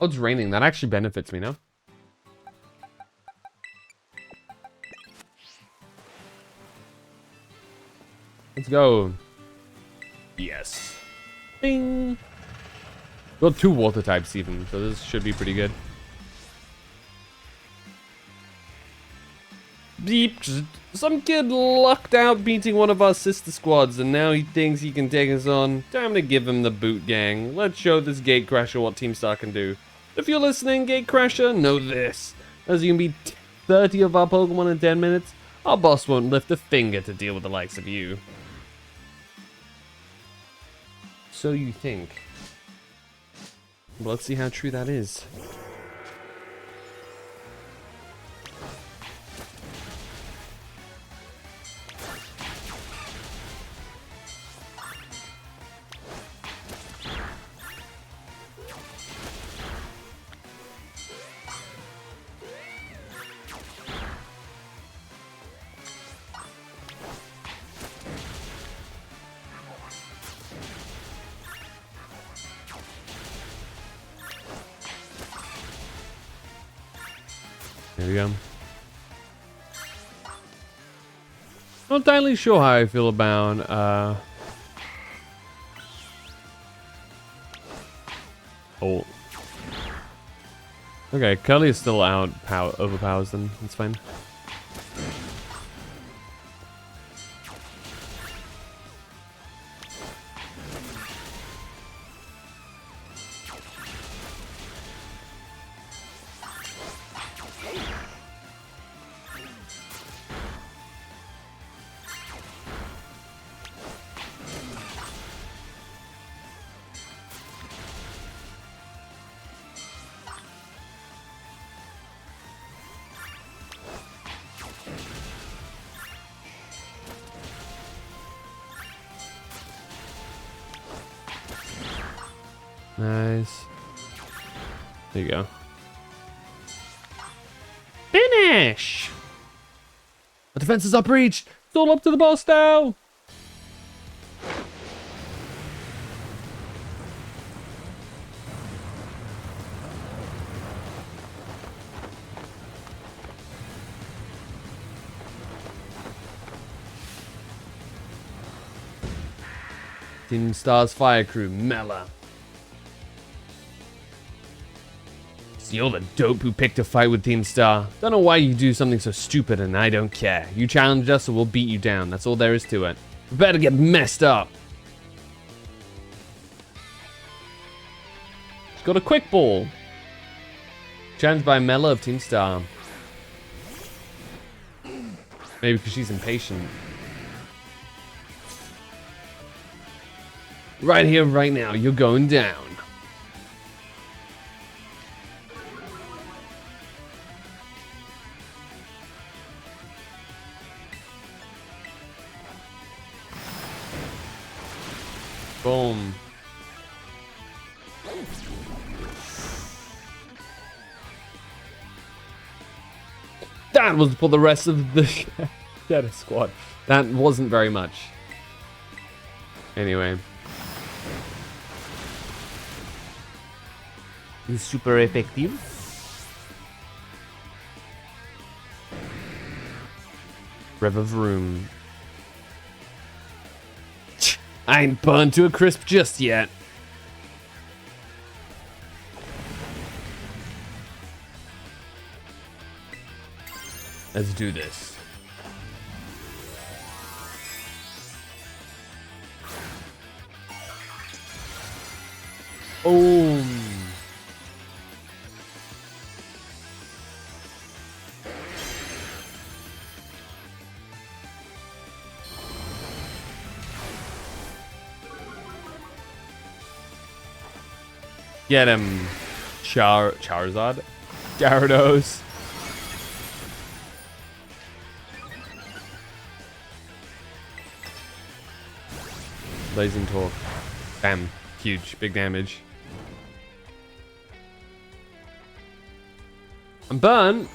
A: Oh, it's raining. That actually benefits me now. Let's go. Yes. Bing. Got 2 water types even, so this should be pretty good. Beep. Some kid lucked out beating one of our sister squads, and now he thinks he can take us on. Time to give him the boot, gang. Let's show this Gatecrasher what Team Star can do. If you're listening, Gatecrasher, know this. As you can beat 30 of our Pokemon in 10 minutes, our boss won't lift a finger to deal with the likes of you. So you think. Well, let's see how true that is. There we go. Not entirely sure how I feel about, oh. Okay, Curly is still overpowers them. That's fine. Nice. There you go. Finish! The defense is up reach. It's all up to the boss now. Team Star's fire crew, Mela. You're the dope who picked a fight with Team Star. Don't know why you do something so stupid, and I don't care. You challenged us, so we'll beat you down. That's all there is to it. Prepare to get messed up. She's got a quick ball. Challenged by Mela of Team Star. Maybe because she's impatient. Right here, right now, you're going down. Boom. That was for the rest of the Shadow Squad. That wasn't very much. Anyway. It's super effective. Rev of room. I ain't burned to a crisp just yet. Let's do this. Boom. Get him, Charizard. Gyarados. Blazing Torque. Bam. Huge. Big damage. I'm burnt.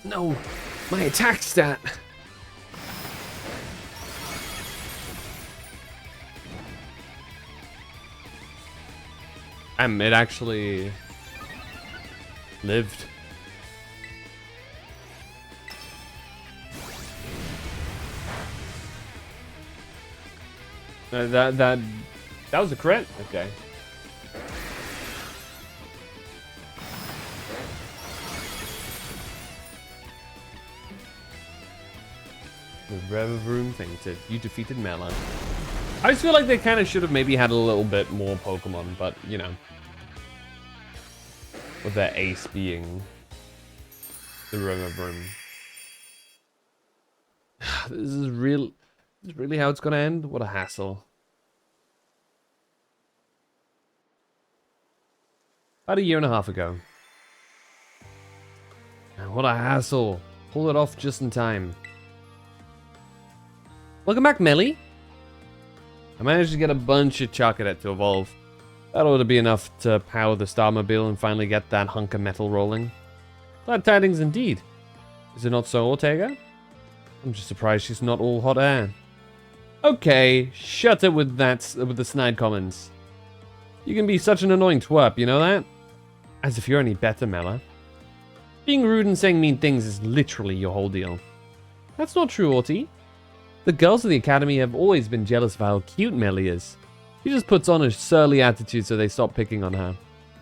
A: No. My attack stat. It actually lived. That was a crit? Okay. The Revavroom fainted. You defeated Melon. I just feel like they kind of should have maybe had a little bit more Pokemon, but you know. With their ace being the Revavroom. This is really how it's gonna end? What a hassle. About a year and a half ago. Man, what a hassle. Pull it off just in time. Welcome back, Melly. I managed to get a bunch of Charcadet to evolve. That ought to be enough to power the Starmobile and finally get that hunk of metal rolling. Glad tidings indeed. Is it not so, Ortega? I'm just surprised she's not all hot air. Okay, shut it with the snide comments. You can be such an annoying twerp, you know that? As if you're any better, Mela. Being rude and saying mean things is literally your whole deal. That's not true, Orty. The girls of the academy have always been jealous of how cute Melly is. She just puts on a surly attitude so they stop picking on her.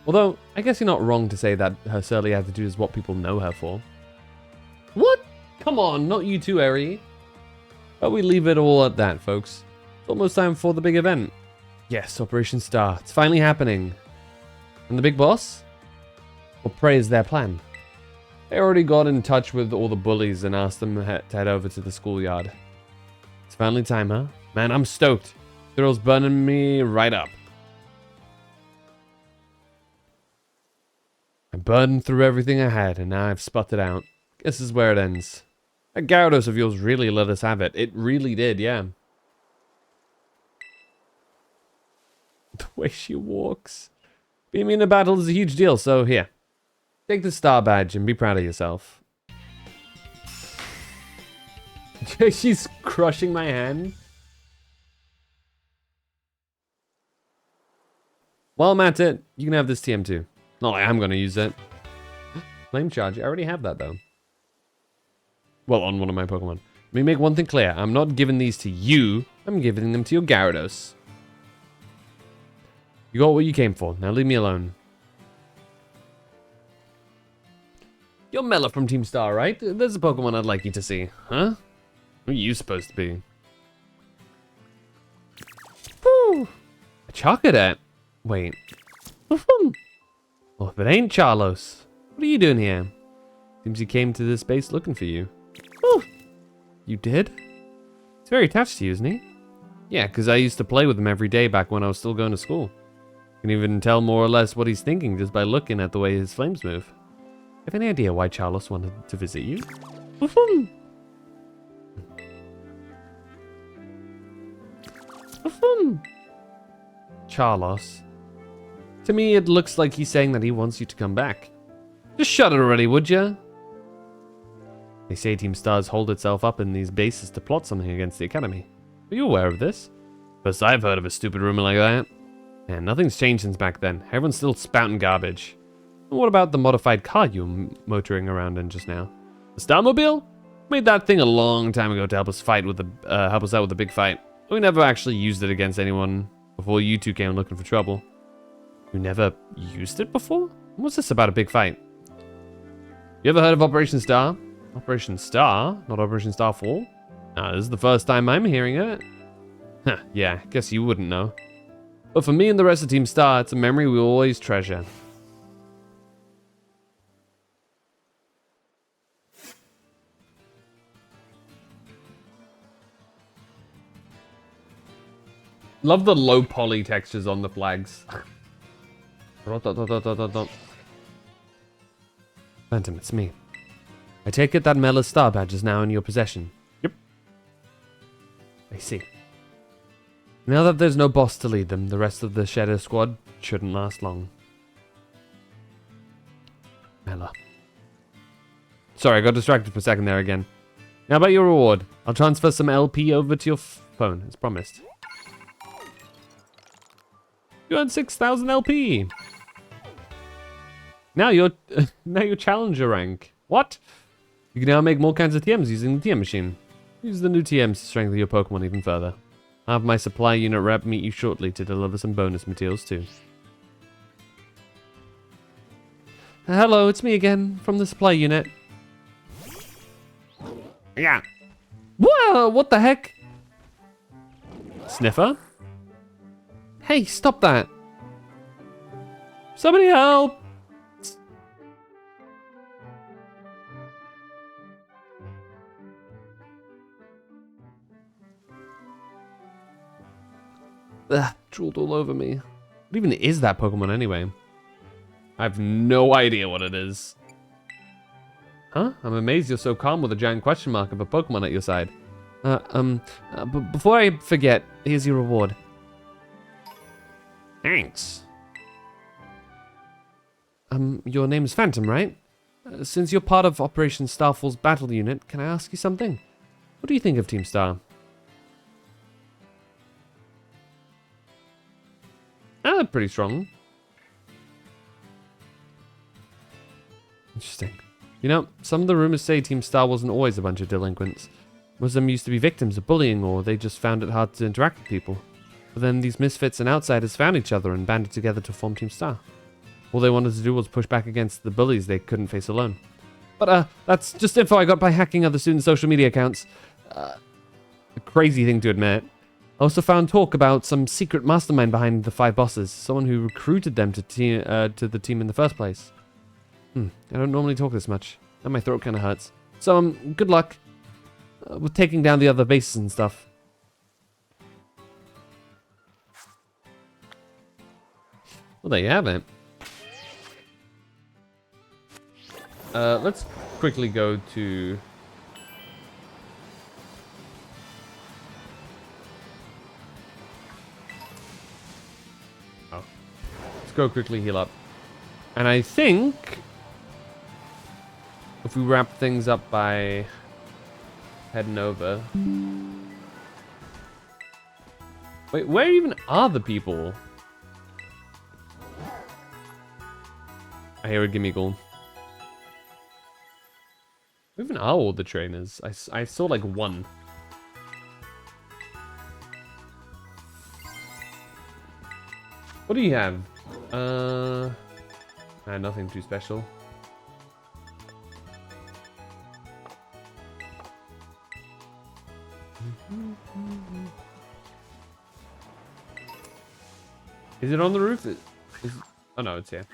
A: Although, I guess you're not wrong to say that her surly attitude is what people know her for. What? Come on, not you too, Eri. But we leave it all at that, folks. It's almost time for the big event. Yes, Operation Star. It's finally happening. And the big boss? What pray is their plan? They already got in touch with all the bullies and asked them to head over to the schoolyard. It's finally time, huh? Man, I'm stoked. Thrills burning me right up. I burned through everything I had, and now I've sputtered out. Guess this is where it ends. That Gyarados of yours really let us have it. It really did, yeah. The way she walks. Being in a battle is a huge deal, so here. Take the star badge and be proud of yourself. She's crushing my hand. While I'm at it, you can have this TM2. Not like I'm going to use it. Flame Charge. I already have that, though. Well, on one of my Pokemon. Let me make one thing clear. I'm not giving these to you. I'm giving them to your Gyarados. You got what you came for. Now leave me alone. You're Mela from Team Star, right? There's a Pokemon I'd like you to see. Huh? Who are you supposed to be? Whew. A Charcadet. Wait. Well, if it ain't Charlos, what are you doing here? Seems he came to this base looking for you. Oh, you did? He's very attached to you, isn't he? Yeah, because I used to play with him every day back when I was still going to school. You can even tell more or less what he's thinking just by looking at the way his flames move. Have any idea why Charlos wanted to visit you? Charlos. To me, it looks like he's saying that he wants you to come back. Just shut it already, would ya? They say Team Stars hold itself up in these bases to plot something against the Academy. Are you aware of this? First I've heard of a stupid rumor like that. And nothing's changed since back then. Everyone's still spouting garbage. And what about the modified car you were motoring around in just now? The Starmobile? Made that thing a long time ago to help us fight with the help us out with the big fight. We never actually used it against anyone before you two came looking for trouble. You never used it before? What's this about a big fight? You ever heard of Operation Star? Operation Star? Not Operation Star 4? Nah, this is the first time I'm hearing it. Huh, yeah, guess you wouldn't know. But for me and the rest of Team Star, it's a memory we always treasure. Love the low poly textures on the flags. Phantom, it's me. I take it that Mela's star badge is now in your possession. Yep. I see. Now that there's no boss to lead them, the rest of the Shadow Squad shouldn't last long. Mela. Sorry, I got distracted for a second there again. Now about your reward. I'll transfer some LP over to your phone, as promised. You earned 6,000 LP. Now you're challenger rank. What? You can now make more kinds of TMs using the TM machine. Use the new TMs to strengthen your Pokemon even further. I'll have my supply unit rep meet you shortly to deliver some bonus materials too. Hello, it's me again from the supply unit. Yeah. Whoa, what the heck? Sniffer? Hey, stop that. Somebody help. Ugh, drooled all over me. What even is that Pokemon anyway? I have no idea what it is. Huh? I'm amazed you're so calm with a giant question mark of a Pokemon at your side. But before I forget, here's your reward. Thanks. Your name's Phantom, right? Since you're part of Operation Starfall's battle unit, can I ask you something? What do you think of Team Star? Pretty strong. Interesting. You know, some of the rumors say Team Star wasn't always a bunch of delinquents. Most of them used to be victims of bullying, or they just found it hard to interact with people. But then these misfits and outsiders found each other and banded together to form Team Star. All they wanted to do was push back against the bullies they couldn't face alone. But that's just info I got by hacking other students' social media accounts. A crazy thing to admit. I also found talk about some secret mastermind behind the 5 bosses, someone who recruited them to the team in the first place. I don't normally talk this much, and my throat kind of hurts. So, good luck with taking down the other bases and stuff. Well, there you have it. Let's quickly go to... go quickly heal up. And I think if we wrap things up by heading over. Wait, where even are the people? I hear a Gimmighoul. Where even are all the trainers? I saw like one. What do you have? Nothing too special. Is it on the roof? Oh no, it's here.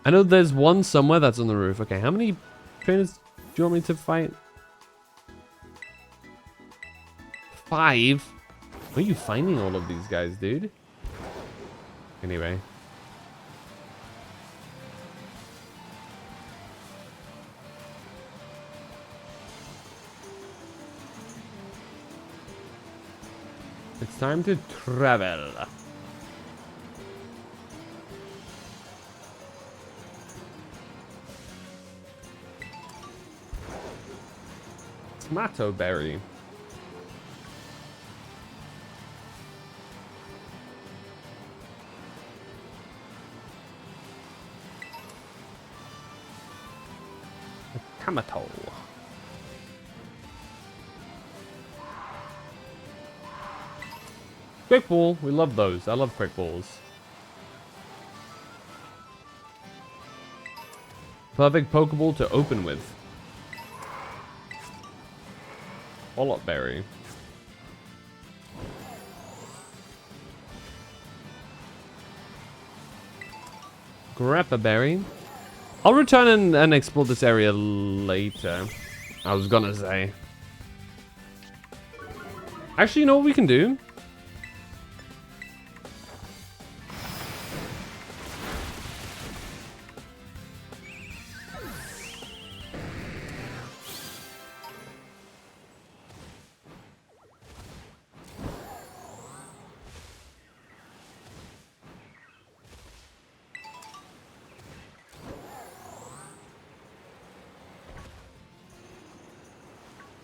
A: I know there's one somewhere that's on the roof. Okay, how many trainers do you want me to fight? 5? Where are you finding all of these guys, dude? Anyway. It's time to travel. Tomato berry. Tomato. Quick ball. We love those. I love quick balls. Perfect Pokeball to open with. Wallop berry. Grab a berry. I'll return and explore this area later. I was gonna say. Actually, you know what we can do?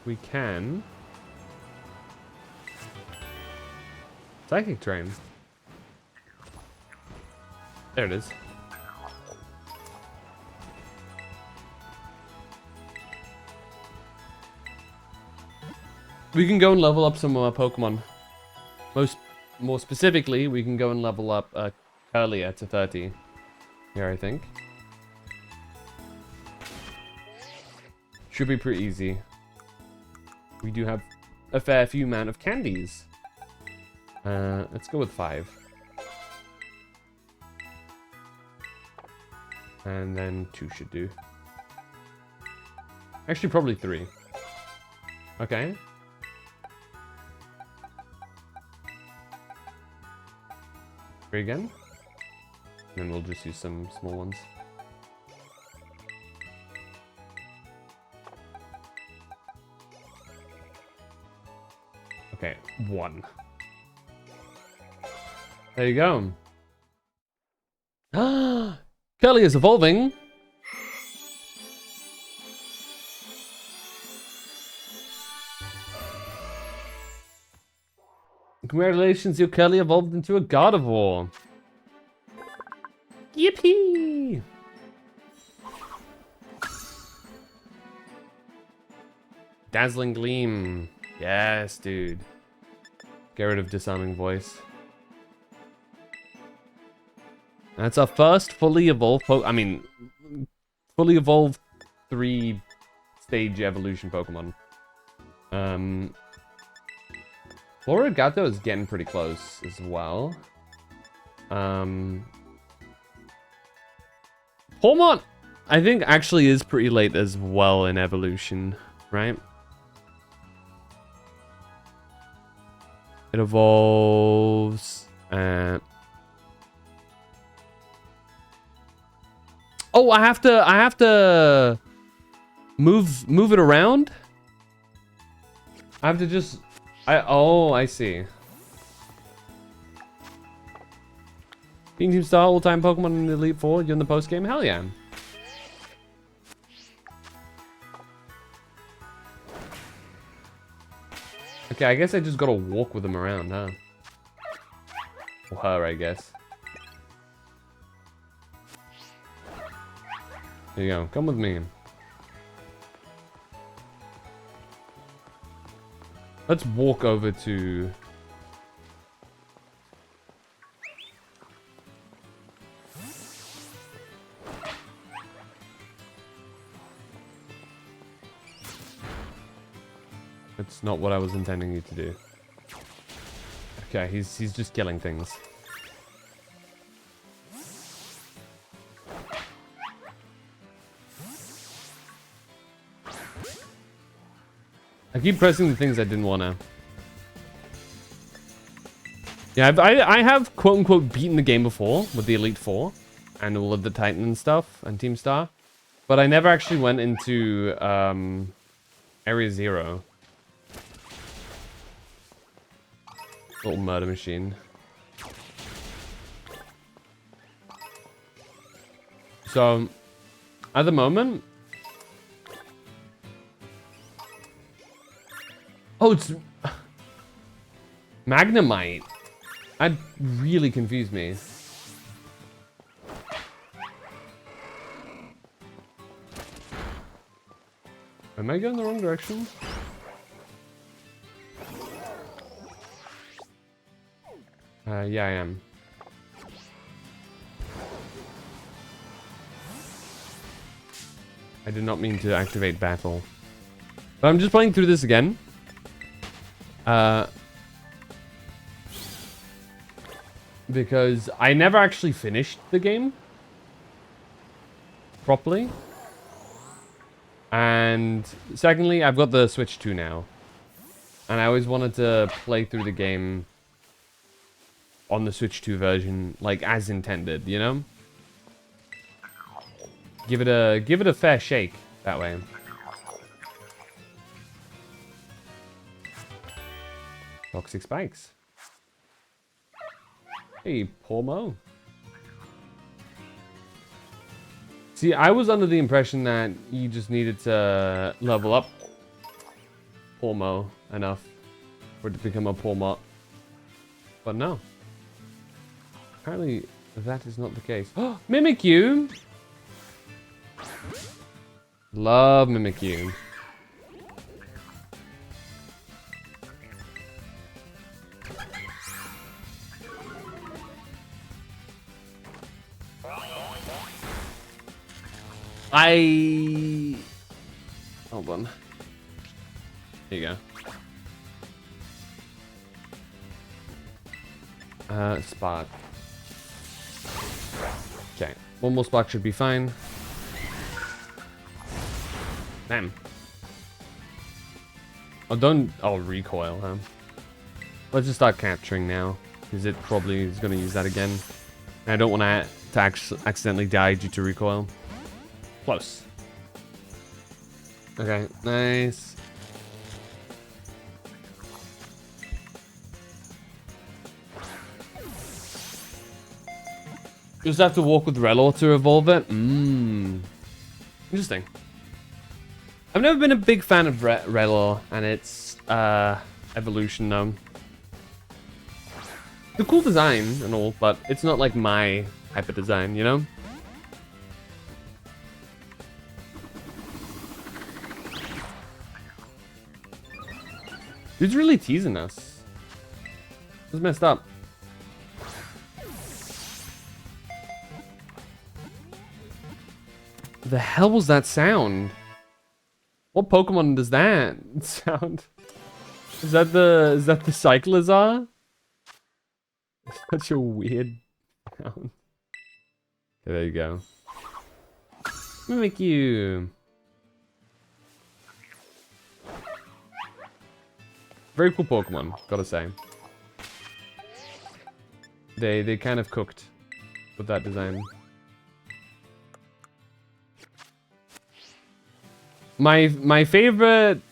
A: We can... Psychic Train. There it is. We can go and level up some more Pokemon. More specifically, we can go and level up Curlia to 30. Here, I think. Should be pretty easy. We do have a fair few amount of candies. Let's go with 5. And then 2 should do. Actually, probably 3. Okay. 3 again. And then we'll just use some small ones. Okay, 1. There you go. Kelly is evolving. Congratulations, your Kelly evolved into a Gardevoir. Yippee! Dazzling Gleam. Yes, dude. Get rid of Disarming Voice. That's our first fully evolved fully evolved 3-stage evolution Pokemon. Florigato is getting pretty close as well. Polmont, I think, actually is pretty late as well in evolution, right? It evolves. Oh, I have to move it around. I have to just. Oh, I see. Being Team Star, all-time Pokemon in the Elite Four. You're in the post game. Hell yeah. Okay, I guess I just gotta walk with them around, huh? Or her, I guess. There you go. Come with me. Let's walk over to... That's not what I was intending you to do. Okay, he's just killing things. I keep pressing the things I didn't wanna. Yeah, I have quote-unquote beaten the game before with the Elite Four and all of the Titan and stuff and Team Star, but I never actually went into Area Zero. Little murder machine. So, at the moment... Oh, it's... Magnemite. That really confused me. Am I going the wrong direction? Yeah, I am. I did not mean to activate battle. But I'm just playing through this again. Because I never actually finished the game. properly. And secondly, I've got the Switch 2 now. And I always wanted to play through the game on the Switch 2 version, like as intended, you know? Give it a fair shake that way. Toxic spikes. Hey, poor Mo. See, I was under the impression that you just needed to level up poor Mo enough for it to become a poor Mo. But no. Apparently, that is not the case. Oh, Mimikyu! Love Mimikyu. Hold on. Here you go. Spark. Okay. One more spark should be fine. Damn. Oh, recoil, huh? Let's just start capturing now, because it probably is going to use that again. And I don't want to accidentally die due to recoil. Close. Okay, nice. Just have to walk with Relor to evolve it? Interesting. I've never been a big fan of Relor and its evolution, though. The cool design and all, but it's not like my hyper design, you know? Dude's really teasing us. This is messed up. The hell was that sound? What Pokemon does that sound? Is that the Cyclizar? Such a weird sound. Okay, there you go. Mimikyu. Very cool Pokemon, gotta say. They kind of cooked with that design. My favorite,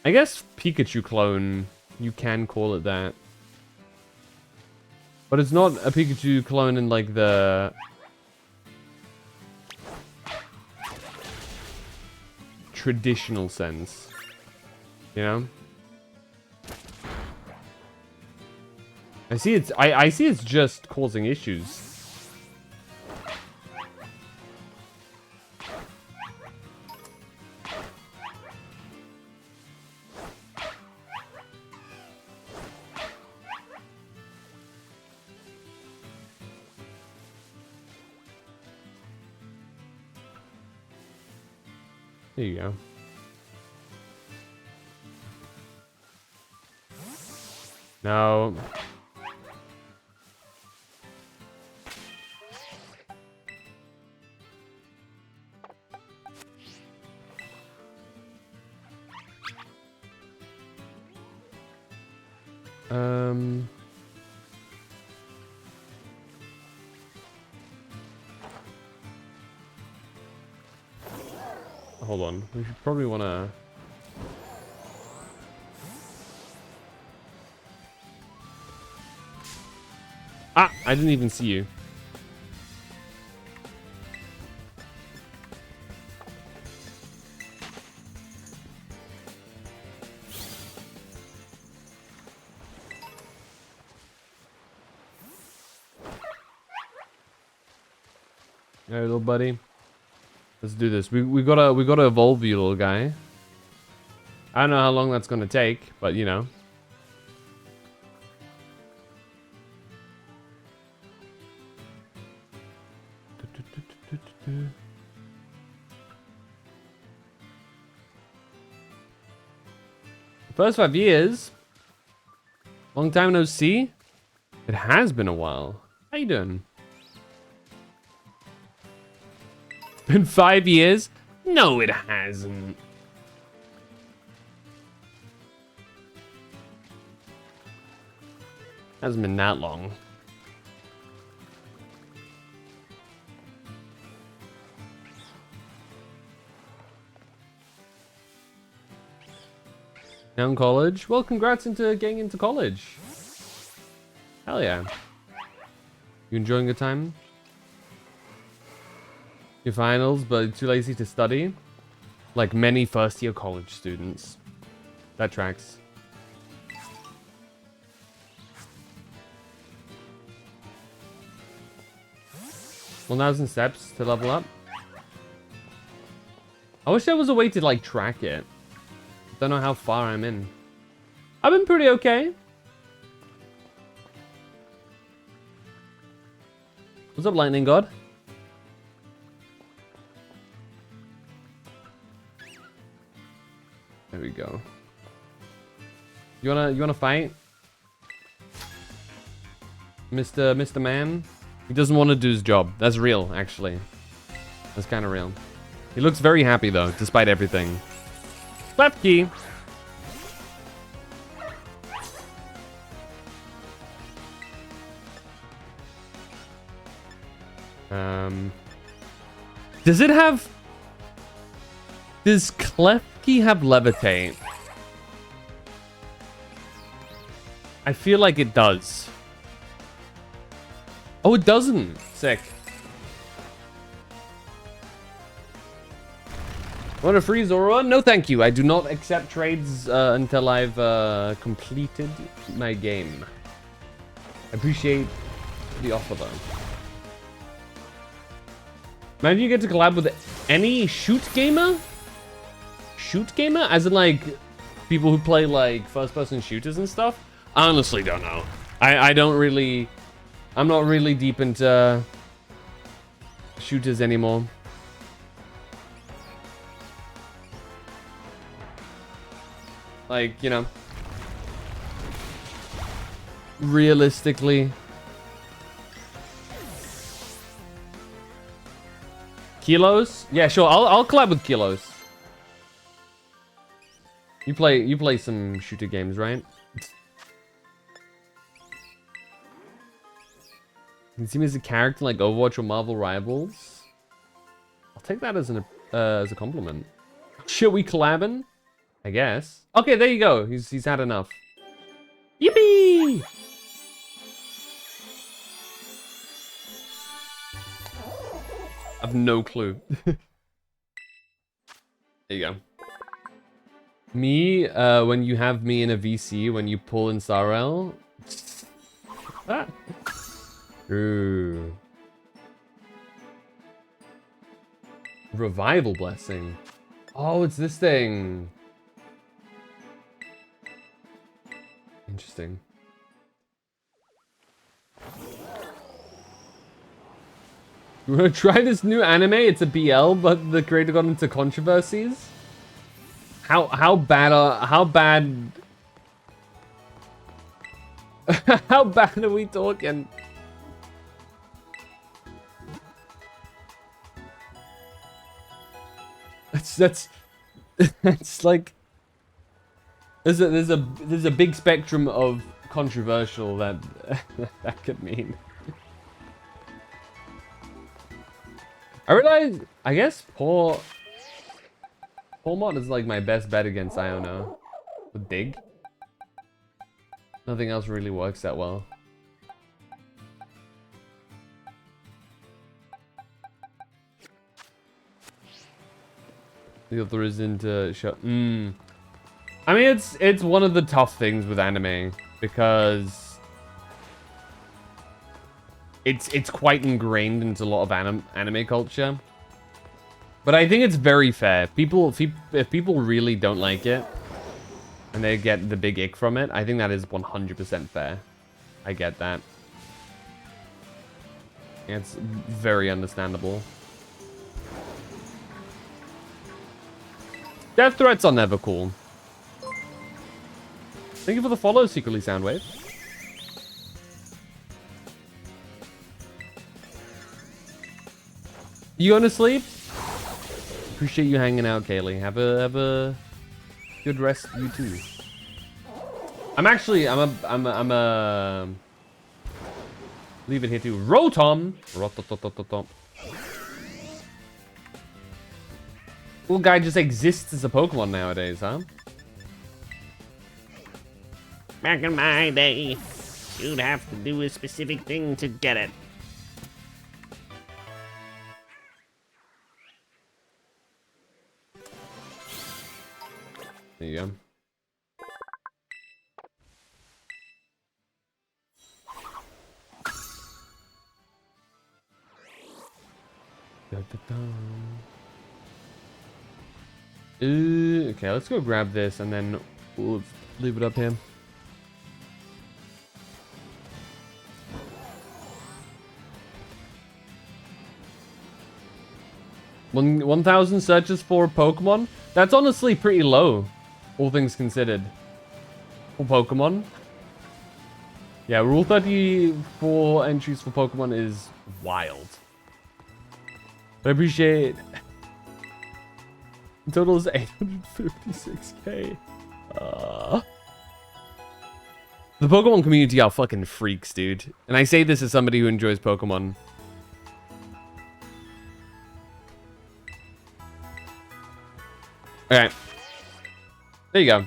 A: I guess, Pikachu clone. You can call it that. But it's not a Pikachu clone in like the traditional sense. You know? I see it's just causing issues. There you go. No. Hold on. We should probably want to... Ah! I didn't even see you. Alright, little buddy. Let's do this. We gotta evolve you, little guy. I don't know how long that's gonna take, but you know. First 5 years. Long time no see. It has been a while. How you doing? Been 5 years? No, it hasn't. Hasn't been that long. Now in college? Well, congrats into getting into college. Hell yeah. You enjoying your time? Your finals, but too lazy to study? Like many first-year college students. That tracks. 1,000 steps to level up. I wish there was a way to like track it. Don't know how far I'm in. I've been pretty okay. What's up, Lightning God? There we go. You wanna fight? Mr. Man? He doesn't want to do his job. That's real, actually. That's kind of real. He looks very happy though, despite everything. Left key. Does it have... Does Klefki have levitate? I feel like it does. Oh, it doesn't. Sick. Want a free Zora? No, thank you. I do not accept trades until I've completed my game. I appreciate the offer, though. Imagine you get to collab with any shoot gamer? Shoot gamer? As in, like, people who play, like, first-person shooters and stuff? I honestly don't know. I don't really... I'm not really deep into shooters anymore. Like, you know, realistically. Kilos? Yeah, sure. I'll collab with Kilos. You play some shooter games, right? You see me as a character like Overwatch or Marvel Rivals. I'll take that as a compliment. Should we collabin'? I guess. Okay, there you go. He's had enough. Yippee! I've no clue. There you go. Me, when you have me in a VC, when you pull in Sarel. Ah. Ooh. Revival Blessing. Oh, it's this thing. Interesting. You wanna try this new anime? It's a BL, but the creator got into controversies. How bad how bad how bad are we talking? That's like there's a big spectrum of controversial that that could mean. I realize, I guess Paul mod is like my best bet against Iono with Dig. Nothing else really works that well. The other isn't show. I mean, it's one of the tough things with anime because it's quite ingrained into a lot of anime culture. But I think it's very fair. If people really don't like it and they get the big ick from it, I think that is 100% fair. I get that. It's very understandable. Death threats are never cool. Thank you for the follow, Secretly Soundwave. You going to sleep? Appreciate you hanging out, Kaylee. Have a good rest, you too. I'm a leave it here too. Rotom. Little guy just exists as a Pokemon nowadays, huh?
B: Back in my day, you'd have to do a specific thing to get it.
A: There you go. Okay, let's go grab this and then we'll leave it up here. One 1,000 searches for Pokemon? That's honestly pretty low, all things considered. For Pokemon. Yeah, Rule 34 entries for Pokemon is wild. But I appreciate... The total is 856k. The Pokemon community are fucking freaks, dude. And I say this as somebody who enjoys Pokemon. Okay. There you go.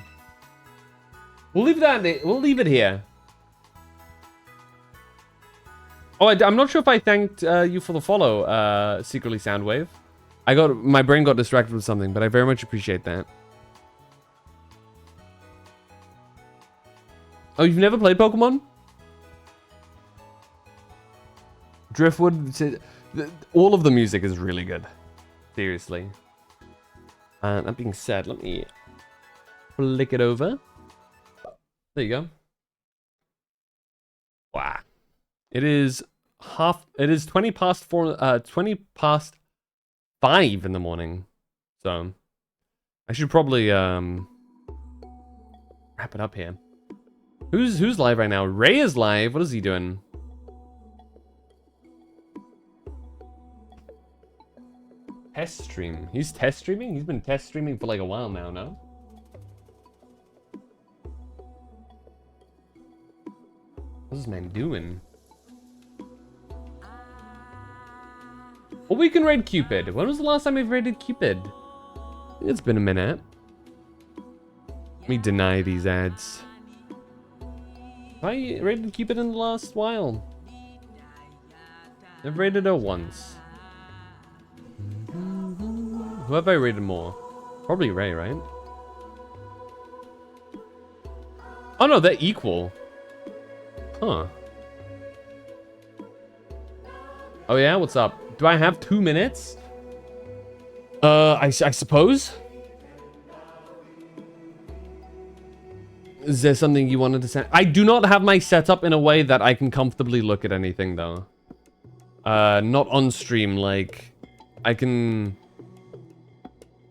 A: We'll leave that. We'll leave it here. Oh, I'm not sure if I thanked you for the follow, Secretly Soundwave. My brain got distracted with something, but I very much appreciate that. Oh, you've never played Pokemon? Driftwood, all of the music is really good. Seriously. That being said, let me flick it over. There you go. Wow. It is 20 past 20 past 5 in the morning. So I should probably wrap it up here. Who's live right now? Ray is live. What is he doing? Test stream. He's test streaming? He's been test streaming for like a while now, no? What's this man doing? Well, we can raid Cupid. When was the last time we've raided Cupid? It's been a minute. Let me deny these ads. I raided Cupid in the last while. I've raided her once. Who have I raided more? Probably Ray, right? Oh no, they're equal. Huh. Oh yeah, what's up? Do I have 2 minutes? I suppose. Is there something you wanted to say? I do not have my setup in a way that I can comfortably look at anything though. Not on stream. Like, I can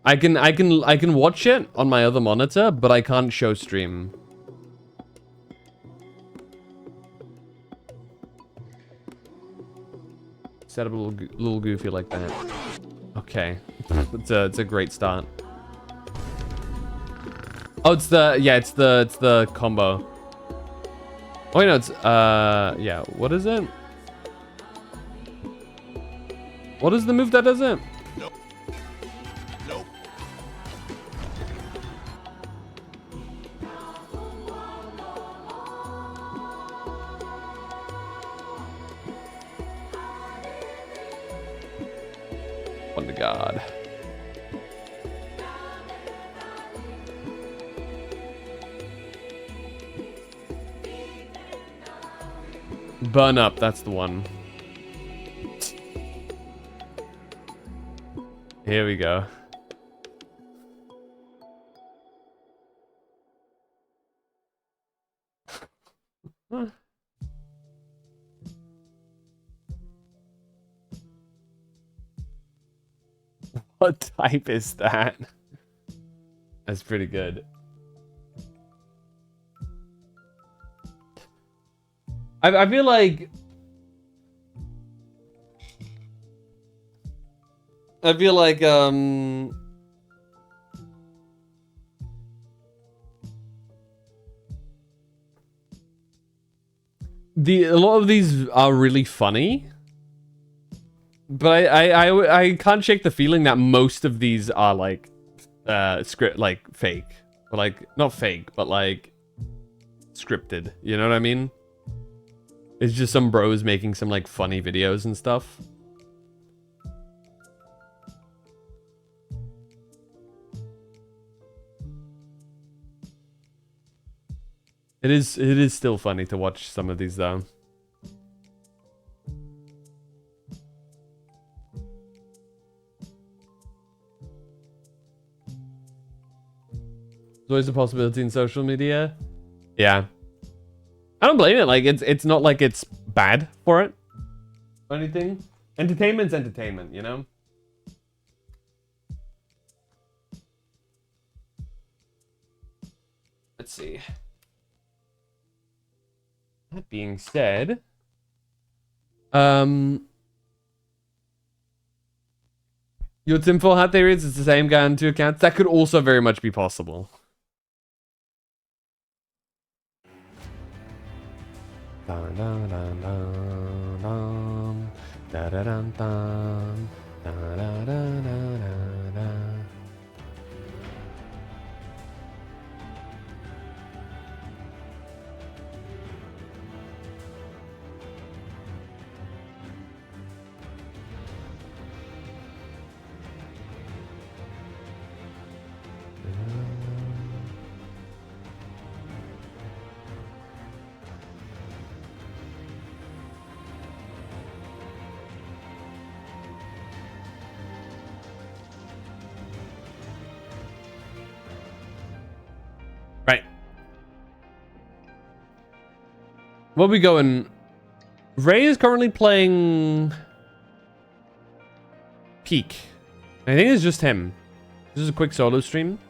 A: watch it on my other monitor, but I can't show stream. Set up a little goofy like that. Okay, it's a great start. Oh, it's the combo. Oh wait, no, it's yeah. What is it? What is the move that does it?
C: Nope. Nope.
A: Wonder God. Burn up, that's the one. Here we go. What type is that? That's pretty good. I feel like I feel like, a lot of these are really funny, but I can't shake the feeling that most of these are like script, like fake, or like not fake, but like scripted. You know what I mean? It's just some bros making some like funny videos and stuff. It is still funny to watch some of these though. There's always a possibility in social media. Yeah. I don't blame it. Like it's not like it's bad for it or anything. Entertainment's entertainment, you know? Let's see. That being said, your tinfoil hat theory is it's the same guy on 2 accounts. That could also very much be possible. Dun, dun, dun, dun, dun, dun, dun, dun, dun, dun, dun, dun, dun, dun. Right. Where we going? Ray is currently playing Peak. I think it's just him. This is a quick solo stream.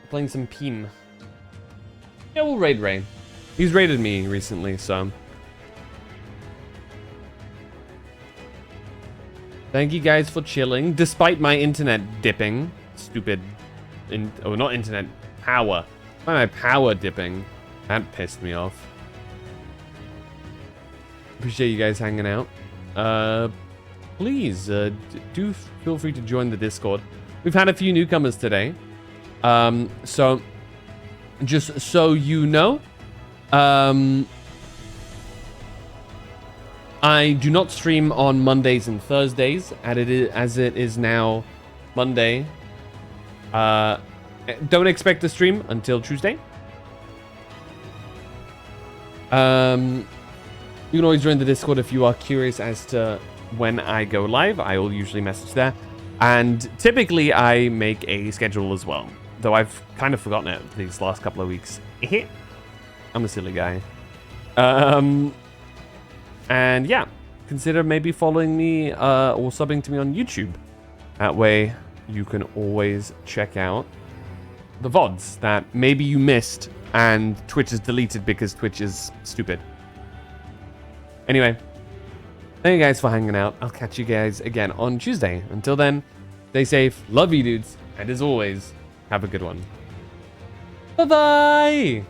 A: Playing some Peem. Yeah, we'll raid Ray. He's raided me recently, so. Thank you guys for chilling, despite my internet dipping. Stupid. Oh, not internet. Power. Why am I power dipping? That pissed me off. Appreciate you guys hanging out. Please, do feel free to join the Discord. We've had a few newcomers today. So, just so you know, I do not stream on Mondays and Thursdays, as it is now Monday. Don't expect to stream until Tuesday. You can always join the Discord if you are curious as to when I go live. I will usually message there. And typically I make a schedule as well. Though I've kind of forgotten it these last couple of weeks. I'm a silly guy. And yeah, consider maybe following me or subbing to me on YouTube. That way you can always check out the VODs that maybe you missed and Twitch is deleted because Twitch is stupid. Anyway, thank you guys for hanging out. I'll catch you guys again on Tuesday. Until then, stay safe, love you dudes, and as always, have a good one. Bye-bye!